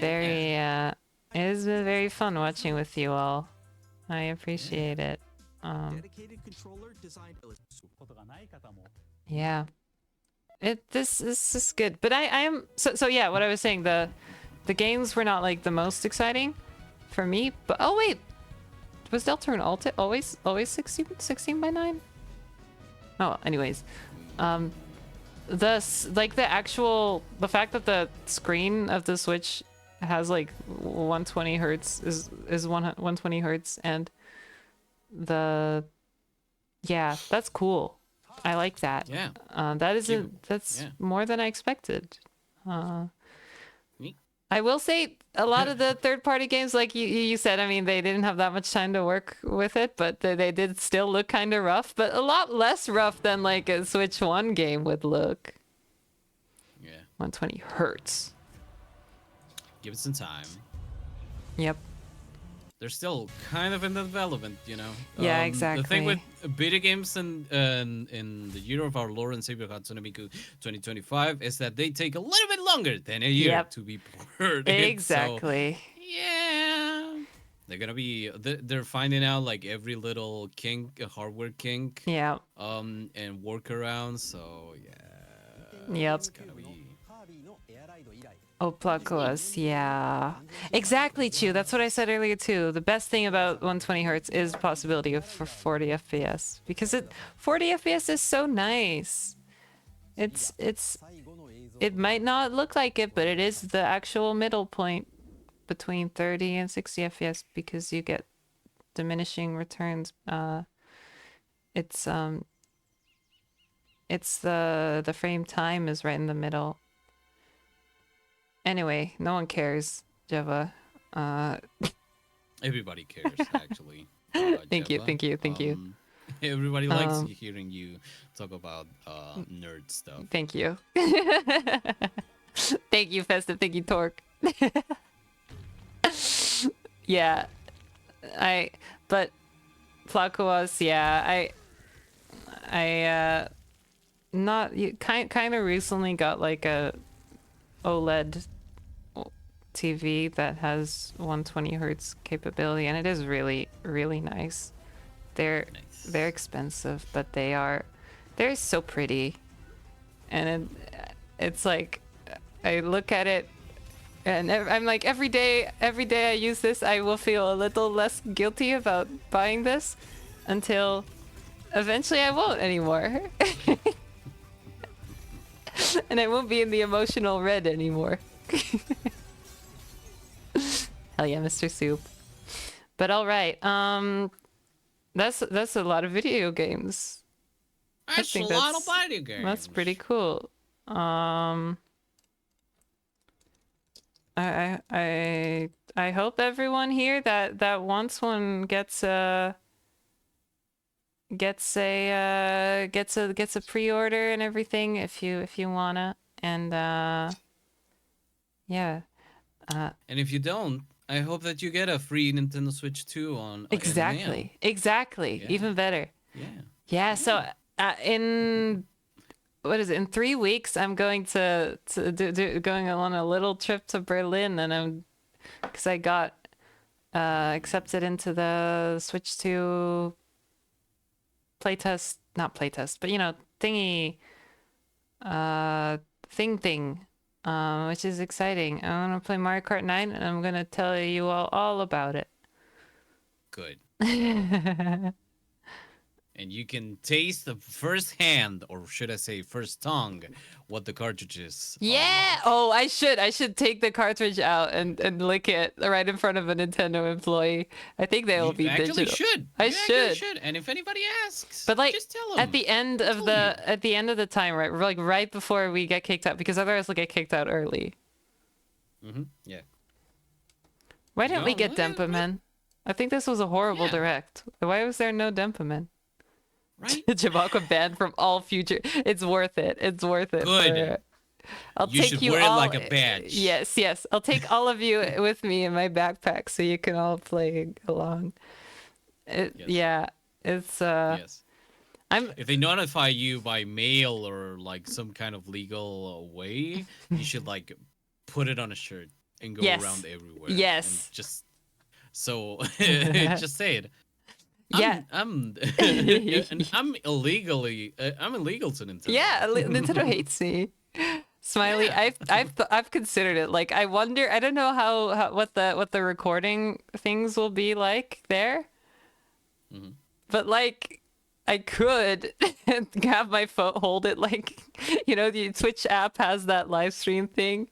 A: been very fun watching with you all. I appreciate it. Yeah. This is good. But I am so yeah, what I was saying, the games were not like the most exciting for me, but oh wait. Was Deltarune Alt always 16:9? Oh, anyways, the fact that the screen of the Switch has like 120 hertz is 120 hertz, and that's cool. I like that.
B: Yeah.
A: That's more than I expected. I will say a lot of the third-party games, like you said, I mean, they didn't have that much time to work with it, but they did still look kind of rough, but a lot less rough than like a Switch 1 game would look.
B: Yeah.
A: 120 hertz.
B: Give it some time.
A: Yep.
B: They're still kind of in development, you know.
A: Yeah, exactly.
B: The thing with video games in the year of our Lord and Savior Hatsune Miku 2025 is that they take a little bit longer than a year to be ported.
A: Exactly.
B: So, yeah. They're gonna be. They're finding out like every little kink, hardware kink.
A: Yeah.
B: And workarounds. So yeah.
A: Yep.
B: It's gonna be.
A: Oplakuas, yeah. Exactly, Chu. That's what I said earlier too. The best thing about 120 hertz is the possibility of for 40 FPS because 40 FPS is so nice. It might not look like it, but it is the actual middle point between 30 and 60 FPS because you get diminishing returns. It's the frame time is right in the middle. Anyway, no one cares, Jeva.
B: Everybody cares, actually.
A: Thank you.
B: Everybody likes hearing you talk about nerd stuff.
A: Thank you. Thank you, Festive. Thank you, Torque. Yeah, but Plakuas, yeah, I kind of recently got like a OLED TV that has 120 hertz capability, and it is really, really nice. They're expensive, but they're so pretty, and it's like I look at it and I'm like every day I use this, I will feel a little less guilty about buying this until eventually I won't anymore. And I won't be in the emotional red anymore. Hell yeah, Mr. Soup. But all right, that's a lot of video games.
B: That's a lot of video games.
A: That's pretty cool. I hope everyone here that wants one gets a pre-order and everything if you wanna, and yeah.
B: And if you don't, I hope that you get a free Nintendo Switch 2 on
A: Exactly.
B: Yeah.
A: Even better. Yeah. So in 3 weeks I'm going to going on a little trip to Berlin, and because I got accepted into the Switch 2 not playtest, but thingy thing. Which is exciting. I'm gonna play Mario Kart 9, and I'm gonna tell you all about it.
B: Good. And you can taste the first hand, or should I say first tongue, what the cartridge is.
A: Yeah! Oh, I should take the cartridge out and lick it right in front of a Nintendo employee. I think they will be digital. I should.
B: And if anybody asks,
A: but
B: just tell them.
A: at the end of the time, right? Like right before we get kicked out, because otherwise we'll get kicked out early.
B: Yeah.
A: Why didn't we get Denpa-Men? I think this was a horrible direct. Why was there no Denpa-Men?
B: Right?
A: Jabaka banned from all future. It's worth it.
B: Good.
A: I'll
B: you
A: take
B: should
A: you
B: wear
A: all.
B: it like a badge.
A: Yes. I'll take all of you with me in my backpack so you can all play along. Yeah, it's
B: Yes. If they notify you by mail or like some kind of legal way, you should like put it on a shirt and go around everywhere.
A: Yes.
B: And just say it. I'm illegal to Nintendo.
A: Yeah, Nintendo hates me. Smiley,
B: Yeah.
A: I've considered it. Like, I wonder. I don't know how what the recording things will be like there. But like, I could have my phone hold it like, the Twitch app has that live stream thing.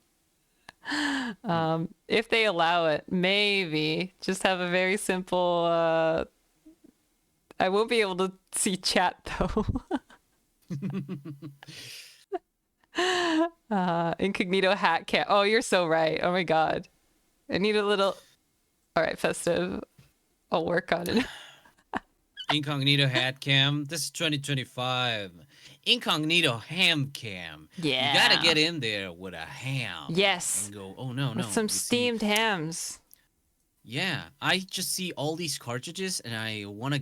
A: If they allow it, maybe just have a very simple. I won't be able to see chat though. Incognito hat cam. Oh, you're so right. Oh my god. I need a little. All right, Festive. I'll work on it.
B: Incognito hat cam. This is 2025. Incognito ham cam.
A: Yeah.
B: You gotta get in there with a ham.
A: Yes.
B: And go, oh no, no.
A: With some
B: you
A: steamed
B: see,
A: hams.
B: Yeah, I just see all these cartridges and I wanna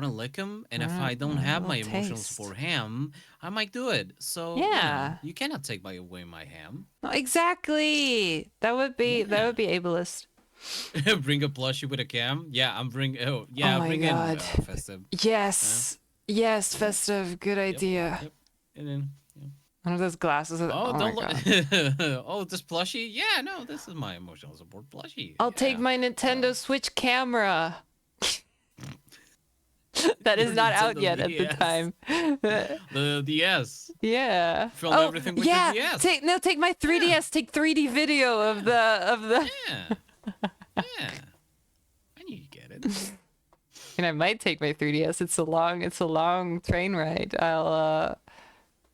B: lick them. And if I don't have my emotions for ham, I might do it. So
A: Yeah.
B: you cannot take away my ham.
A: Exactly. That would be ableist.
B: Bring a plushie with a cam. Yeah, I'm bringing. Oh,
A: Oh
B: yeah,
A: my
B: bring
A: God.
B: in Festive.
A: Yes. Yes, Festive. Good idea.
B: Yep. And then.
A: One of those glasses.
B: Oh,
A: my
B: don't
A: God.
B: look. Oh, this plushie? Yeah, no, this is my emotional support plushie.
A: I'll take my Nintendo Switch camera. That is not out
B: Nintendo
A: yet at the
B: DS.
A: time.
B: The DS.
A: Yeah.
B: Film everything with the DS.
A: Take my 3DS. Take 3D video of the.
B: Yeah. Yeah. I knew you get it.
A: And I might take my 3DS. It's a long train ride. I'll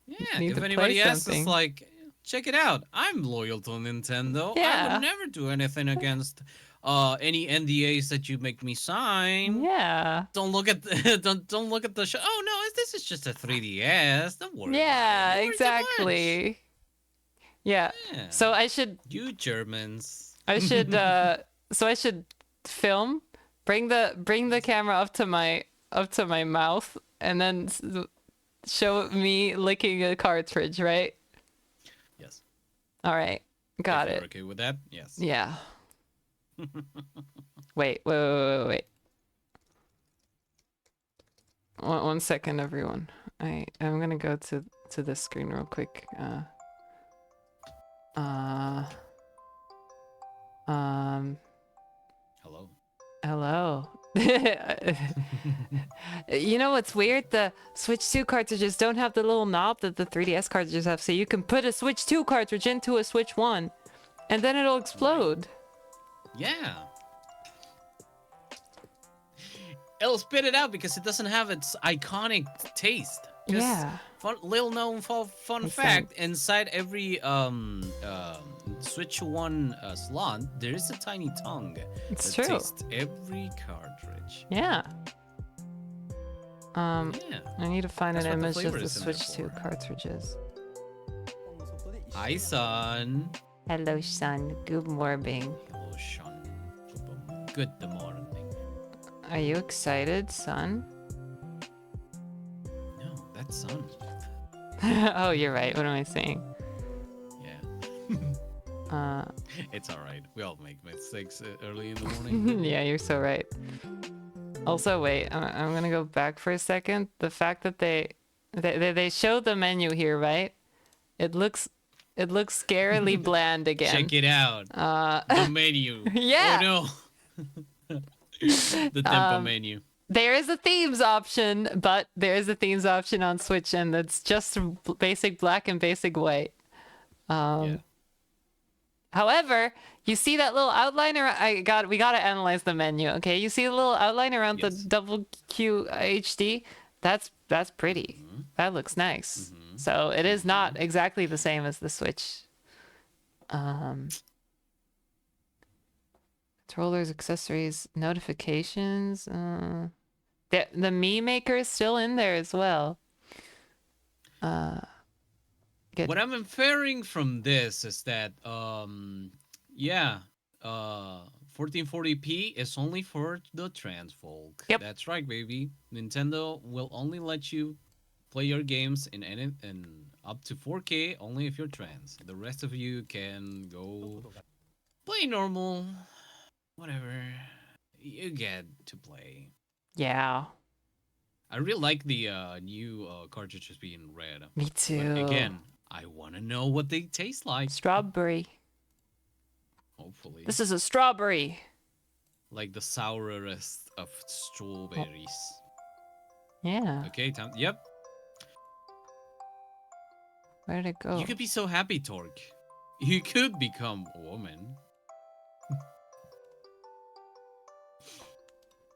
B: Yeah,
A: need
B: if
A: to
B: anybody
A: play
B: asks,
A: something.
B: it's like, check it out. I'm loyal to Nintendo. I
A: Yeah.
B: would never do anything against any NDAs that you make me sign.
A: Yeah.
B: Don't look at don't look at the show. Oh no, this is just a 3DS. Don't worry.
A: Yeah,
B: about it. Don't worry too much.
A: exactly. Yeah.
B: Yeah.
A: So I should
B: You Germans.
A: I should film, bring the camera up to my mouth, and then show me licking a cartridge, right?
B: Yes.
A: All right. Got
B: If
A: it.
B: you're okay with that? Yes.
A: Yeah. Wait. One second, everyone. I'm gonna go to this screen real quick. Hello. You know what's weird? The Switch 2 cartridges don't have the little knob that the 3DS cartridges have, so you can put a Switch 2 cartridge into a Switch 1, and then it'll explode.
B: Yeah. It'll spit it out because it doesn't have its iconic taste. 'Cause
A: Yeah.
B: Little known fun fact: inside every Switch 1 slot, there is a tiny tongue
A: It's
B: that
A: true.
B: tastes every cartridge.
A: Yeah.
B: Yeah.
A: I need to find
B: That's
A: an
B: what the
A: image of
B: flavor
A: the
B: is in there
A: Switch 2 cartridges.
B: Hi, son.
A: Hello, son. Good morning.
B: Hello, son. Good morning.
A: Are you excited, son?
B: No, that's son.
A: Oh, you're right. What am I saying?
B: Yeah. It's all right. We all make mistakes early in the morning.
A: Yeah, you're so right. Also, wait, I'm gonna go back for a second. The fact that they show the menu here, right? It looks scarily bland again.
B: Check it out. The menu.
A: Yeah.
B: Oh no. The tempo menu.
A: There is a themes option, but there is a themes option on Switch, and it's just basic black and basic white. However, you see that little outline around, we gotta analyze the menu, okay? You see the little outline around the double QHD? That's pretty. That looks nice. So it is not exactly the same as the Switch. Controllers, accessories, notifications. The Mii Maker is still in there as well. Good.
B: What I'm inferring from this is that, 1440p is only for the trans folk.
A: Yep.
B: That's right, baby. Nintendo will only let you play your games in up to 4K only if you're trans. The rest of you can go play normal, whatever. You get to play.
A: Yeah.
B: I really like the new cartridges being red.
A: Me too.
B: But again, I want to know what they taste like.
A: Strawberry.
B: Hopefully.
A: This is a strawberry.
B: Like the sourest of strawberries.
A: Yeah.
B: Okay, time. Yep.
A: Where'd it go?
B: You could be so happy, Torque. You could become a woman.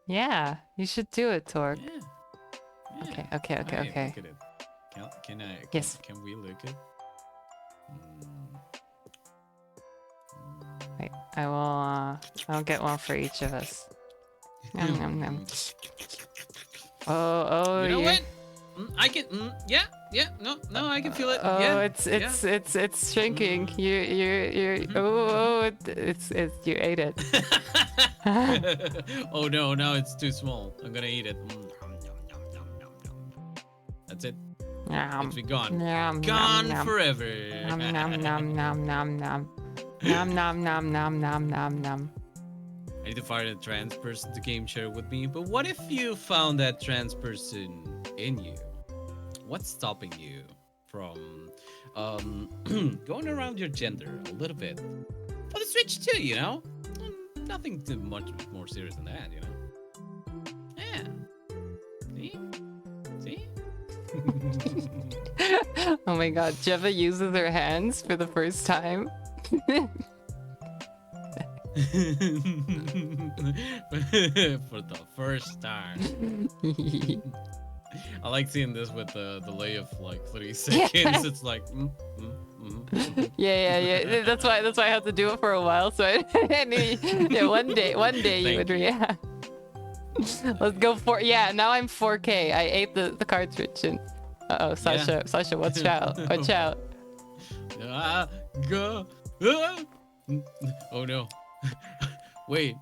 A: Yeah, you should do it, Torque.
B: Yeah.
A: Okay.
B: Hey, Look at it. Can I?
A: Yes.
B: Can we look at?
A: Wait, I'll get one for each of us. Nom, nom, nom. Oh,
B: You know
A: you're-
B: what? I can. Yeah. No, I can feel it.
A: Oh,
B: yeah.
A: it's shrinking. You're. Oh, it's you ate it.
B: Oh no, now it's too small. I'm gonna eat it. That's it. It's be gone. Gone forever.
A: Nom nom nom nom nom nom. Nom nom nom nom nom nom nom.
B: I need to find a trans person to game share with me. But what if you found that trans person in you? What's stopping you from going around your gender a little bit? For the Switch too, you know? Nothing too much more serious than that, you know? Yeah. See?
A: Oh my god, Jeva uses her hands for the first time.
B: For the first time. I like seeing this with the delay of like 3 seconds. It's like
A: Yeah. That's why I had to do it for a while. So I yeah, one day you would react. Let's go for now I'm 4K. I ate the cartridge and Sasha, watch out. Watch out.
B: Go. Oh no. Wait.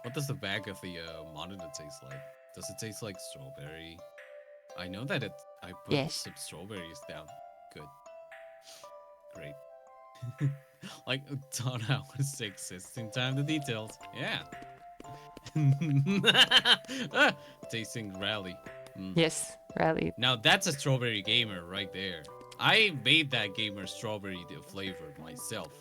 B: What does the back of the monitor taste like? Does it taste like strawberry? I know that I put some strawberries down. Good. Great. Like Don hours existing time, the details. Yeah. Tasting rally.
A: Yes, rally.
B: Now that's a strawberry gamer right there. I made that gamer strawberry flavored myself.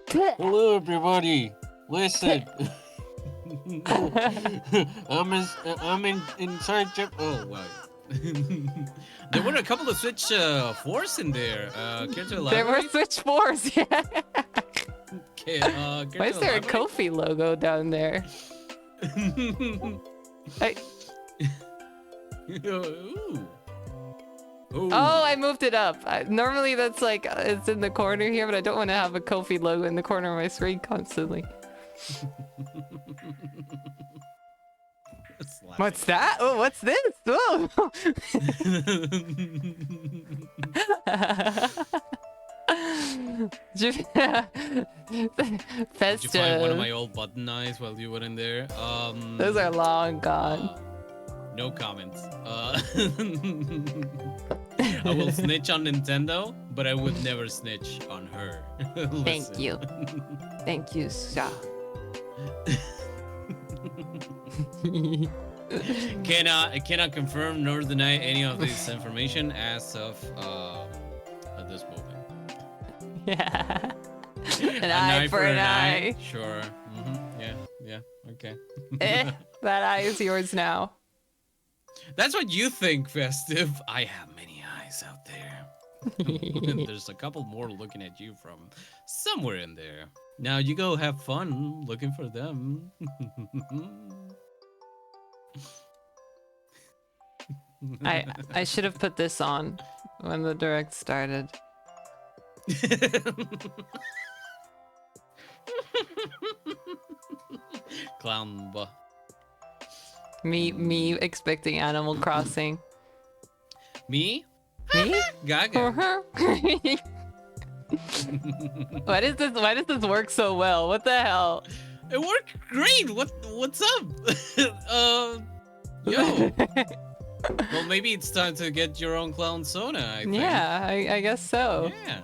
B: Hello, everybody. Listen. I'm in charge of. Oh wow. There were a couple of Switch 4s in there. Care to elaborate?
A: There were Switch 4s, yeah. Why is there a Kofi logo down there?
B: Ooh.
A: Oh, I moved it up. Normally that's like, it's in the corner here, but I don't want to have a Kofi logo in the corner of my screen constantly. What's that? Oh, what's this? Oh.
B: Did you find one of my old button eyes while you were in there?
A: Those are long gone.
B: No comments. I will snitch on Nintendo, but I would never snitch on her.
A: Thank you. Thank you, sir.
B: I cannot confirm nor deny any of this information as of at this moment.
A: Yeah. An eye for an eye.
B: Sure. Yeah. Okay.
A: That eye is yours now.
B: That's what you think, Festive. I have many eyes out there. There's a couple more looking at you from somewhere in there. Now you go have fun looking for them.
A: I should have put this on when the direct started.
B: Clown.
A: Me expecting Animal Crossing.
B: Me?
A: Gaga. Why does this work so well? What the hell?
B: It worked great. What's up? Yo. Well, maybe it's time to get your own Clown Sona, I think.
A: Yeah, I guess so.
B: Yeah.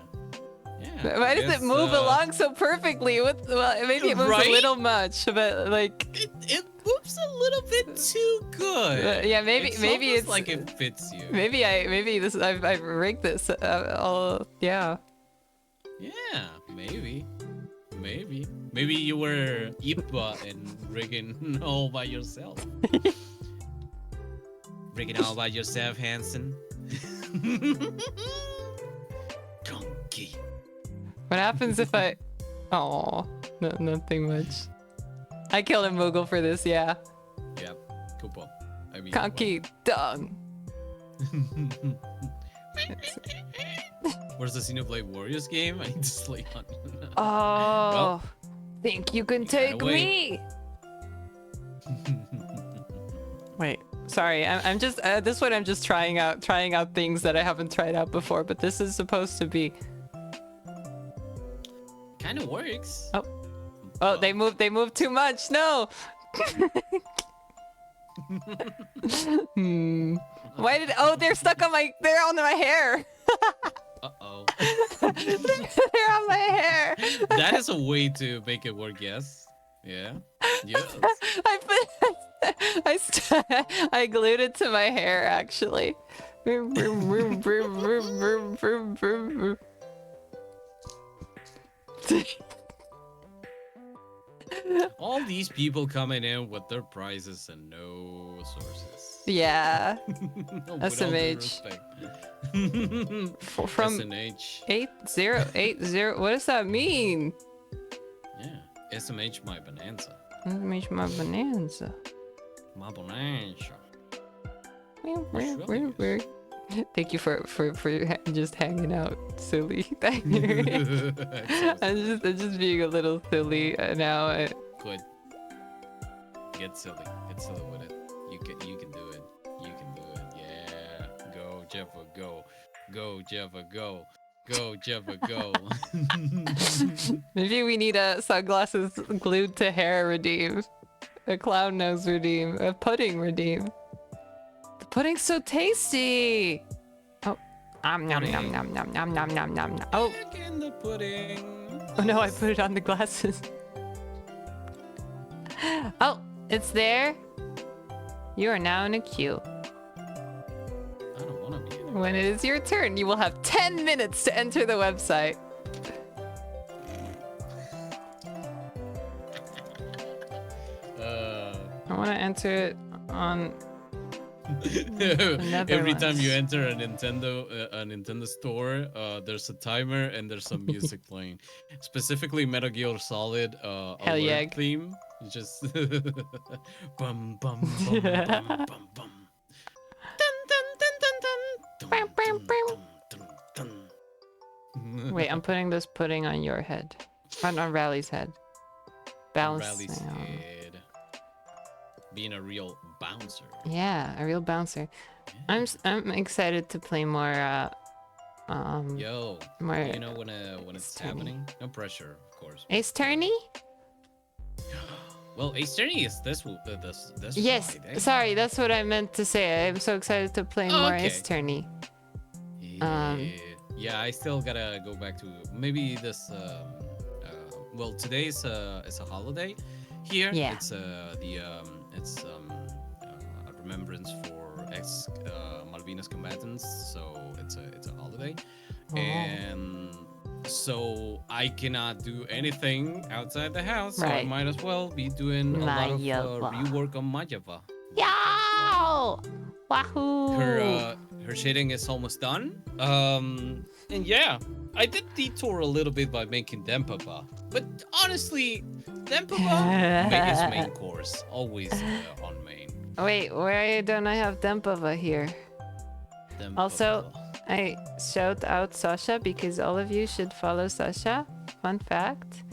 A: Why does it move along so perfectly? Maybe it moves a little much, but like
B: it moves a little bit too good.
A: Yeah, maybe it's
B: like it fits you.
A: Maybe I've rigged this. Yeah.
B: Yeah, maybe you were Ippa and rigging all by yourself. Rigging all by yourself, Hansen. Donkey.
A: What happens if I... Oh, nothing much. I killed a Moogle for this, yeah.
B: Yep, Koopa. I mean,
A: Conky dung.
B: Where's the Xenoblade Warriors game? I need to sleep on.
A: Oh,
B: Well,
A: think you can take me? Wait, sorry. I'm just this one. I'm just trying out things that I haven't tried out before. But this is supposed to be.
B: Kind of works.
A: Oh, they moved too much. No. Why did? Oh, they're stuck on my. They're on my hair.
B: Uh-oh.
A: They're on my hair.
B: That is a way to make it work, yes. Yeah. Yes.
A: I glued it to my hair, actually.
B: All these people coming in with their prizes and no sources.
A: Yeah.
B: With all due
A: SMH.
B: respect.
A: From
B: SNH.
A: 8080. What does that mean?
B: Yeah. SMH my bonanza.
A: SMH my bonanza.
B: My bonanza.
A: Thank you for just hanging out, silly. I'm just being a little silly now.
B: Good. Get silly. Get silly with it. You can do it. You can do it. Yeah. Go, Jeffa, go. Go, Jeffa, go. Go, Jeffa, go.
A: Maybe we need a sunglasses glued to hair redeem. A clown nose redeem. A pudding redeem. The pudding's so tasty! Oh. Nom nom nom nom nom nom nom nom nom. Oh.
B: In the pudding.
A: Oh no, I put it on the glasses. Oh, it's there. You are now in a queue.
B: I don't want to be in
A: When it is your turn, you will have 10 minutes to enter the website. I want to enter it on.
B: Every time you enter a Nintendo store, there's a timer and there's some music playing. Specifically, Metal Gear Solid
A: Hell
B: alert
A: yeah.
B: theme. It's just bum bum bum bum bum bum.
A: Wait, I'm putting this pudding on your head. On Rally's head. Balance.
B: Rally's head. Being a real bouncer.
A: Yeah, a real bouncer. I'm excited to play more.
B: Yo,
A: more.
B: you know when it's happening? No pressure, of course.
A: Ace Tourney?
B: Well, Ace Tourney is this
A: Yes,
B: Friday.
A: sorry, that's what I meant to say. I'm so excited to play more
B: okay.
A: Ace Tourney.
B: Yeah, I still gotta go back to maybe this. Well, today is a holiday here.
A: Yeah.
B: It's a remembrance for ex Malvinas combatants, so it's a holiday, and so I cannot do anything outside the house. So I
A: Right.
B: might as well be doing a lot of
A: Mayava.
B: rework on Mayava.
A: Yo! Wahoo!
B: Her shading is almost done. And yeah, I did detour a little bit by making Denpapa, but honestly, Denpapa make his main course always on main.
A: Wait, why don't I have Dempava here?
B: Denpapa.
A: Also, I shout out Sasha because all of you should follow Sasha. Fun fact.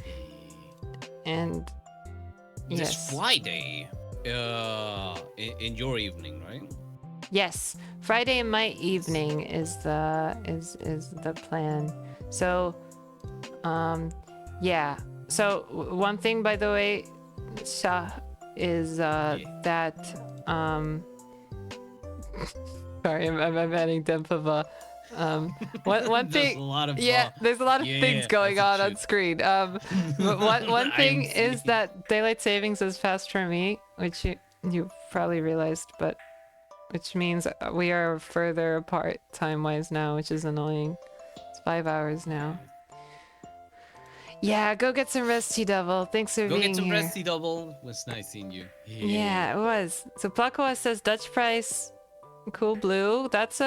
A: And
B: This
A: yes.
B: Friday, in your evening, right?
A: Yes, Friday in my evening is the plan. So, yeah. So one thing, by the way, Sha, is that sorry, I'm adding Dempava. One
B: There's
A: thing.
B: a lot of,
A: there's a lot of things going on screen. But one thing is that daylight savings is fast for me, which you probably realized, but. Which means we are further apart time-wise now, which is annoying. It's 5 hours now. Yeah, go get some rest, T-Double. Thanks for
B: Go
A: being
B: get some
A: here.
B: rest, T-Double. It was nice seeing you.
A: Yeah, it was. So Plakoa says Dutch price, cool blue. That's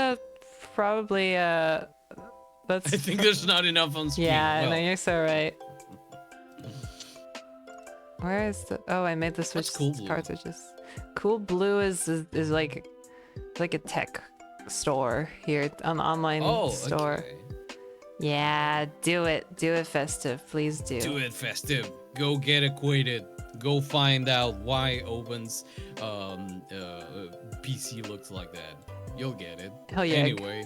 A: probably that's.
B: I think there's not enough on screen.
A: Yeah,
B: well,
A: no, you're so right. Where is the? Oh, I made the switch
B: Cool Blue?
A: cartridges. Cool blue is like a tech store here on the online store.
B: Okay.
A: Yeah, do it. Do it, Festive. Please do.
B: Do it, Festive. Go get acquainted. Go find out why Open's PC looks like that. You'll get it.
A: Hell yeah.
B: Anyway,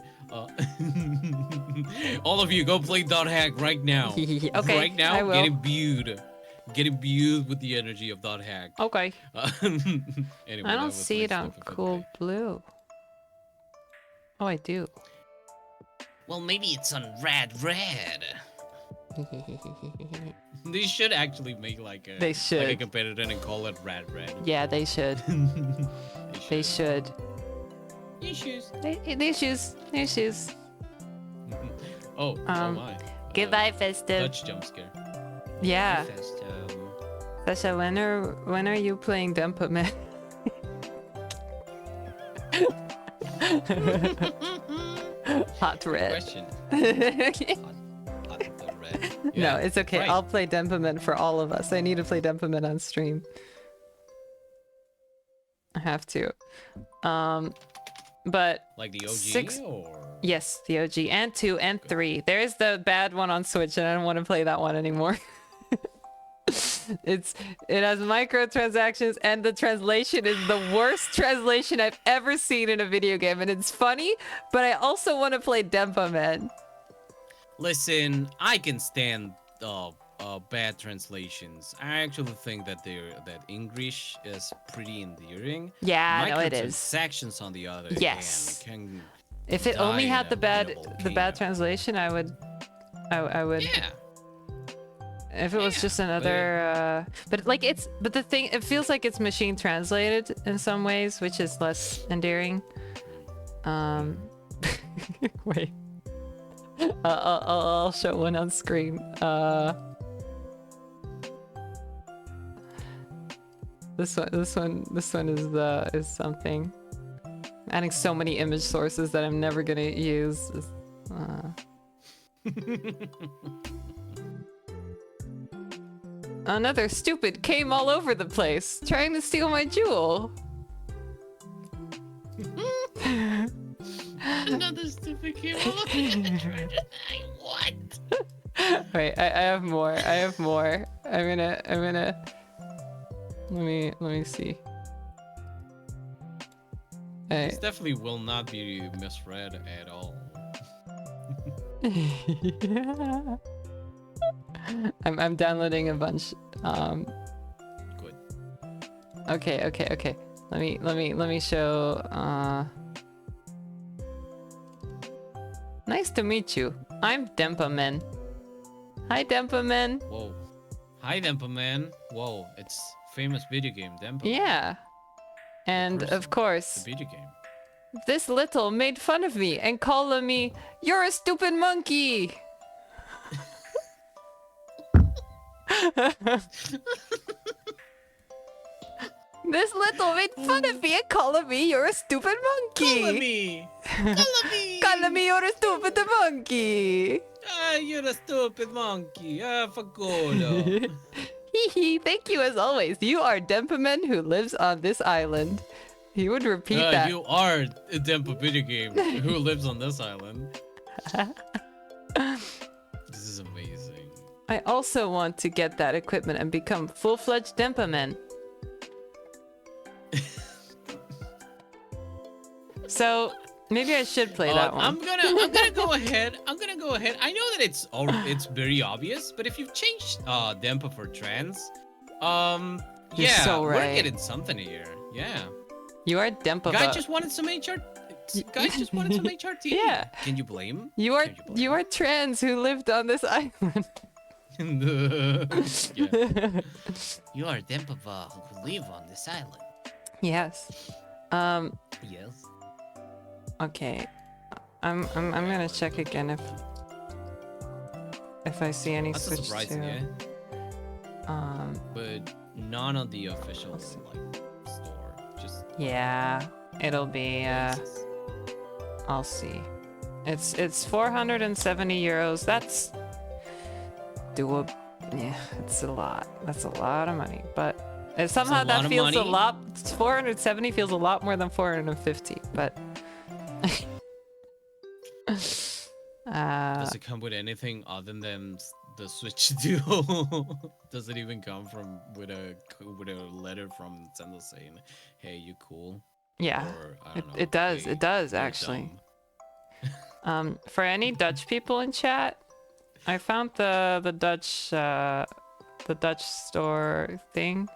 B: all of you go play Dot Hack right now.
A: Okay,
B: right now,
A: I will.
B: get imbued. Get imbued with the energy of Dot Hack.
A: Okay.
B: Anyway,
A: I don't see it on Cool Blue. Oh, I do.
B: Well, maybe it's on Rad. They should actually make like a like a competitor and call it Rad.
A: Yeah, they should. They should.
B: Issues.
A: Issues.
B: Oh my.
A: Goodbye, Festive.
B: Dutch jump scare.
A: Yeah.
B: Hi, Festive.
A: Sasha, when are you playing Dempa Man? Hot red.
B: Question.
A: No, it's okay.
B: Right.
A: I'll play Dempa Man for all of us. I need to play Dempa Man on stream. I have to. But
B: like the OG or
A: yes, the OG and 2 and 3. There is the bad one on Switch, and I don't want to play that one anymore. It has microtransactions, and the translation is the worst translation I've ever seen in a video game, and it's funny, but I also want to play Dempa Man.
B: Listen, I can stand bad translations. I actually think that English is pretty endearing.
A: Yeah, no, it is.
B: Microtransactions on the other
A: Yes.
B: hand can
A: If it only
B: die
A: had
B: in
A: the
B: a
A: bad
B: volcano.
A: translation, I would.
B: Yeah.
A: If it was just another, but the thing, it feels like it's machine translated in some ways, which is less endearing. Wait, I'll show one on screen. This one is something. Adding so many image sources that I'm never gonna use. Another stupid came all over the place, trying to steal my jewel.
B: Another stupid came all over. What?
A: Wait, I have more. I'm gonna. Let me see.
B: This definitely will not be misread at all.
A: Yeah. I'm downloading a bunch.
B: Good.
A: Okay. Let me show. Nice to meet you. I'm Dempa Man. Hi, Dempa Man.
B: Whoa. Hi, Dempa Man. Whoa, it's famous video game Dempa.
A: Yeah. And of course,
B: The video game.
A: this little made fun of me and called me, "You're a stupid monkey." This little made fun of me and called me, "You're a stupid monkey." Call me, "You're a stupid monkey."
B: Ah, you're a stupid monkey. Ah, fakolo.
A: Hee. Thank you as always. You are Dempa Man who lives on this island. He would repeat that.
B: You are a Dempa video game who lives on this island. This is amazing.
A: I also want to get that equipment and become full-fledged Dempa Man. So maybe I should play that one.
B: I'm gonna go ahead. I know that it's very obvious, but if you've changed Dempa for trans,
A: You're so
B: we're
A: right.
B: getting something here. Yeah.
A: You are Dempa.
B: Guy just wanted some HRT.
A: Yeah.
B: Can you blame him?
A: You are trans who lived on this island.
B: Yeah. You are Dempa who live on this island.
A: Yes.
B: Yes.
A: Okay. I'm gonna check again if I see any
B: That's a
A: switch
B: surprise,
A: to.
B: yeah. But none of the official like store. Just
A: Yeah, it'll be. I'll see. It's 470 euros. That's doable. Yeah, it's a lot. That's a lot of money. But somehow
B: lot
A: that
B: of
A: feels a
B: money.
A: lot. 470 feels a lot more than 450. But
B: Does it come with anything other than the Switch Duo? Does it even come with a letter from Nintendo saying, "Hey, you cool"?
A: Yeah,
B: or, I don't know,
A: it does.
B: "Hey,
A: It does
B: you're
A: actually.
B: dumb."
A: For any Dutch people in chat, I found the Dutch store thing.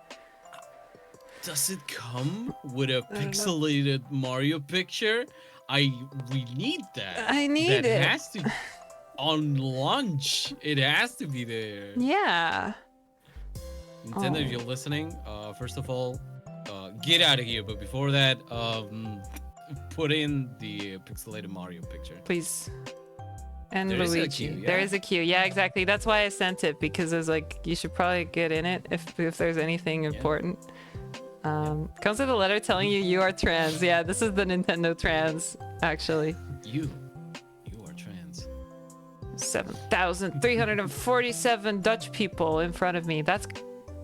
B: Does it come with a pixelated Mario picture? We need that.
A: I need
B: that
A: it.
B: Has to on launch. It has to be there.
A: Yeah.
B: Nintendo, if you're listening, first of all, get out of here. But before that, put in the pixelated Mario picture.
A: Please. And
B: There is a
A: Luigi.
B: queue,
A: There
B: yeah.
A: is a queue. Yeah, exactly. That's why I sent it, because I was like, you should probably get in it if there's anything important. Comes with a letter telling you are trans. Yeah, this is the Nintendo trans, actually.
B: You are trans.
A: 7,347 Dutch people in front of me. That's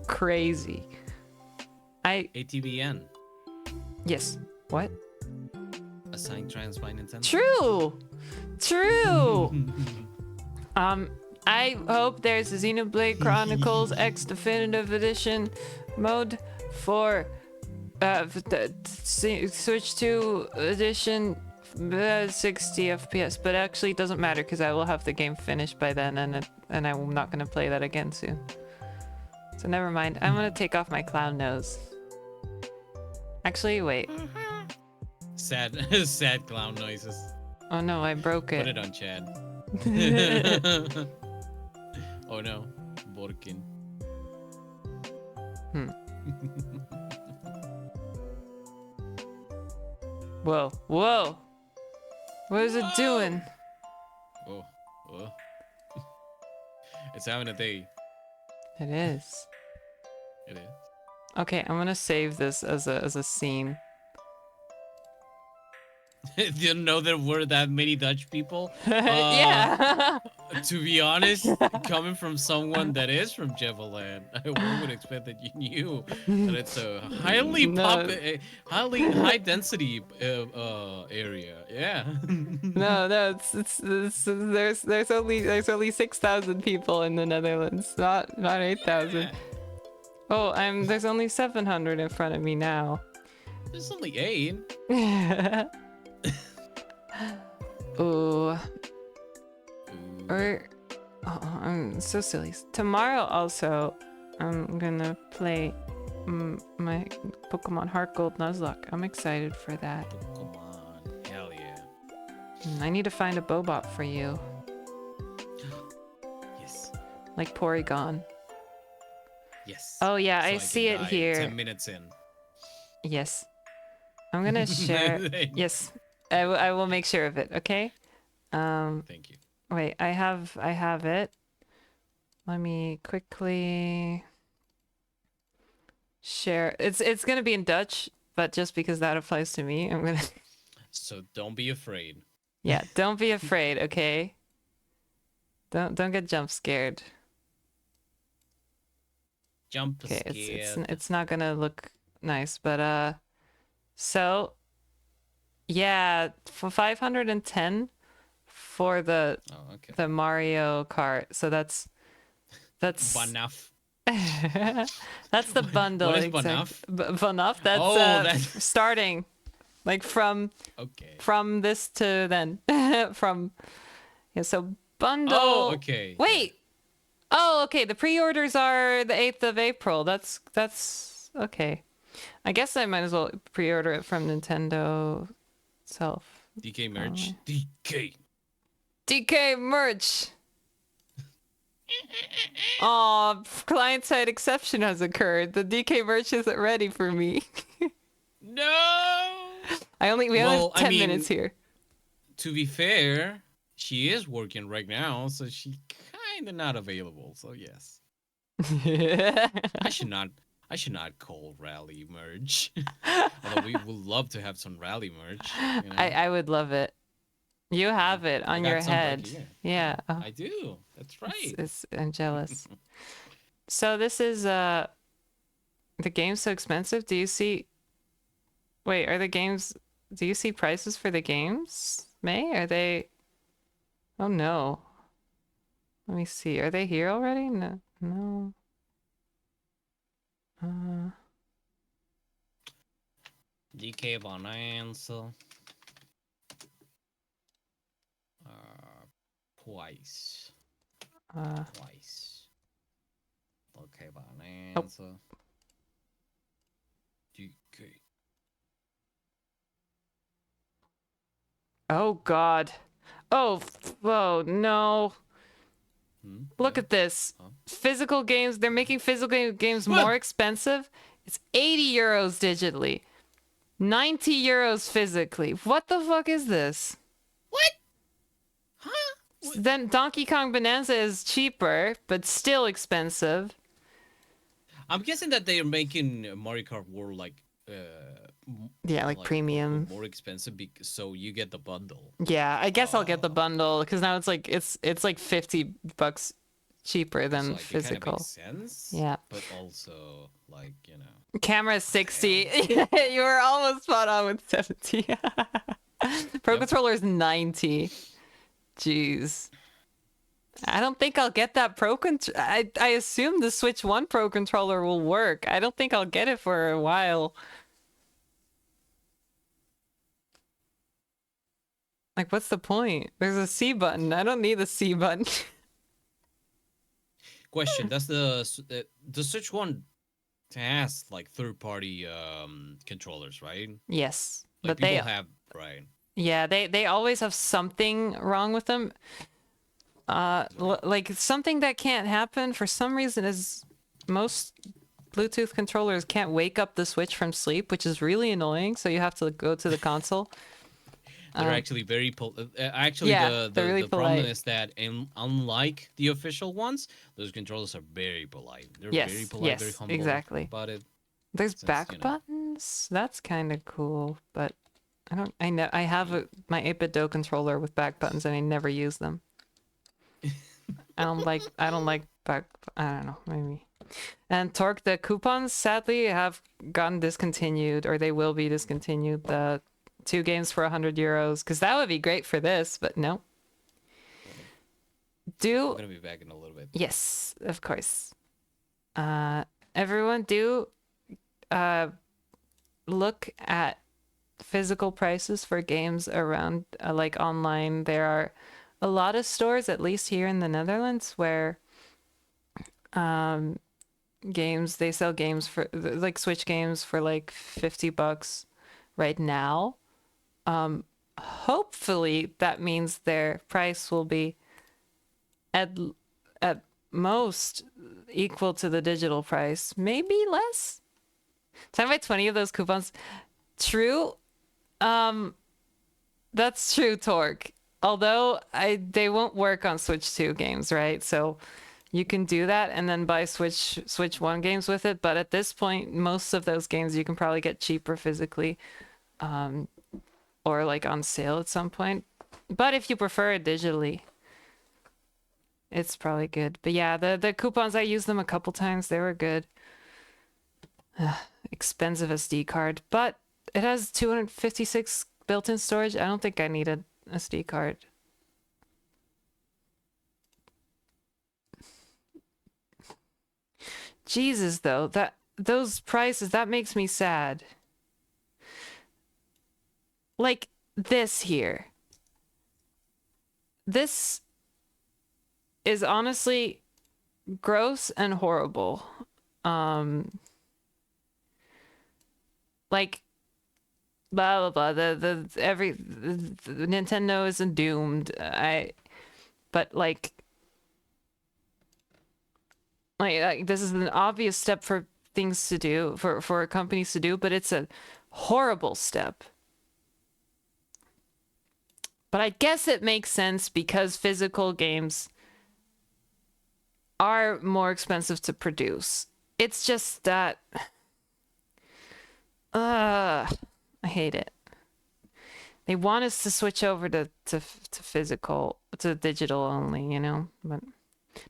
A: crazy.
B: ATBN.
A: Yes. What?
B: Assigned trans by Nintendo.
A: True. I hope there's a Xenoblade Chronicles X Definitive Edition mode for Switch 2 edition 60 FPS, but actually it doesn't matter because I will have the game finished by then, and I'm not gonna play that again soon. So never mind. I'm gonna take off my clown nose. Actually, wait.
B: Sad clown noises.
A: Oh no, I broke
B: Put
A: it.
B: it on Chad. Oh no, Borkin.
A: Whoa. What is it doing?
B: Whoa. It's having a day.
A: It is.
B: It is.
A: Okay, I'm gonna save this as a scene.
B: Didn't know there were that many Dutch people.
A: Yeah.
B: To be honest, coming from someone that is from Jeveland, I would expect that you knew that it's a highly high density area. Yeah.
A: No, it's there's only 6,000 people in the Netherlands, not 8,000. Oh, there's only 700 in front of me now.
B: There's only 8.
A: Ooh. I'm so silly. Tomorrow also, I'm gonna play my Pokemon Heart Gold Nuzlocke. I'm excited for that.
B: Pokemon, hell yeah.
A: I need to find a Bobot for you.
B: Yes.
A: Like Porygon.
B: Yes.
A: Oh yeah,
B: So
A: I
B: can
A: see it
B: die
A: here.
B: 10 minutes in.
A: Yes. I'm gonna share. Yes, I will make sure of it. Okay.
B: Thank you.
A: Wait, I have it. Let me quickly share. It's gonna be in Dutch, but just because that applies to me, I'm gonna.
B: So don't be afraid.
A: Yeah, don't be afraid. Okay. Don't get jump scared.
B: Jump
A: Okay,
B: scared.
A: it's not gonna look nice, but so yeah, for 510 for the Mario Kart. So that's
B: Banaf.
A: that's the bundle.
B: What is
A: exact- Banaf? That's
B: that's
A: starting like from this to then from so bundle.
B: Oh, okay.
A: Wait. Oh, okay. The pre-orders are the 8th of April. That's okay. I guess I might as well pre-order it from Nintendo itself.
B: DK merch.
A: DK merch. Aw, client-side exception has occurred. The DK merch isn't ready for me.
B: No.
A: We only have 10 minutes here.
B: To be fair, she is working right now, so she kind of not available. So yes. I should not call rally merch. Although we would love to have some rally merch. You know?
A: I would love it. You have it on
B: got
A: your
B: some right
A: head.
B: here.
A: Yeah. Oh,
B: I do. That's right.
A: I'm jealous. So this is the game's so expensive. Do you see? Wait, are the games Do you see prices for the games, May? Are they... Oh no. Let me see. Are they here already? No. No.
B: DK Bonanza. Twice. Twice. Okay, Bonanza. DK.
A: Oh god. Oh, oh no. Look at this. Physical games, they're making physical games more expensive. It's 80 euros digitally. 90 euros physically. What the fuck is this?
B: What? Huh?
A: Then Donkey Kong Bonanza is cheaper, but still expensive.
B: I'm guessing that they are making Mario Kart World like
A: yeah, like premium,
B: more expensive, so you get the bundle.
A: Yeah, I guess I'll get the bundle because now it's like $50 cheaper than
B: like,
A: physical.
B: It kind of makes sense.
A: Yeah,
B: but also like
A: camera is 60. You were almost spot on with 70. Pro controller is 90. Jeez. I don't think I'll get that I assume the Switch 1 Pro controller will work. I don't think I'll get it for a while. Like, what's the point? There's a C button. I don't need the C button.
B: Question: does the Switch 1 has like third-party controllers, right?
A: Yes,
B: like
A: but they
B: have, right?
A: Yeah, they always have something wrong with them. Like something that can't happen for some reason is most Bluetooth controllers can't wake up the Switch from sleep, which is really annoying. So you have to go to the console.
B: They're actually very
A: they're really
B: the problem is that unlike the official ones, those controllers are very polite. They're very polite, very humble
A: exactly.
B: about it.
A: There's back buttons. That's kind of cool, but I have my 8BitDo controller with back buttons and I never use them. I don't like back. I don't know, maybe. And Torque, the coupons sadly have gotten discontinued, or they will be discontinued. The 2 games for 100 euros, because that would be great for this, but no.
B: I'm gonna be back in a little bit.
A: Yes, of course. Everyone do look at physical prices for games around like online. There are a lot of stores, at least here in the Netherlands, where they sell games for like Switch games for like $50 right now. Hopefully that means their price will be at most equal to the digital price, maybe less. Time by 20 of those coupons. True. That's true, Torque. Although they won't work on Switch 2 games, right? So you can do that and then buy Switch 1 games with it. But at this point, most of those games you can probably get cheaper physically, or like on sale at some point. But if you prefer it digitally, it's probably good. But yeah, the coupons, I used them a couple times. They were good. Expensive SD card, but it has 256 built-in storage. I don't think I need an SD card. Jesus, though, those prices, that makes me sad. Like this here. This is honestly gross and horrible. Like blah blah blah. The Nintendo isn't doomed. But like this is an obvious step for things to do, for companies to do, but it's a horrible step. But I guess it makes sense because physical games are more expensive to produce. It's just that I hate it. They want us to switch over to physical, to digital only, you know? But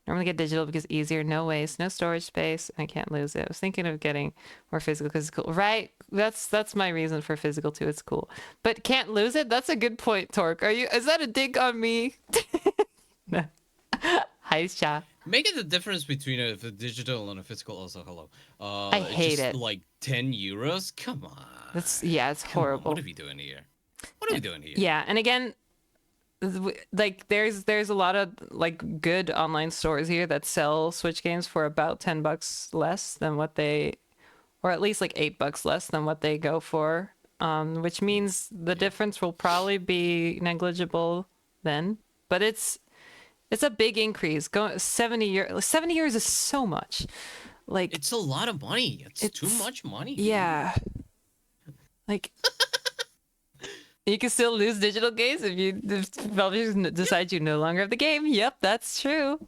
A: Normally get digital because easier, no waste, no storage space, and I can't lose it. I was thinking of getting more physical because it's cool. Right? That's my reason for physical too. It's cool. But can't lose it? That's a good point, Torque. Is that a dig on me? No. Hi, Sha.
B: Making the difference between a digital and a physical also, hello.
A: I hate it.
B: Like 10 euros? Come on.
A: It's horrible.
B: What are we doing here? What are we doing here?
A: Yeah, and again, like there's a lot of like good online stores here that sell Switch games for about $10 less than what they, or at least like $8 less than what they go for, which means the difference will probably be negligible then. But it's a big increase. 70 years is so much. Like
B: it's a lot of money. It's too much money.
A: Yeah. Like you can still lose digital games if publishers decide you no longer have the game. Yep, that's true.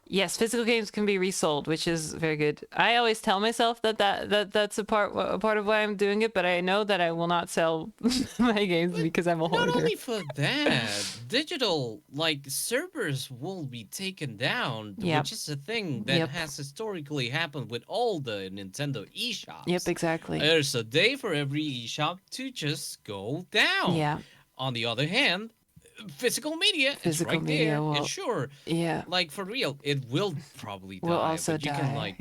A: Yes, physical games can be resold, which is very good. I always tell myself that's a part of why I'm doing it, but I know that I will not sell my games because I'm a hoarder.
B: Not only for that, digital like servers will be taken down, which is a thing that has historically happened with all the Nintendo eShops.
A: Yep, exactly.
B: There's a day for every eShop to just go down.
A: Yeah.
B: On the other hand, physical media is right there. And sure, like for real, it will probably die.
A: Will also
B: but you
A: die.
B: can like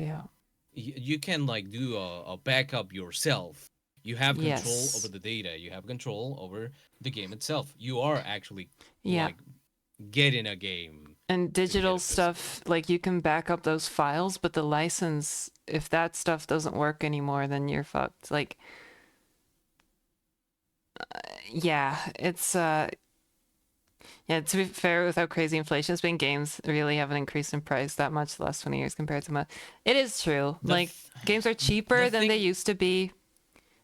B: you can like do a backup yourself. You have control over the data. You have control over the game itself. You are actually like getting a game.
A: And digital stuff, like you can back up those files, but the license, if that stuff doesn't work anymore, then you're fucked. Like, it's to be fair, without crazy inflation, it's been games really haven't increased in price that much the last 20 years compared to it is true. Like games are cheaper than they used to be,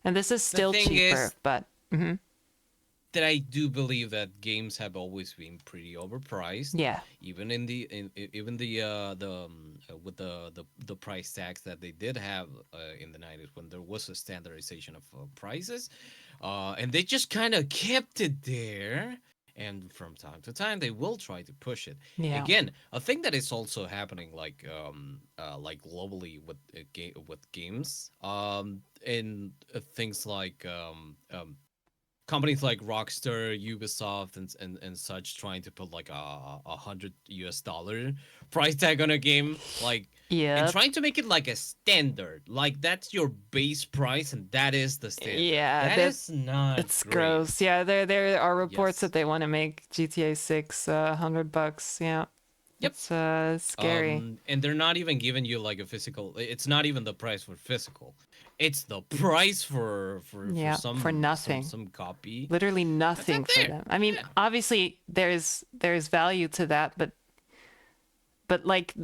A: and this is still cheaper. But
B: that I do believe that games have always been pretty overpriced.
A: Yeah.
B: Even with the price tags that they did have in the 90s when there was a standardization of prices, and they just kind of kept it there. And from time to time, they will try to push it.
A: Yeah.
B: Again, a thing that is also happening, like globally with games, and things like companies like Rockstar, Ubisoft, and such, trying to put like $100 price tag on a game, like and trying to make it like a standard, like that's your base price and that is the standard.
A: Yeah,
B: that is not.
A: It's
B: great.
A: gross. Yeah, there are reports that they want to make GTA 6 $100. Yeah.
B: Yep.
A: It's scary.
B: And they're not even giving you like a physical. It's not even the price for physical. It's the price for
A: nothing.
B: Some copy.
A: Literally nothing for them. I mean, obviously there's value to that, but like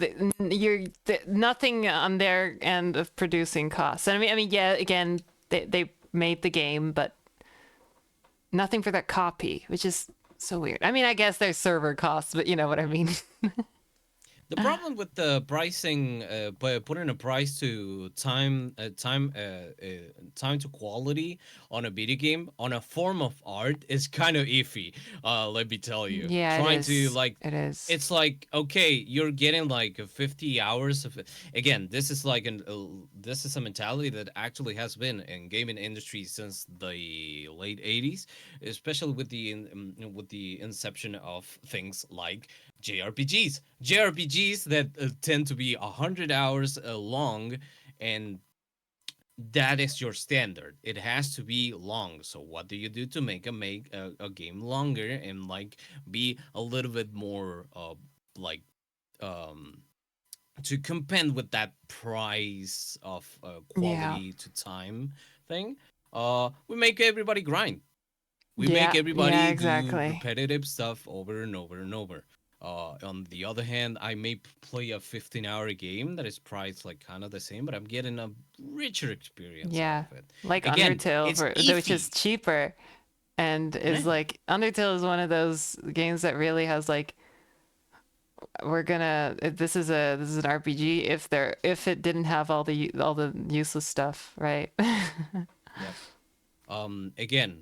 A: nothing on their end of producing costs. And I mean, yeah, again, they made the game, but nothing for that copy, which is so weird. I mean, I guess there's server costs, but you know what I mean.
B: The problem with the pricing, by putting a price to time to quality on a video game, on a form of art, is kind of iffy. Let me tell you.
A: Yeah,
B: trying
A: it
B: to
A: is.
B: like,
A: it is.
B: It's like, okay, you're getting like 50 hours of. Again, this is like this is a mentality that actually has been in gaming industry since the late 80s, especially with the inception of things like JRPGs that tend to be 100 hours long, and that is your standard. It has to be long. So what do you do to make a game longer and like be a little bit more to compend with that price of quality to time thing? We make everybody grind. We make everybody do repetitive stuff over and over and over. On the other hand, I may play a 15-hour game that is priced like kind of the same, but I'm getting a richer experience out of it.
A: Like
B: Again,
A: Undertale, which is cheaper, and is like Undertale is one of those games that really has like this is an RPG if it didn't have all the useless stuff, right?
B: Again,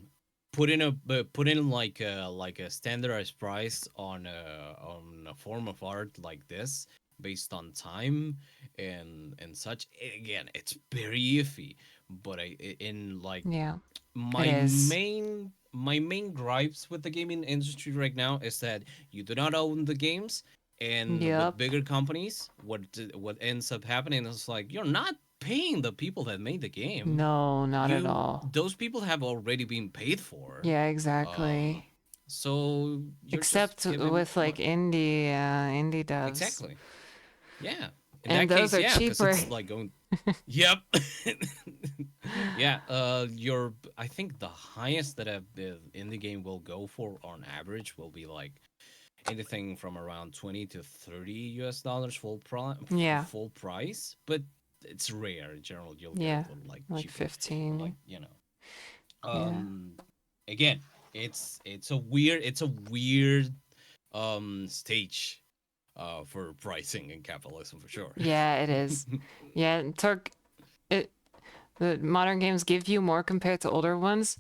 B: put in like a standardized price on a form of art like this based on time and such. Again, it's very iffy, but my main gripes with the gaming industry right now is that you do not own the games, and with bigger companies, what ends up happening is like you're not paying the people that made the game.
A: No, not at all.
B: Those people have already been paid for.
A: Yeah, exactly.
B: So
A: except with like indie devs.
B: Exactly. Yeah. In
A: and
B: that
A: those
B: case,
A: are cheaper.
B: It's like going. Yep. Yeah. I think the highest that a indie game will go for on average will be like anything from around $20 to $30 full price, but it's rare. In general, you'll get like
A: 15.
B: Like, you know. Again, it's a weird stage for pricing in capitalism for sure.
A: Yeah, it is. Yeah, the modern games give you more compared to older ones.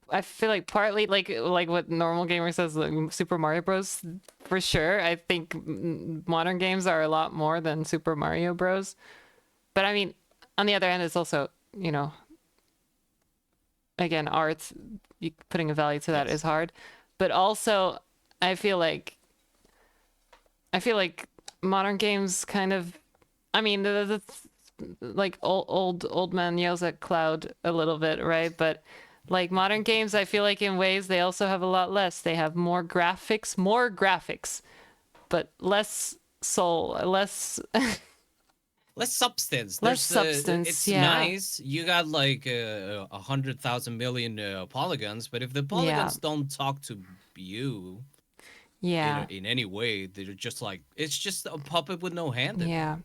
A: I feel like partly like what normal gamer says, like Super Mario Bros. For sure. I think modern games are a lot more than Super Mario Bros. But I mean, on the other hand, it's also, you know, again, art, putting a value to that is hard. But also, I feel like modern games kind of, I mean, the like old man yells at cloud a little bit, right? But like modern games, I feel like in ways they also have a lot less. They have more graphics, but less soul, less
B: substance.
A: Less substance.
B: It's nice. You got like 100,000 million polygons, but if the polygons don't talk to you, in any way, they're just like, it's just a puppet with no hand in it.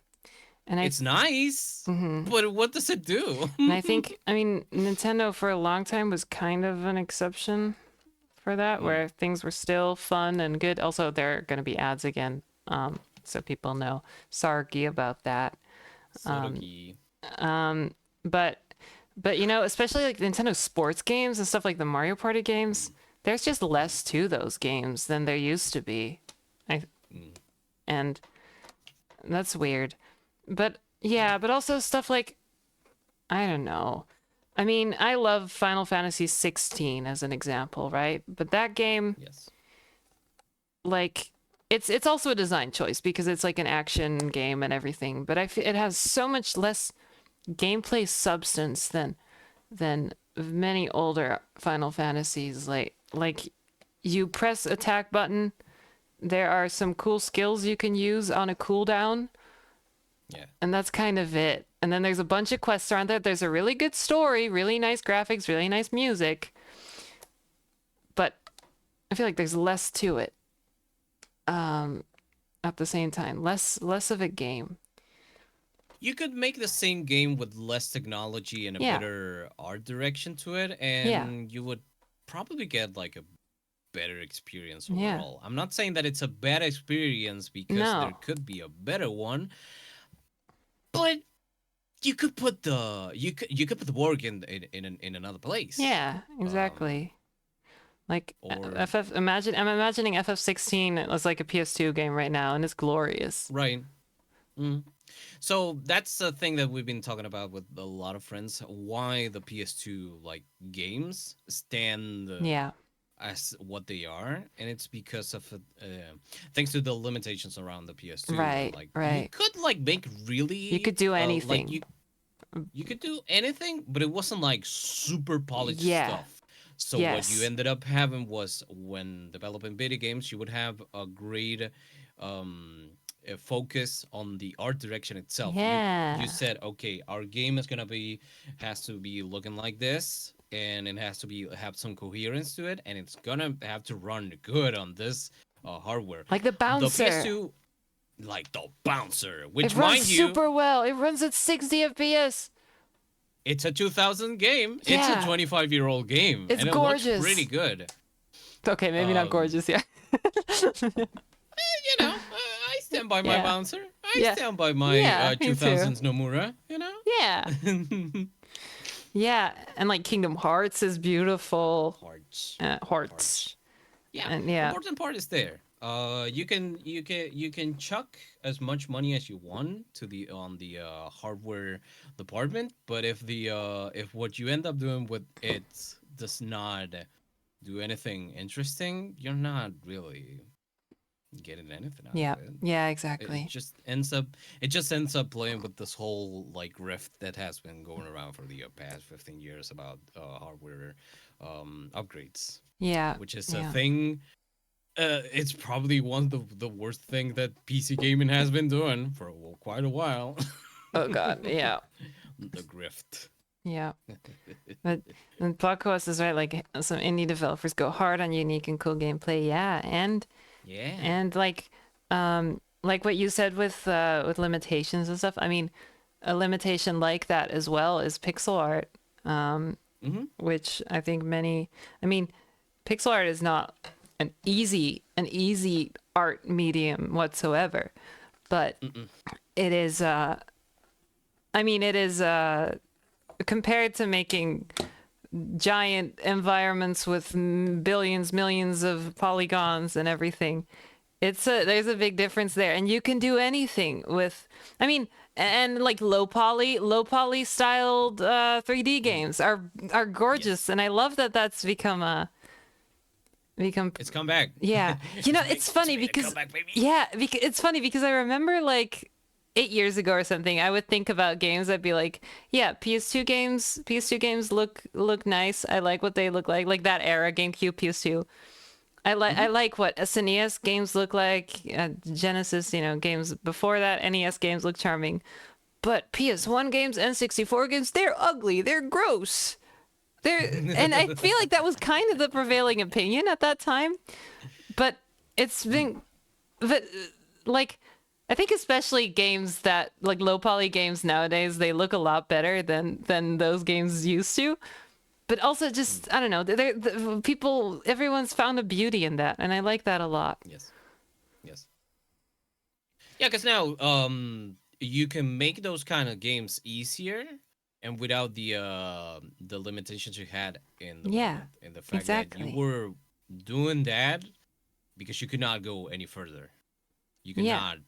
A: And
B: it's nice, but what does it do?
A: And I think, I mean, Nintendo for a long time was kind of an exception for that, where things were still fun and good. Also, there are going to be ads again, so people know. Sorry about that. But you know, especially like Nintendo sports games and stuff like the Mario Party games, there's just less to those games than there used to be. And that's weird. But yeah, but also stuff like, I don't know. I mean, I love Final Fantasy 16 as an example, right? But that game, like, it's also a design choice because it's like an action game and everything. But it has so much less gameplay substance than many older Final Fantasies. Like you press attack button, there are some cool skills you can use on a cooldown.
B: Yeah.
A: And that's kind of it. And then there's a bunch of quests around there. There's a really good story, really nice graphics, really nice music. But I feel like there's less to it. At the same time, less of a game.
B: You could make the same game with less technology and a better art direction to it, and you would probably get like a better experience overall. I'm not saying that it's a bad experience because there could be a better one. But you could put the work in another place.
A: Yeah, exactly. I'm imagining FF16 as like a PS2 game right now, and it's glorious.
B: Right. So that's the thing that we've been talking about with a lot of friends. Why the PS2 like games stand as what they are, and it's because of thanks to the limitations around the PS2.
A: Right.
B: You could like make really.
A: You could do anything.
B: You could do anything, but it wasn't like super polished stuff. So what you ended up having was, when developing video games, you would have a great a focus on the art direction itself. You said, okay, our game has to be looking like this, and it has to have some coherence to it, and it's gonna have to run good on this hardware.
A: Like the bouncer.
B: The PS2, like the bouncer, which
A: it runs
B: mind you,
A: super well. It runs at 60 FPS.
B: It's a 2000 game. It's a 25-year-old game.
A: It's
B: and
A: gorgeous.
B: It looks pretty good.
A: Okay, maybe not gorgeous,
B: you know, I stand by my bouncer. I stand by my 2000s Nomura, you know?
A: Yeah. Yeah, and like Kingdom Hearts is beautiful.
B: Hearts. Yeah,
A: and yeah.
B: Important part is there. You can chuck as much money as you want to the hardware department, but if what you end up doing with it does not do anything interesting, you're not really getting anything out of it.
A: Yeah, exactly.
B: It just ends up playing with this whole like rift that has been going around for the past 15 years about hardware upgrades.
A: Yeah,
B: which is a thing. It's probably one of the worst thing that PC gaming has been doing for quite a while.
A: Oh God, yeah.
B: The grift.
A: Yeah. But Blockhouse is right. Like some indie developers go hard on unique and cool gameplay. Yeah, and like what you said with limitations and stuff. I mean, a limitation like that as well is pixel art, which I think pixel art is not an easy art medium whatsoever, but it is compared to making giant environments with millions of polygons and everything, there's a big difference there, and you can do anything with and like low poly styled 3D games are gorgeous, and I love that that's become
B: it's come back.
A: Yeah. It's funny because it's funny because I remember like 8 years ago or something, I would think about games. I'd be like, yeah, PS2 games look nice. I like what they look like that era, GameCube, PS2. I like what SNES games look like, Genesis, games before that, NES games look charming. But PS1 games, N64 games, they're ugly, they're gross. And I feel like that was kind of the prevailing opinion at that time, but it's been, I think especially games that like low poly games nowadays, they look a lot better than those games used to. But also just, I don't know, everyone's found a beauty in that, and I like that a lot.
B: Yes. Yeah, because now you can make those kind of games easier. And without the limitations you had in the moment, and the fact that you were doing that because you could not go any further, you could not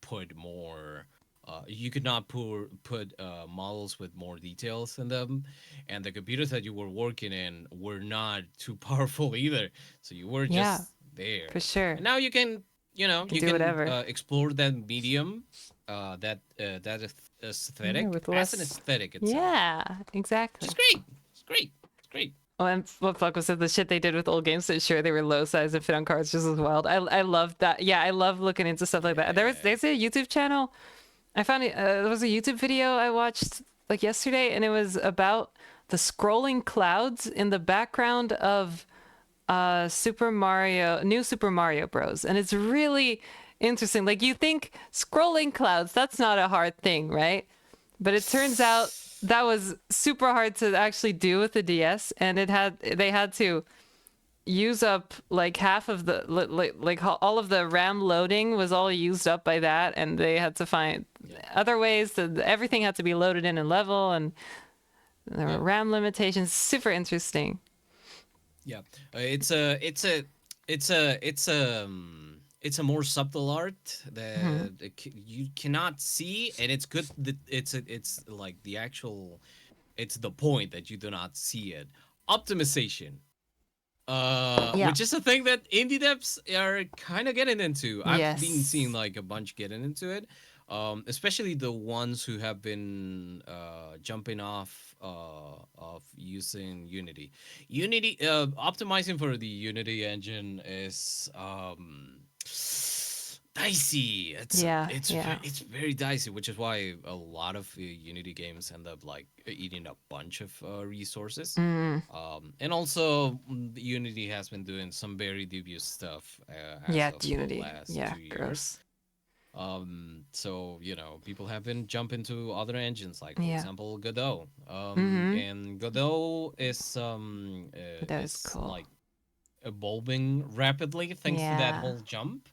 B: put more, you could not put models with more details in them, and the computers that you were working in were not too powerful either, so you were just there.
A: For sure.
B: And now you can, you can
A: whatever.
B: Explore that medium, that aesthetic as an aesthetic itself.
A: Yeah, exactly.
B: It's great.
A: Oh, and what Flacco said, the shit they did with old games to ensure they were low size and fit on cards just as wild. I love that. Yeah, I love looking into stuff like that. There's a YouTube channel. I found it. There was a YouTube video I watched like yesterday, and it was about the scrolling clouds in the background of New Super Mario Bros. And it's really interesting. Like, you think scrolling clouds, that's not a hard thing, right? But it turns out that was super hard to actually do with the DS, and they had to use up like half of the like all of the RAM loading was all used up by that, and they had to find other ways everything had to be loaded in and level, and there were RAM limitations. Super interesting.
B: Yeah, it's a more subtle art that you cannot see, and it's good that it's like the actual, it's the point that you do not see it. Optimization, which is a thing that indie devs are kind of getting into. I've been seeing like a bunch getting into it, especially the ones who have been jumping off of using Unity. Optimizing for the Unity engine is dicey. It's very dicey, which is why a lot of Unity games end up like eating a bunch of resources. And also Unity has been doing some very dubious stuff.
A: Unity.
B: Last 2 years.
A: Gross.
B: So people have been jumping to other engines, like for example Godot. And Godot is
A: cool.
B: Like evolving rapidly thanks to that whole jump.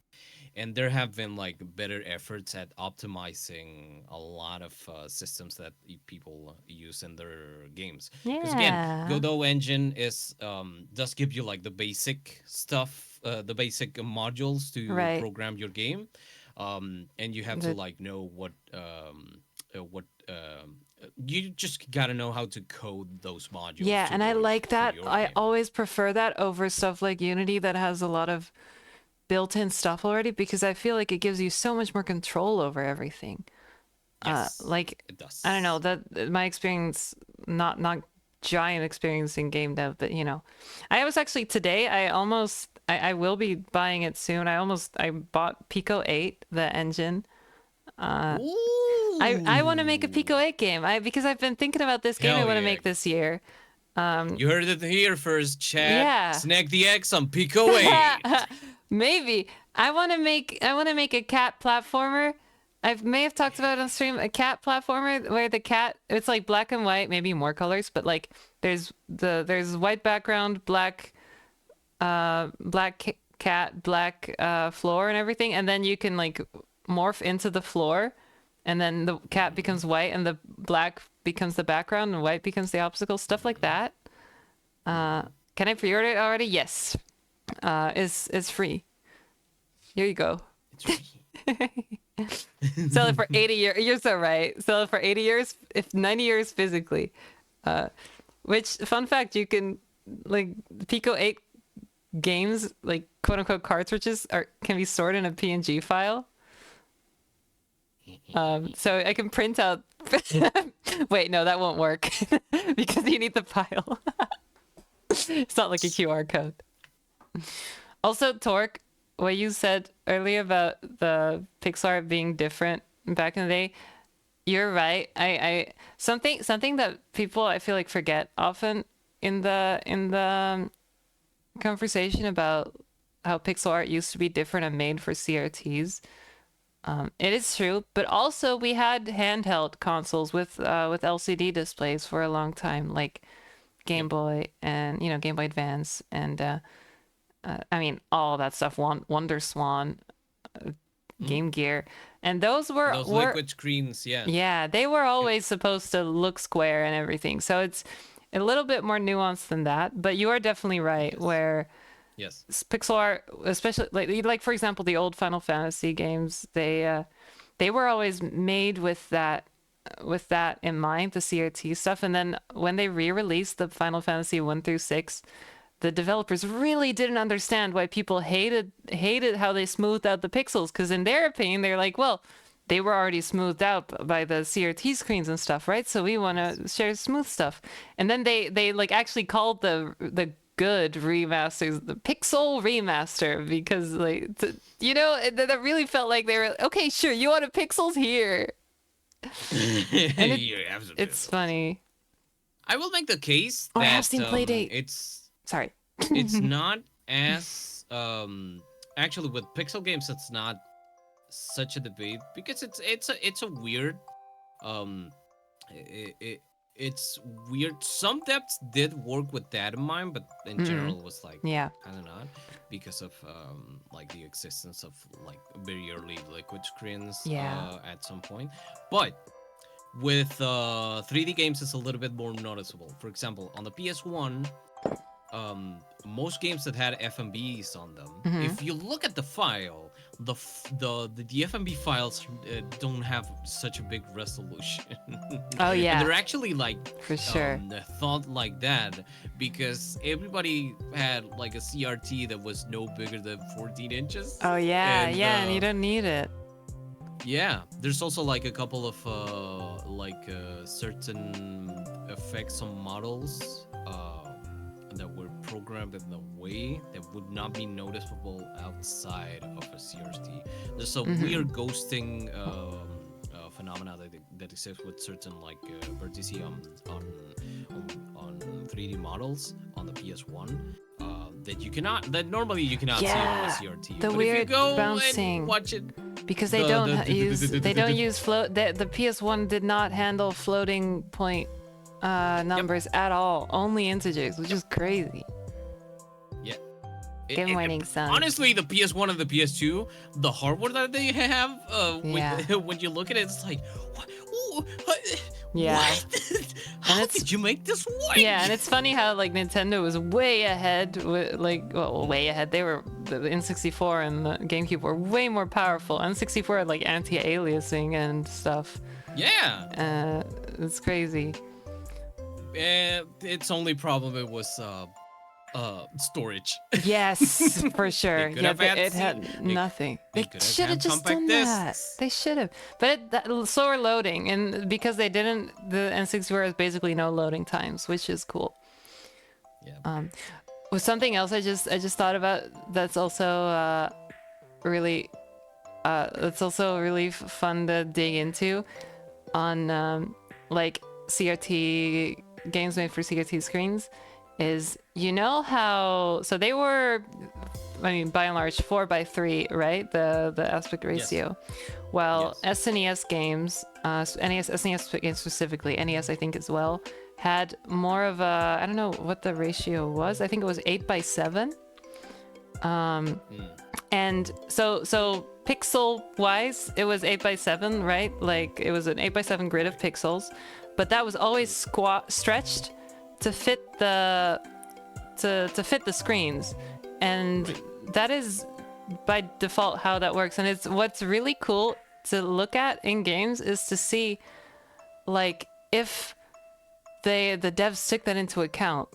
B: and there have been like better efforts at optimizing a lot of systems that people use in their games. Because again, Godot engine is does give you like the basic stuff, the basic modules to program your game, and you have to like know what you just gotta know how to code those modules.
A: Yeah, and I like that. I always prefer that over stuff like Unity that has a lot of built-in stuff already, because I feel like it gives you so much more control over everything.
B: Yes,
A: like
B: it does.
A: I don't know, that my experience, not giant experience in game dev, but you know, I was actually today, I will be buying it soon. I bought Pico 8, the engine. I want to make a Pico 8 game. Because I've been thinking about this game I want to make this year.
B: You heard it here first, Chad.
A: Yeah.
B: Snag the X on Pico 8.
A: Maybe. I want to make a cat platformer. I may have talked about it on stream, a cat platformer where the cat, it's like black and white, maybe more colors, but like there's white background, black cat, black floor and everything, and then you can like morph into the floor, and then the cat becomes white and the black becomes the background and white becomes the obstacle, stuff like that. Can I pre-order it already? Yes. It's free. Here you go.
B: It's free.
A: Sell it for 80 years. You're so right. Sell it for 80 years, if 90 years physically. Which, fun fact, you can, like, Pico 8 games, like, quote-unquote cartridges, can be stored in a PNG file. So I can print out... Wait, no, that won't work. Because you need the file. It's not like a QR code. Also, Torque, what you said earlier about the pixel art being different back in the day, you're right. Something that people, I feel like, forget often in the conversation about how pixel art used to be different and made for CRTs. It is true, but also we had handheld consoles with LCD displays for a long time, like Game Boy and Game Boy Advance and I mean all that stuff. Wonder Swan, Game Gear, and those
B: liquid screens.
A: Yeah, they were always supposed to look square and everything. So it's a little bit more nuanced than that. But you are definitely right. Yes. Where pixel art, especially like for example the old Final Fantasy games, they were always made with that in mind, the CRT stuff. And then when they re-released the Final Fantasy 1 through 6, the developers really didn't understand why people hated how they smoothed out the pixels, because in their opinion they're like, well, they were already smoothed out by the CRT screens and stuff, right? So we want to share smooth stuff. And then they like actually called the good remasters the pixel remaster, because like that really felt like they were okay, sure, you want a pixels here. And it's funny.
B: I will make the case that
A: I've seen Playdate.
B: It's not as actually with pixel games it's not such a debate, because it's a weird it's weird. Some depths did work with that in mind, but in general it was like kind of not, because of like the existence of like very early liquid screens at some point. But with 3D games it's a little bit more noticeable. For example, on the PS1, most games that had FMVs on them, if you look at the file, the FMV files don't have such a big resolution.
A: Oh yeah,
B: and they're actually like
A: for sure
B: thought like that because everybody had like a CRT that was no bigger than 14 inches.
A: Oh yeah, and you don't need it.
B: Yeah, there's also like a couple of certain effects on models that were programmed in a way that would not be noticeable outside of a CRT. There's a weird ghosting phenomena that exists with certain like vertices on 3D models on the PS1 that normally you cannot see on a CRT.
A: The
B: but
A: weird
B: if you go
A: bouncing.
B: and watch it,
A: because they don't use float. The PS1 did not handle floating point numbers at all, only integers, which is crazy. Good morning, son.
B: Honestly, the PS1 and the PS2, the hardware that they have,
A: Yeah.
B: when you look at it, it's like, what?
A: Yeah.
B: What? How did you make this work?
A: Yeah, and it's funny how like Nintendo was way ahead with way ahead. They were the N64 and the GameCube were way more powerful. N64 had like anti-aliasing and stuff.
B: Yeah.
A: It's crazy.
B: Its only problem it was storage.
A: Yes, for sure.
B: could
A: Yeah,
B: have had
A: it
B: C-
A: had
B: they-
A: nothing.
B: they
A: They
B: could have
A: should have
B: had
A: just
B: compact
A: done that.
B: discs.
A: They should have. But slower loading, and because they didn't, the N64 has basically no loading times, which is cool.
B: Yeah.
A: Was something else I just thought about that's also really fun to dig into on like CRT games made for CRT screens is, you know how, so they were, I mean, by and large 4:3, right, the aspect ratio. Well, SNES games, SNES games specifically, NES I think as well, had more of a, I don't know what the ratio was, I think it was 8:7. And so pixel wise it was 8:7, right? Like it was an 8:7 grid of pixels, but that was always stretched to fit the to fit the screens, and that is by default how that works. And it's what's really cool to look at in games is to see like if the devs took that into account.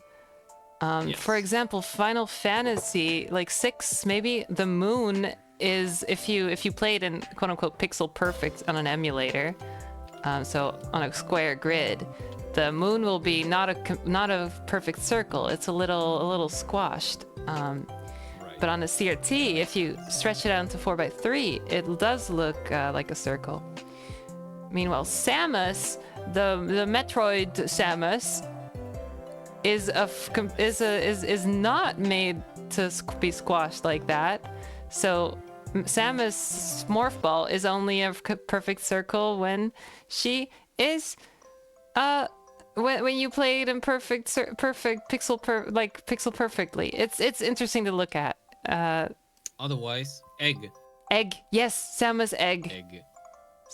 A: For example, Final Fantasy like 6, maybe the moon is, if you played in quote unquote pixel perfect on an emulator, so on a square grid, the moon will be not a perfect circle. It's a little squashed. But on a CRT, if you stretch it out into 4:3, it does look like a circle. Meanwhile, Samus, the Metroid Samus, is not made to be squashed like that. So Samus Morph Ball is only a perfect circle when she is when you play it in perfect pixel perfectly. It's interesting to look at.
B: Otherwise, egg.
A: Yes, Samus egg.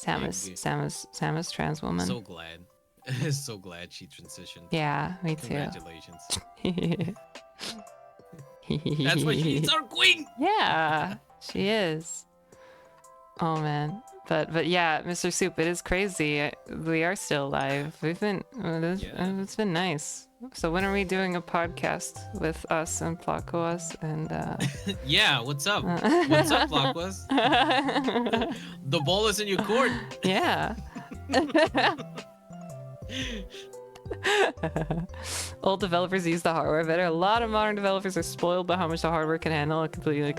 B: Samus
A: trans woman.
B: So glad. So glad she transitioned.
A: Yeah, me too.
B: Congratulations. That's why she's our queen.
A: Yeah, she is. Oh man, but yeah, Mr. Soup, it is crazy. We are still live. We've been. It's been nice. So when are we doing a podcast with us and Plakoas and?
B: Yeah, what's up? What's up, Plakoas? The ball is in your court.
A: Yeah. Old developers use the hardware better. A lot of modern developers are spoiled by how much the hardware can handle.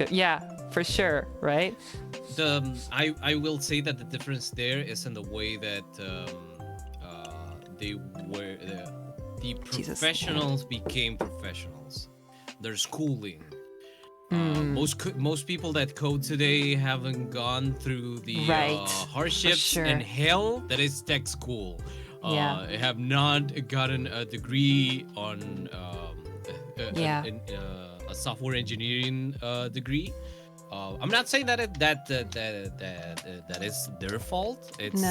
A: Yeah, for sure, right?
B: I will say that the difference there is in the way that they were the professionals became professionals. There's schooling. Most people that code today haven't gone through the hardships and hell that is tech school. Have not gotten a degree on a software engineering degree. I'm not saying that that is their fault. It's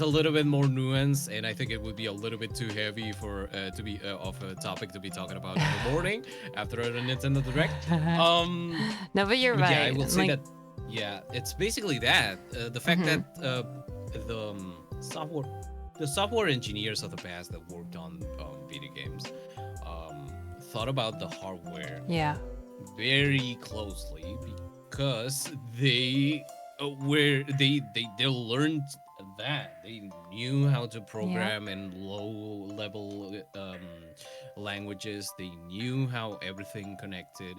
B: a little bit more nuanced, and I think it would be a little bit too heavy for to be of a topic to be talking about in the morning after a Nintendo Direct.
A: No, but you're right.
B: Yeah, I will say that. Yeah, it's basically that the fact that the software engineers of the past that worked on video games thought about the hardware very closely, because they learned that they knew how to program in low level languages. They knew how everything connected,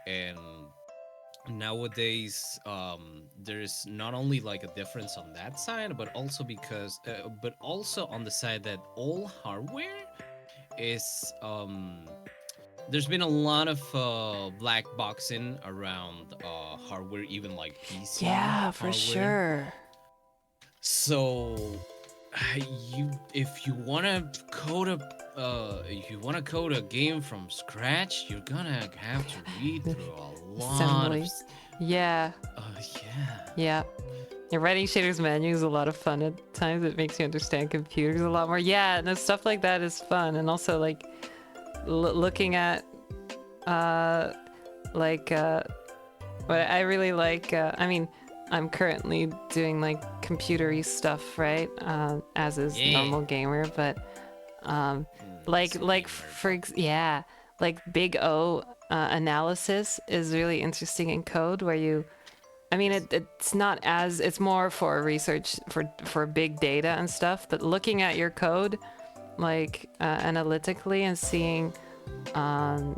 B: and nowadays there's not only like a difference on that side, but also because but also on the side that all hardware is there's been a lot of black boxing around hardware, even like PC
A: for
B: hardware.
A: sure.
B: So if you wanna code a game from scratch, you're gonna have to read through a lot of.
A: Yeah. Yeah. Writing shaders menu is a lot of fun at times. It makes you understand computers a lot more. Yeah, no, stuff like that is fun. And also like looking at what I really like, I mean, I'm currently doing like computery stuff, right? As is normal gamer, but like Big O analysis is really interesting in code where you, I mean, it's not as, it's more for research for big data and stuff, but looking at your code like analytically and seeing how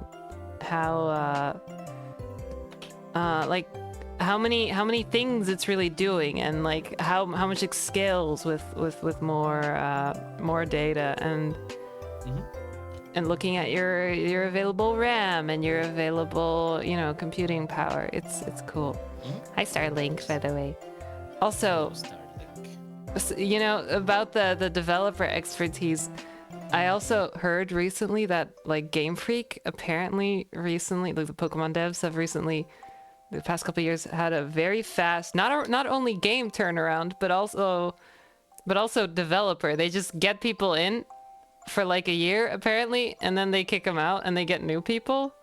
A: many things it's really doing, and like how much it scales with more data, and looking at your available RAM and your available computing power. It's cool. Hi Starlink, by the way. Also, about the developer expertise, I also heard recently that like Game Freak apparently recently, like the Pokemon devs have recently, the past couple of years, had a very fast not only game turnaround but also developer. They just get people in for like a year apparently, and then they kick them out and they get new people.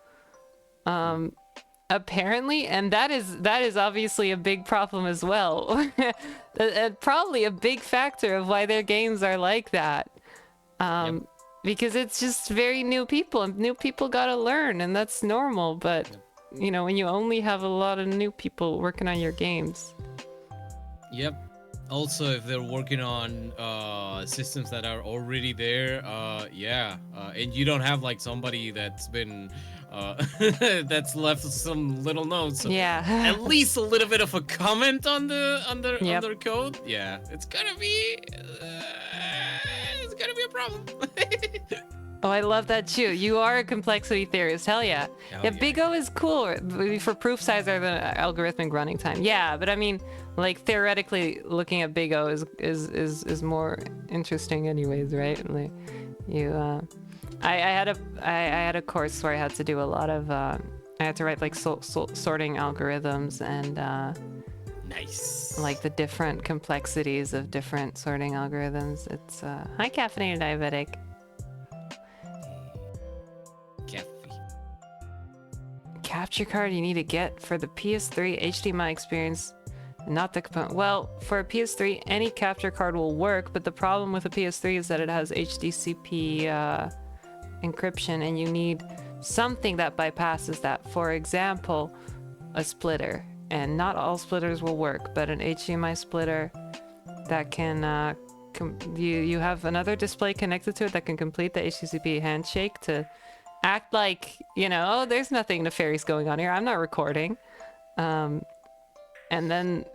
A: Apparently, and that is obviously a big problem as well. Probably a big factor of why their games are like that. Because it's just very new people, and new people gotta learn, and that's normal. But when you only have a lot of new people working on your games.
B: Yep. Also, if they're working on systems that are already there, and you don't have like somebody that's been that's left some little notes. At least a little bit of a comment on their code. Yeah, it's gonna be a problem.
A: Oh, I love that too. You are a complexity theorist. Hell yeah. Big O is cool. For proof size or the algorithmic running time. Yeah, but I mean, like theoretically, looking at Big O is more interesting, anyways, right? Like, I had a course where I had to do a lot of I had to write like sorting algorithms and
B: nice,
A: like the different complexities of different sorting algorithms. It's hi caffeinated diabetic. Capture card you need to get for the PS3 HDMI experience, not the component. Well, for a PS3, any capture card will work, but the problem with a PS3 is that it has HDCP encryption, and you need something that bypasses that. For example, a splitter, and not all splitters will work, but an HDMI splitter that can you have another display connected to it that can complete the HDCP handshake to act like, oh, there's nothing nefarious going on here. I'm not recording. But then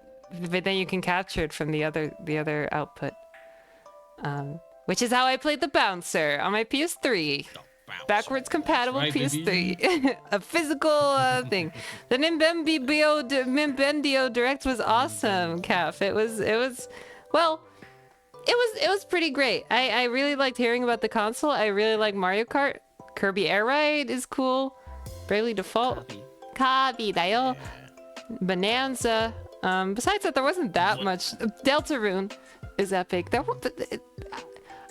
A: you can capture it from the other output. Which is how I played the bouncer on my PS3. Backwards compatible PS3. A physical thing. The Nimbendio Direct was awesome, Calf. It was pretty great. I really liked hearing about the console. I really like Mario Kart. Kirby Air Ride is cool. Bravely Default. Kabi dayo. Bonanza. Besides that, there wasn't that much. Deltarune is epic.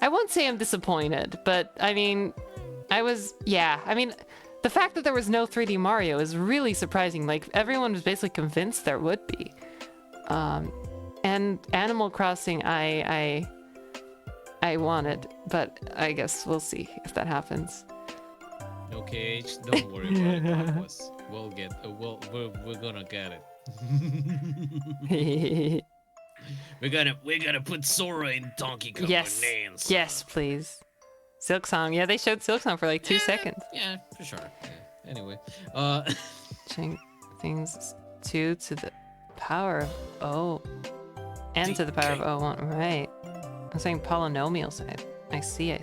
A: I won't say I'm disappointed, but I mean, the fact that there was no 3D Mario is really surprising. Like, everyone was basically convinced there would be. And Animal Crossing, I wanted, but I guess we'll see if that happens.
B: Okay, don't worry about it, Papas. We're gonna get it. we're gonna put Sora in Donkey Kong Bonanza.
A: Yes, please. Silksong. Yeah, they showed Silksong for like 2 seconds.
B: Yeah, for sure. Yeah. Anyway,
A: change things 2 to the power of O, and to the power of O1. Right. I'm saying polynomial side. I see.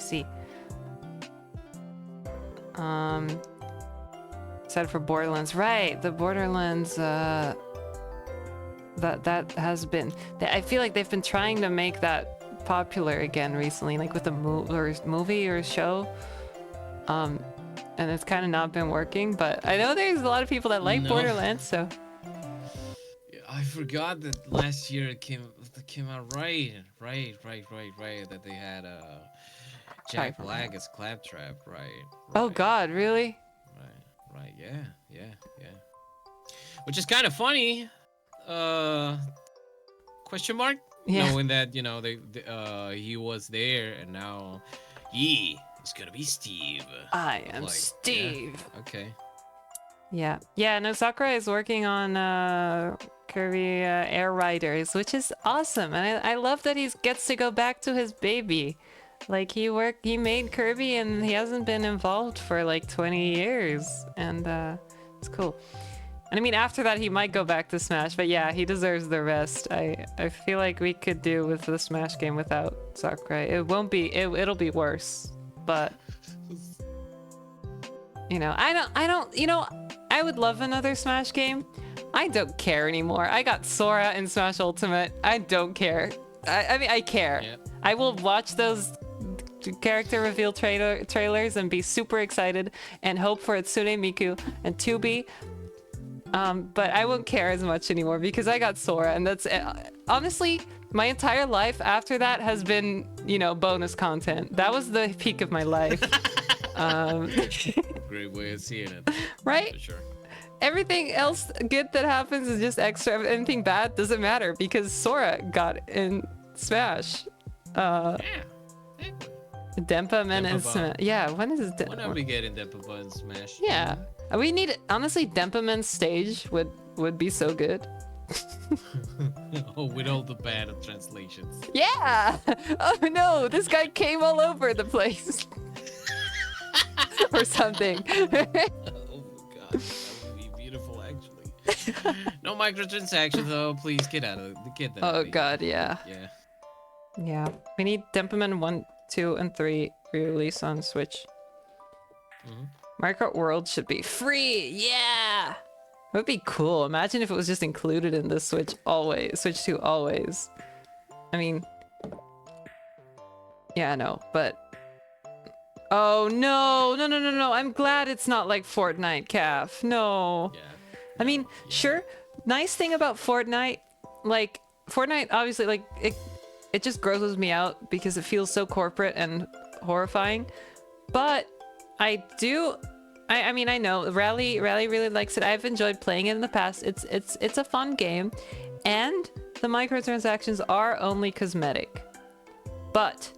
A: Said for Borderlands, right? The Borderlands, that has been. I feel like they've been trying to make that popular again recently, like with a movie or show. And it's kind of not been working, but I know there's a lot of people that like Borderlands, so.
B: I forgot that last year it came out right. That they had Jack Black as Claptrap, right?
A: Oh God, really?
B: Right. Yeah. Which is kind of funny. Question mark?
A: Yeah.
B: Knowing that he was there and now he is gonna be Steve.
A: I am Steve.
B: Yeah. Okay.
A: Yeah. No, Sakurai is working on Kirby Air Riders, which is awesome, and I love that he gets to go back to his baby. Like he made Kirby, and he hasn't been involved for like 20 years, and it's cool. And I mean, after that, he might go back to Smash, but yeah, he deserves the rest. I feel like we could do with the Smash game without Sakurai. It won't be. It'll be worse, but I don't. I would love another Smash game. I don't care anymore. I got Sora in Smash Ultimate. I don't care. I mean, I care.
B: Yep.
A: I will watch those character reveal trailers and be super excited and hope for Itsune Miku and Tubi. But I won't care as much anymore because I got Sora, and that's honestly my entire life after that has been, bonus content. That was the peak of my life.
B: Great way of seeing it.
A: Right?
B: For sure.
A: Everything else good that happens is just extra. Anything bad doesn't matter because Sora got in Smash. Denpa and Smash. Yeah, when is it?
B: When are we getting Denpa in Smash?
A: Yeah, we need. Honestly, Denpa stage would be so good.
B: Oh, with all the bad translations.
A: Yeah. Oh no, this guy came all over the place. Or something.
B: Oh my god, that would be beautiful actually. No microtransactions though, please get out of get that.
A: Oh god, yeah. Yeah. We need Denpa 1, 2, and 3 re-release on Switch. Mario Kart World should be free. Yeah. It would be cool. Imagine if it was just included in the Switch 2 always. I mean, yeah, no, but oh no. I'm glad it's not like Fortnite, Calf. No.
B: Yeah.
A: I mean, sure. Nice thing about Fortnite, like Fortnite, obviously, like it just grosses me out because it feels so corporate and horrifying. But I mean, I know Rally really likes it. I've enjoyed playing it in the past. It's a fun game, and the microtransactions are only cosmetic. But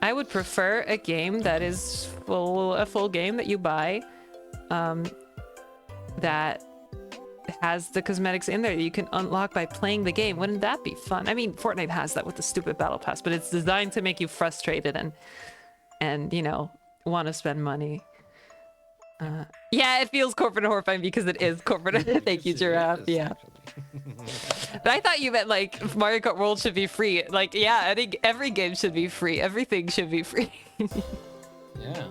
A: I would prefer a game that is a full game that you buy, that has the cosmetics in there that you can unlock by playing the game. Wouldn't that be fun? I mean, Fortnite has that with the stupid battle pass, but it's designed to make you frustrated and want to spend money. Yeah, it feels corporate and horrifying because it is corporate. Thank you, Giraffe. Yeah. But I thought you meant like Mario Kart World should be free. Like, yeah, I think every game should be free. Everything should be free.
B: Yeah.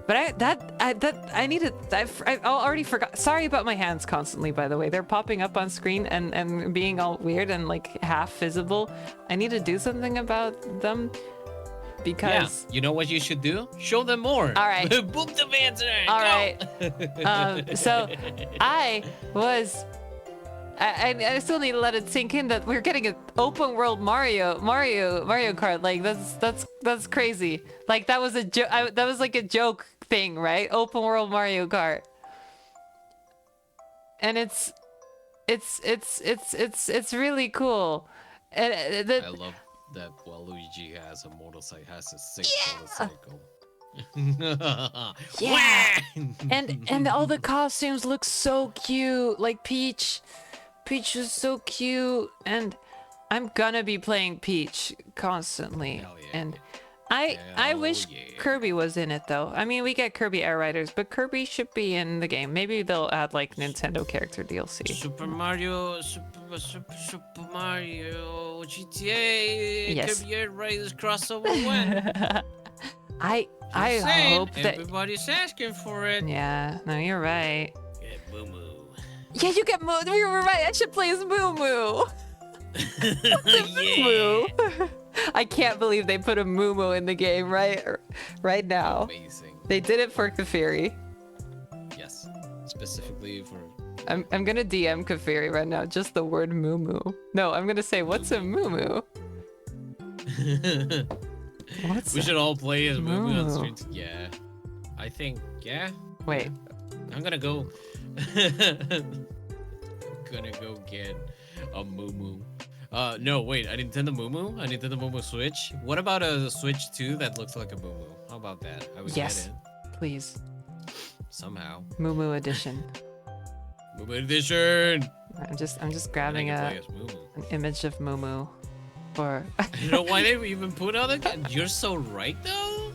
A: But I already forgot. Sorry about my hands constantly, by the way. They're popping up on screen and being all weird and like half visible. I need to do something about them. Because
B: you know what you should do? Show them more.
A: All right.
B: Book the answer.
A: All right. So I still need to let it sink in that we're getting an open world Mario Kart. Like that's crazy. Like that was that was like a joke thing, right? Open world Mario Kart. And it's really cool. And
B: I love that Waluigi has a sick motorcycle.
A: Yeah. and all the costumes look so cute. Like Peach is so cute, and I'm gonna be playing Peach constantly.
B: Yeah.
A: And I wish Kirby was in it though. I mean, we get Kirby Air Riders, but Kirby should be in the game. Maybe they'll add like Nintendo character DLC.
B: Super Mario GTA.
A: Yes.
B: Kirby Air Riders crossover when?
A: I hope that
B: everybody's asking for it.
A: Yeah, no, you're right.
B: Get Moo Moo.
A: Yeah, you get Moo. You were right. I should play as Moo Moo. Moo. I can't believe they put a Moo in the game right now.
B: Amazing.
A: They did it for Kafiri.
B: Yes, specifically for.
A: I'm gonna DM Kafiri right now. Just the word Moo. No, I'm gonna say, what's a Moo?
B: We should all play as Moo on streams. Yeah, I think. Yeah.
A: Wait.
B: I'm gonna go. Gonna go get a Moo. No, wait. A Nintendo Moo. A Nintendo Moo Switch. What about a Switch 2 that looks like a Moo? How about that? I would
A: Yes,
B: get it.
A: please.
B: Somehow.
A: Moo edition.
B: Moo edition.
A: I'm just grabbing an image of Moo. For
B: you know why they even put on it? You're so right, though.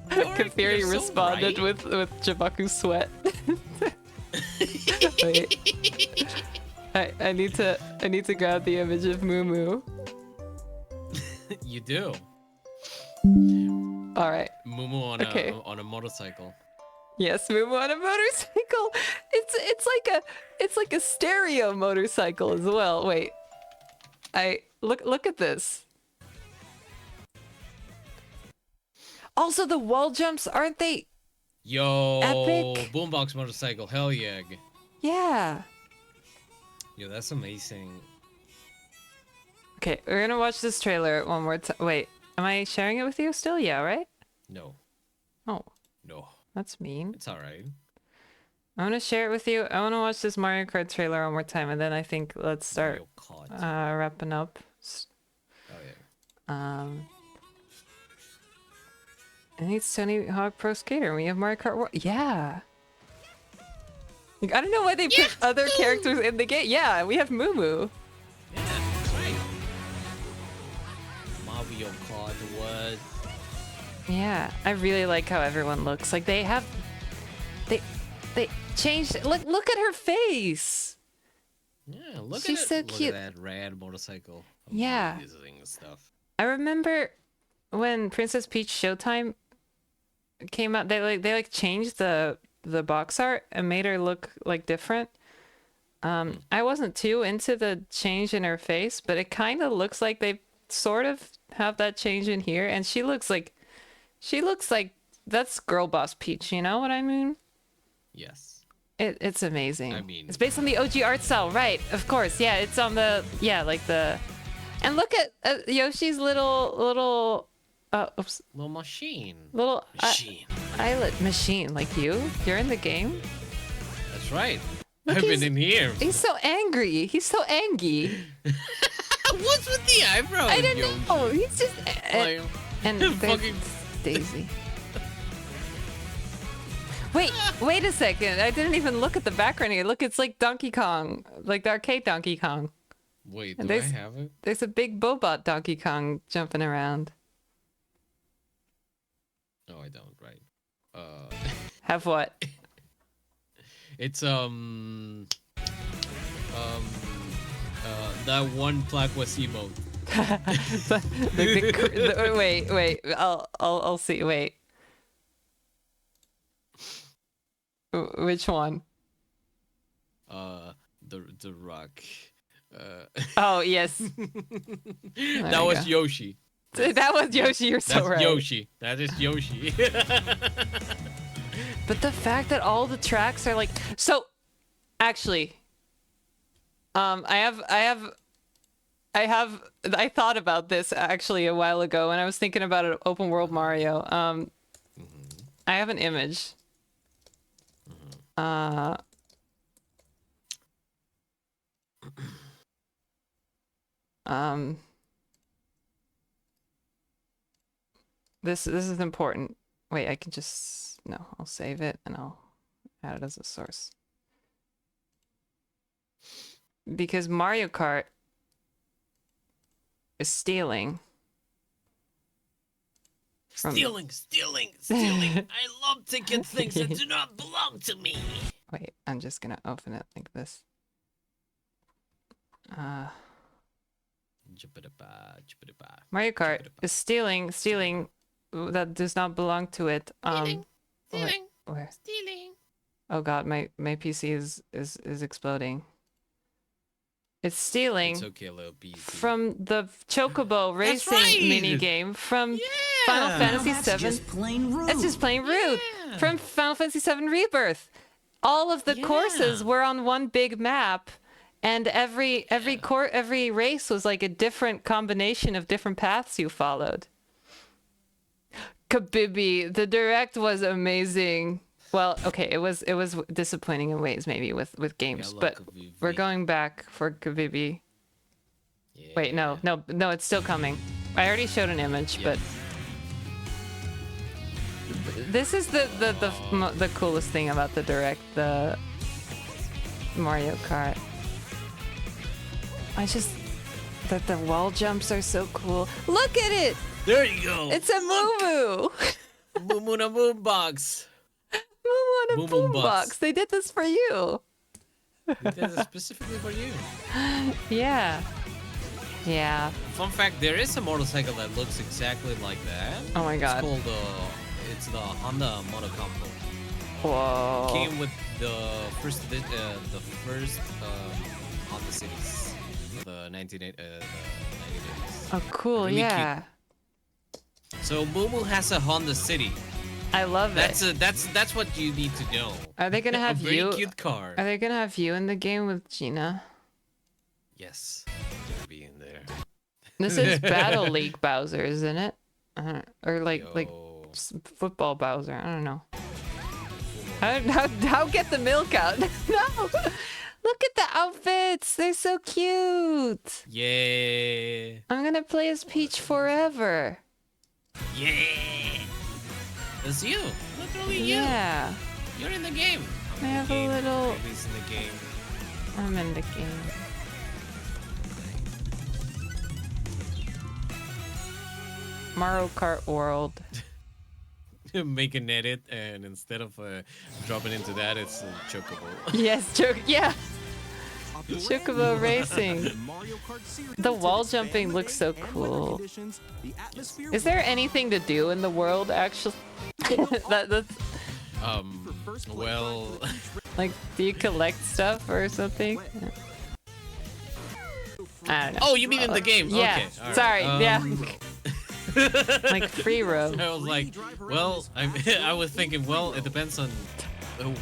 A: Kafiri
B: so
A: responded
B: right.
A: with Jabaku sweat. Wait. I need to grab the image of Moo.
B: You do.
A: All right.
B: Moo on a motorcycle.
A: Yes, Moo on a motorcycle. It's like a stereo motorcycle as well. Wait. Look at this. Also, the wall jumps, aren't they?
B: Yo,
A: epic?
B: Boombox motorcycle, hell yeah.
A: Yeah.
B: Yo, that's amazing.
A: Okay, we're gonna watch this trailer one more time. Wait, am I sharing it with you still? Yeah, right?
B: No.
A: Oh.
B: No.
A: That's mean.
B: It's alright.
A: I'm gonna share it with you. I wanna watch this Mario Kart trailer one more time, and then I think let's start wrapping up.
B: Oh yeah.
A: And it's Tony Hawk Pro Skater. We have Mario Kart World. Yeah. Like, I don't know why they put other characters in the game. Yeah, we have Moo.
B: Yeah, right. Mario Kart was.
A: Yeah, I really like how everyone looks. Like they changed. Look at her face.
B: Yeah, look
A: She's
B: at it.
A: so
B: Look
A: cute.
B: at that rad motorcycle.
A: Yeah.
B: Amazing stuff.
A: I remember when Princess Peach Showtime came out. They changed the box art and made her look like different. I wasn't too into the change in her face, but it kind of looks like they sort of have that change in here, and she looks like that's Girl Boss Peach. You know what I mean?
B: Yes.
A: It's amazing.
B: I mean,
A: it's based on the OG art style, right? Of course, yeah. It's on the and look at Yoshi's little
B: little machine.
A: Little
B: machine.
A: Eyelet machine, like you're in the game.
B: That's right.
A: Look,
B: I've been in here.
A: He's so angry. He's so angry.
B: What's with the eyebrow?
A: I don't know. He's just and there's
B: fucking
A: Daisy. Wait a second. I didn't even look at the background here. Look, it's like Donkey Kong, like the arcade Donkey Kong.
B: Wait,
A: And
B: do I have it?
A: There's a big Bobot Donkey Kong jumping around.
B: No, I don't. Right.
A: Have what?
B: It's that one Plaquas emote.
A: Wait. I'll see. Wait. Which one?
B: The rock.
A: Oh yes.
B: That was Yoshi.
A: That was Yoshi. You're so right.
B: That's Yoshi. That is Yoshi.
A: But the fact that all the tracks are like so. Actually, I thought about this actually a while ago when I was thinking about an open world Mario. I have an image. This is important. Wait, I can just I'll save it and I'll add it as a source. Because Mario Kart is stealing.
B: Stealing. I love to get things that do not belong to me.
A: Wait, I'm just gonna open it like this. Mario Kart is stealing that does not belong to it.
B: Stealing.
A: Where?
B: Stealing.
A: Oh god, my PC is exploding. It's stealing
B: It's okay, little BZ.
A: from the Chocobo racing minigame from Final Fantasy VII.
J: That's just plain rude.
A: It's just plain rude. From Final Fantasy VII Rebirth. All of the courses were on one big map, and every race was like a different combination of different paths you followed. Kabibi, the direct was amazing. Well, okay, it was disappointing in ways maybe with games, but
B: Kabibi.
A: we're going back for Kabibi.
B: Yeah.
A: Wait, no, it's still coming. I already showed an image, but this is the coolest thing about the direct, the Mario Kart. The wall jumps are so cool. Look at it!
B: There you go.
A: It's a Moo
B: Moo on a boombox.
A: Moo on a
B: Boom
A: boombox. They did this for you.
B: They did it specifically for you.
A: Yeah. Yeah.
B: Fun fact: there is a motorcycle that looks exactly like that.
A: Oh my god.
B: It's called it's the Honda Motocombo.
A: Whoa.
B: Came with the first Honda Cities, the 1980s.
A: Oh, cool.
B: Really
A: yeah.
B: cute. So Moo has a Honda City.
A: I love it.
B: That's what you need to know.
A: Are they gonna have
B: a very
A: you?
B: cute car.
A: Are they gonna have you in the game with Gina?
B: Yes, it's gonna be in there.
A: This is Battle League Bowser, isn't it? Or like football Bowser. I don't know. How get the milk out? No. Look at the outfits. They're so cute.
B: Yeah.
A: I'm gonna play as Peach forever.
B: Yeah. It's you. Literally you.
A: Yeah.
B: You're in the game.
A: I have a little.
B: Baby's in the game.
A: I'm in the game. Mario Kart World.
B: Make an edit, and instead of dropping into that, it's Chocobo.
A: Yes, yeah. Chocobo Racing. The wall jumping looks so cool. Is there anything to do in the world, actually? that's
B: well,
A: like, do you collect stuff or something? I don't know.
B: Oh, you mean in the game?
A: Yeah.
B: Okay. All right.
A: Sorry. Yeah. Like free roam.
B: I was like, well, I was thinking, well, it depends on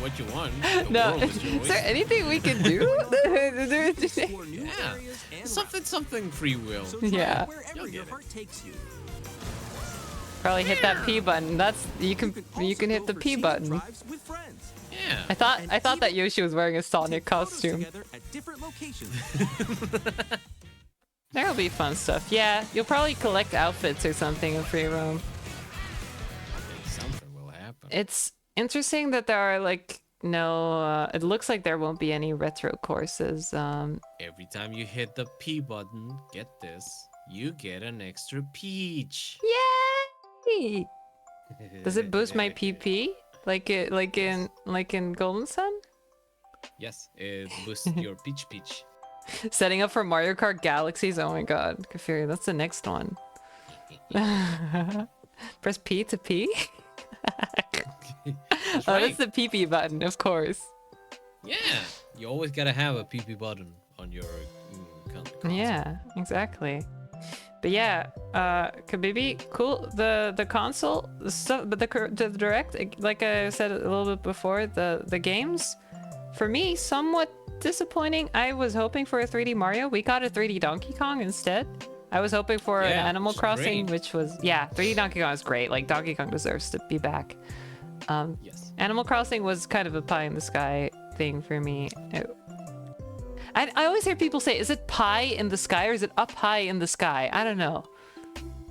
B: what you want. The
A: No,
B: world is your
A: is there
B: oyster.
A: anything we can do?
B: Yeah, something free will.
A: Yeah.
B: You'll get it.
A: Probably hit that P button. That's you can hit the P button.
B: Yeah.
A: I thought that Yoshi was wearing a Sonic costume. There'll be fun stuff. Yeah, you'll probably collect outfits or something in free roam.
B: Something will happen.
A: It's interesting that there are like no. It looks like there won't be any retro courses.
B: Every time you hit the P button, get this, you get an extra peach.
A: Yay! Does it boost my PP like in Golden Sun?
B: Yes, it boosts your peach.
A: Setting up for Mario Kart Galaxies. Oh my god, Kafiri, that's the next one. Press P to P.
B: That's
A: Oh,
B: right.
A: that's the PP button, of course.
B: Yeah, you always gotta have a PP button on your console.
A: Yeah, exactly. But yeah, Kabibi, cool. The console stuff, but the direct, like I said a little bit before, the games, for me, somewhat disappointing. I was hoping for a 3D Mario. We got a 3D Donkey Kong instead. I was hoping for an Animal Crossing, which was 3D Donkey Kong is great. Like Donkey Kong deserves to be back.
B: Yes.
A: Animal Crossing was kind of a pie in the sky thing for me. I always hear people say, is it pie in the sky or is it up high in the sky? I don't know.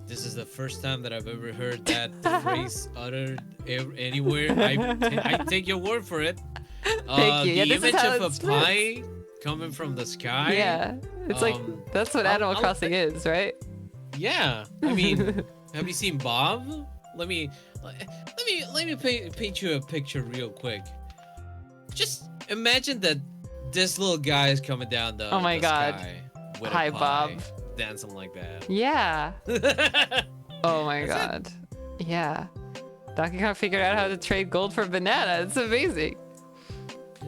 B: This is the first time that I've ever heard that phrase uttered anywhere. I take your word for it.
A: Thank you.
B: The
A: Yeah, this is
B: image
A: how
B: of a
A: it's
B: pie coming from the sky.
A: Yeah, it's like that's what Animal Crossing is, right?
B: Yeah, I mean, have you seen Bob? Let me paint you a picture real quick. Just imagine that this little guy is coming down the
A: Oh my God.
B: sky with
A: Hi,
B: a pie,
A: Bob.
B: dancing like that.
A: Yeah. Oh my god. Yeah. Donkey Kong figured out how to trade gold for banana. It's amazing.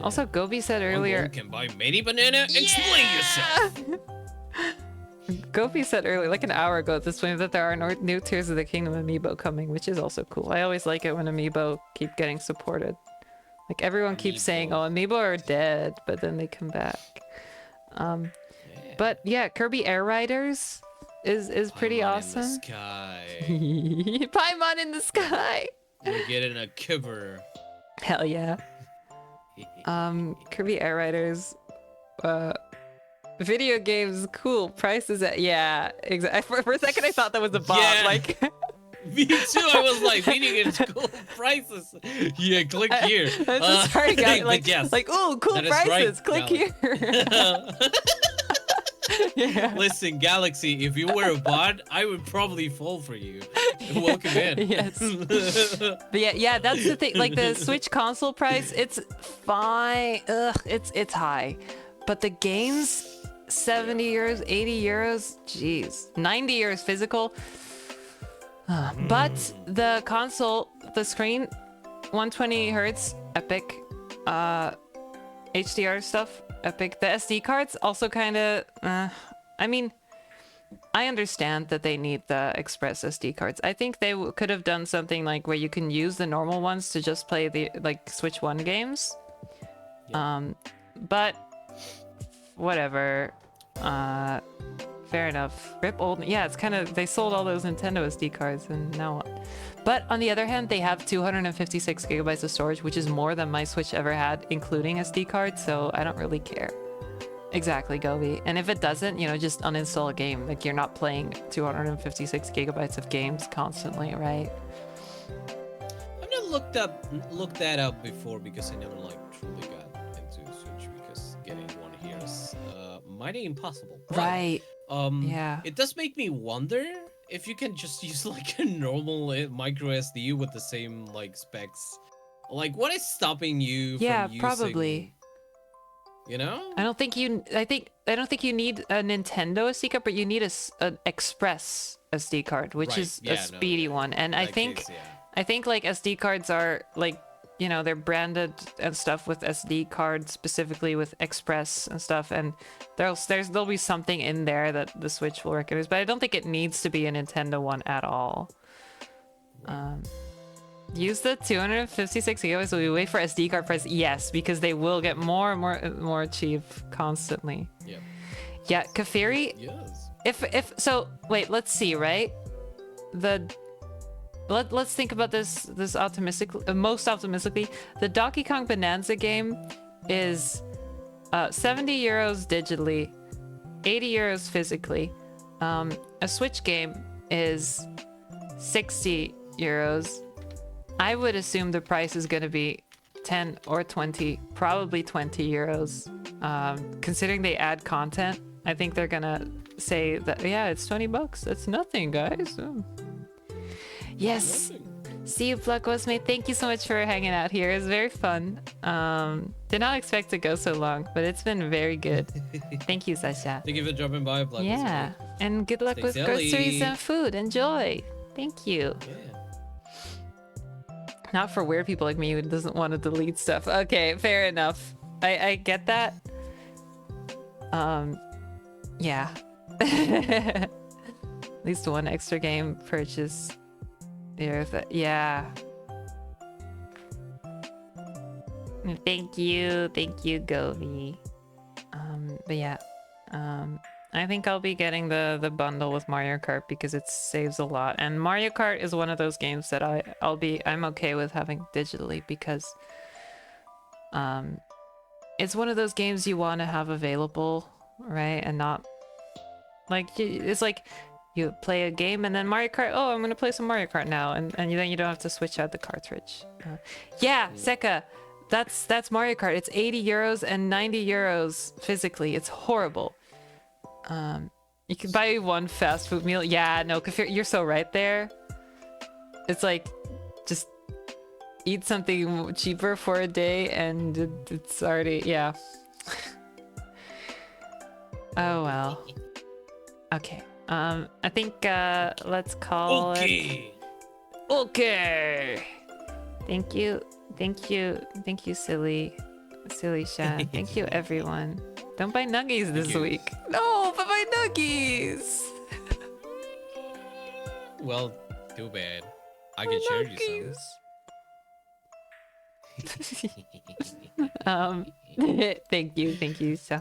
A: Also, Gobi said earlier.
B: You can buy mini banana. Explain yourself.
A: Gopi said earlier, like an hour ago at this point, that there are new Tears of the Kingdom amiibo coming, which is also cool. I always like it when amiibo keep getting supported. Like everyone keeps saying, "Oh, amiibo are dead," but then they come back. But yeah, Kirby Air Riders is pretty awesome.
B: In the sky.
A: Paimon in the sky.
B: We're getting a kiver.
A: Hell yeah. Kirby Air Riders. Video games, cool. Prices at exactly. For a second, I thought that was a bot.
B: Yeah.
A: Like,
B: Me too. I was like, video games, cool prices. Yeah, click here.
A: Sorry, guys. Like,
B: yes,
A: like, oh, cool prices. Click here. Yeah.
B: Listen, Galaxy, if you were a bot, I would probably fall for you. Welcome in.
A: Yes. But yeah, that's the thing. Like the Switch console price, it's fine. It's high. But the games, 70 euros, 80 euros, jeez, 90 euros physical. But the console, the screen, 120 hertz, epic. HDR stuff, epic. The SD cards also kind of. I mean, I understand that they need the Express SD cards. I think they could have done something like where you can use the normal ones to just play the Switch 1 games. But whatever. Fair enough. Rip old. Yeah, it's kind of, they sold all those Nintendo SD cards and now what? But on the other hand, they have 256 gigabytes of storage, which is more than my Switch ever had, including SD cards, so I don't really care. Exactly, Gobi. And if it doesn't, just uninstall a game. Like, you're not playing 256 gigabytes of games constantly, right?
B: I've not looked that up before because I never truly got into Switch because getting one here is mighty impossible. But,
A: right. Yeah.
B: It does make me wonder if you can just use a normal micro SD with the same specs. What is stopping you from using...
A: probably. I don't think you need a Nintendo SD card, but you need an Express SD card, which is a speedy one. And I think SD cards are they're branded and stuff with SD cards, specifically with Express and stuff, and there'll be something in there that the Switch will recognize, but I don't think it needs to be a Nintendo one at all. Use the 256 gigabytes while we wait for SD card price. Yes, because they will get more and more cheap constantly.
B: Yep.
A: Yeah, Kafiri.
B: Yes.
A: If so, wait. Let's see. Right. Let's think about this optimistically. Most optimistically, the Donkey Kong Bonanza game is 70 euros digitally, 80 euros physically. A Switch game is 60 euros. I would assume the price is going to be 10 or 20, probably 20 euros. Considering they add content, I think they're going to say that, yeah, it's 20 bucks. That's nothing, guys. Yes. See you, Pluckosmate. Thank you so much for hanging out here. It's very fun. Did not expect to go so long, but it's been very good. Thank you, Sasha.
B: Thank you for dropping by, Pluckosmate.
A: Yeah. And good luck with groceries and food. Enjoy. Thank you.
B: Yeah.
A: Not for weird people like me who doesn't want to delete stuff. Okay, fair enough. I get that. Yeah. At least one extra game purchase. Yeah. Thank you, Gobi. But yeah. I think I'll be getting the bundle with Mario Kart because it saves a lot. And Mario Kart is one of those games that I'm okay with having digitally because it's one of those games you want to have available, right? And not it's like you play a game and then Mario Kart, oh, I'm gonna play some Mario Kart now, and then you don't have to switch out the cartridge. Yeah, Seka, that's Mario Kart. It's 80 euros and 90 euros physically. It's horrible. You can buy one fast food meal. Yeah, no, you're so right there. It's like, just eat something cheaper for a day and it's already, yeah. Oh well. Okay. I think let's call it. Okay. Thank you, silly. Silly Sha. Thank you, everyone. Don't buy nuggies this week. No, but buy nuggies.
B: Well, too bad. I can share you
A: some. Thank you, Sha.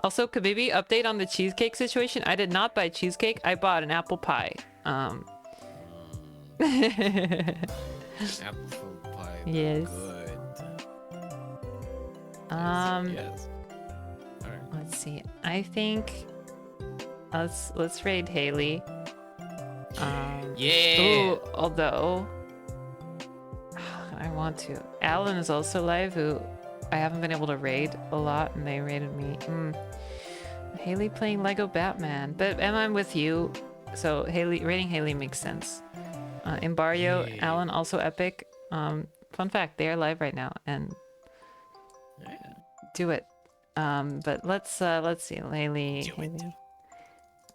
A: Also, Kabibi, update on the cheesecake situation. I did not buy cheesecake. I bought an apple pie.
B: Apple pie.
A: Yes.
B: Good.
A: Yes.
B: All right.
A: Let's see. I think let's raid Haley.
B: Yeah.
A: Ooh, although I want to. Alan is also live, who I haven't been able to raid a lot, and they raided me. Haley playing Lego Batman, but I'm with you, so raiding Haley makes sense. Embaryo, Alan also epic. Fun fact, they are live right now, and do it. But let's see, Haley.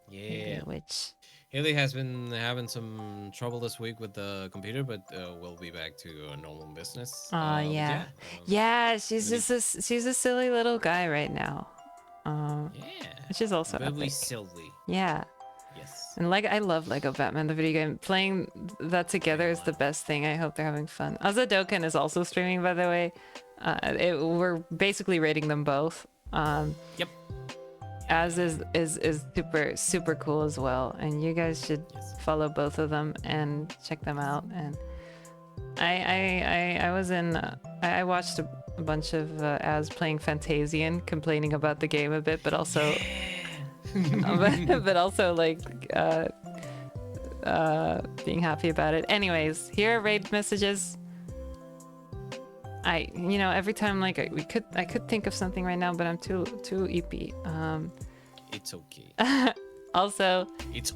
B: Yeah.
A: Which
B: Haley has been having some trouble this week with the computer, but we'll be back to normal business.
A: Yeah, she's she's a silly little guy right now. Which is also
B: very
A: epic.
B: silly.
A: Yeah.
B: Yes.
A: And I love Lego Batman, the video game. Playing that together is the best thing. I hope they're having fun. Azadoken is also streaming, by the way. We're basically rating them both.
B: Yep.
A: Az is super cool as well, and you guys should follow both of them and check them out. And I watched a bunch of Az playing Fantasian, complaining about the game a bit, but also but also being happy about it. Anyways, here are raid messages. Every time I could think of something right now, but I'm too EP.
B: It's okay.
A: Also,
B: it's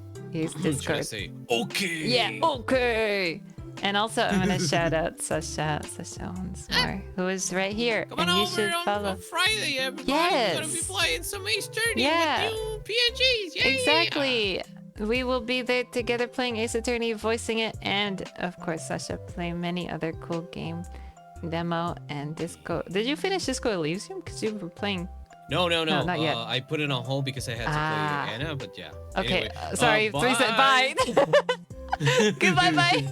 A: Discord.
B: Say okay.
A: Yeah, okay. And also, I'm gonna shout out Sasha once more, who is right here, and you should follow.
B: On Friday, everybody.
A: Yes.
B: We're gonna be playing some Ace Attorney
A: Yeah.
B: with new PNGs. Yay!
A: Exactly. We will be there together playing Ace Attorney, voicing it, and of course, Sasha playing many other cool game demo and Disco. Did you finish Disco Elysium? Because you were playing.
B: No,
A: not yet.
B: I put it on hold because I had to play Anna, but yeah.
A: Okay,
B: Anyway,
A: sorry. 3 seconds. Bye. Goodbye, bye.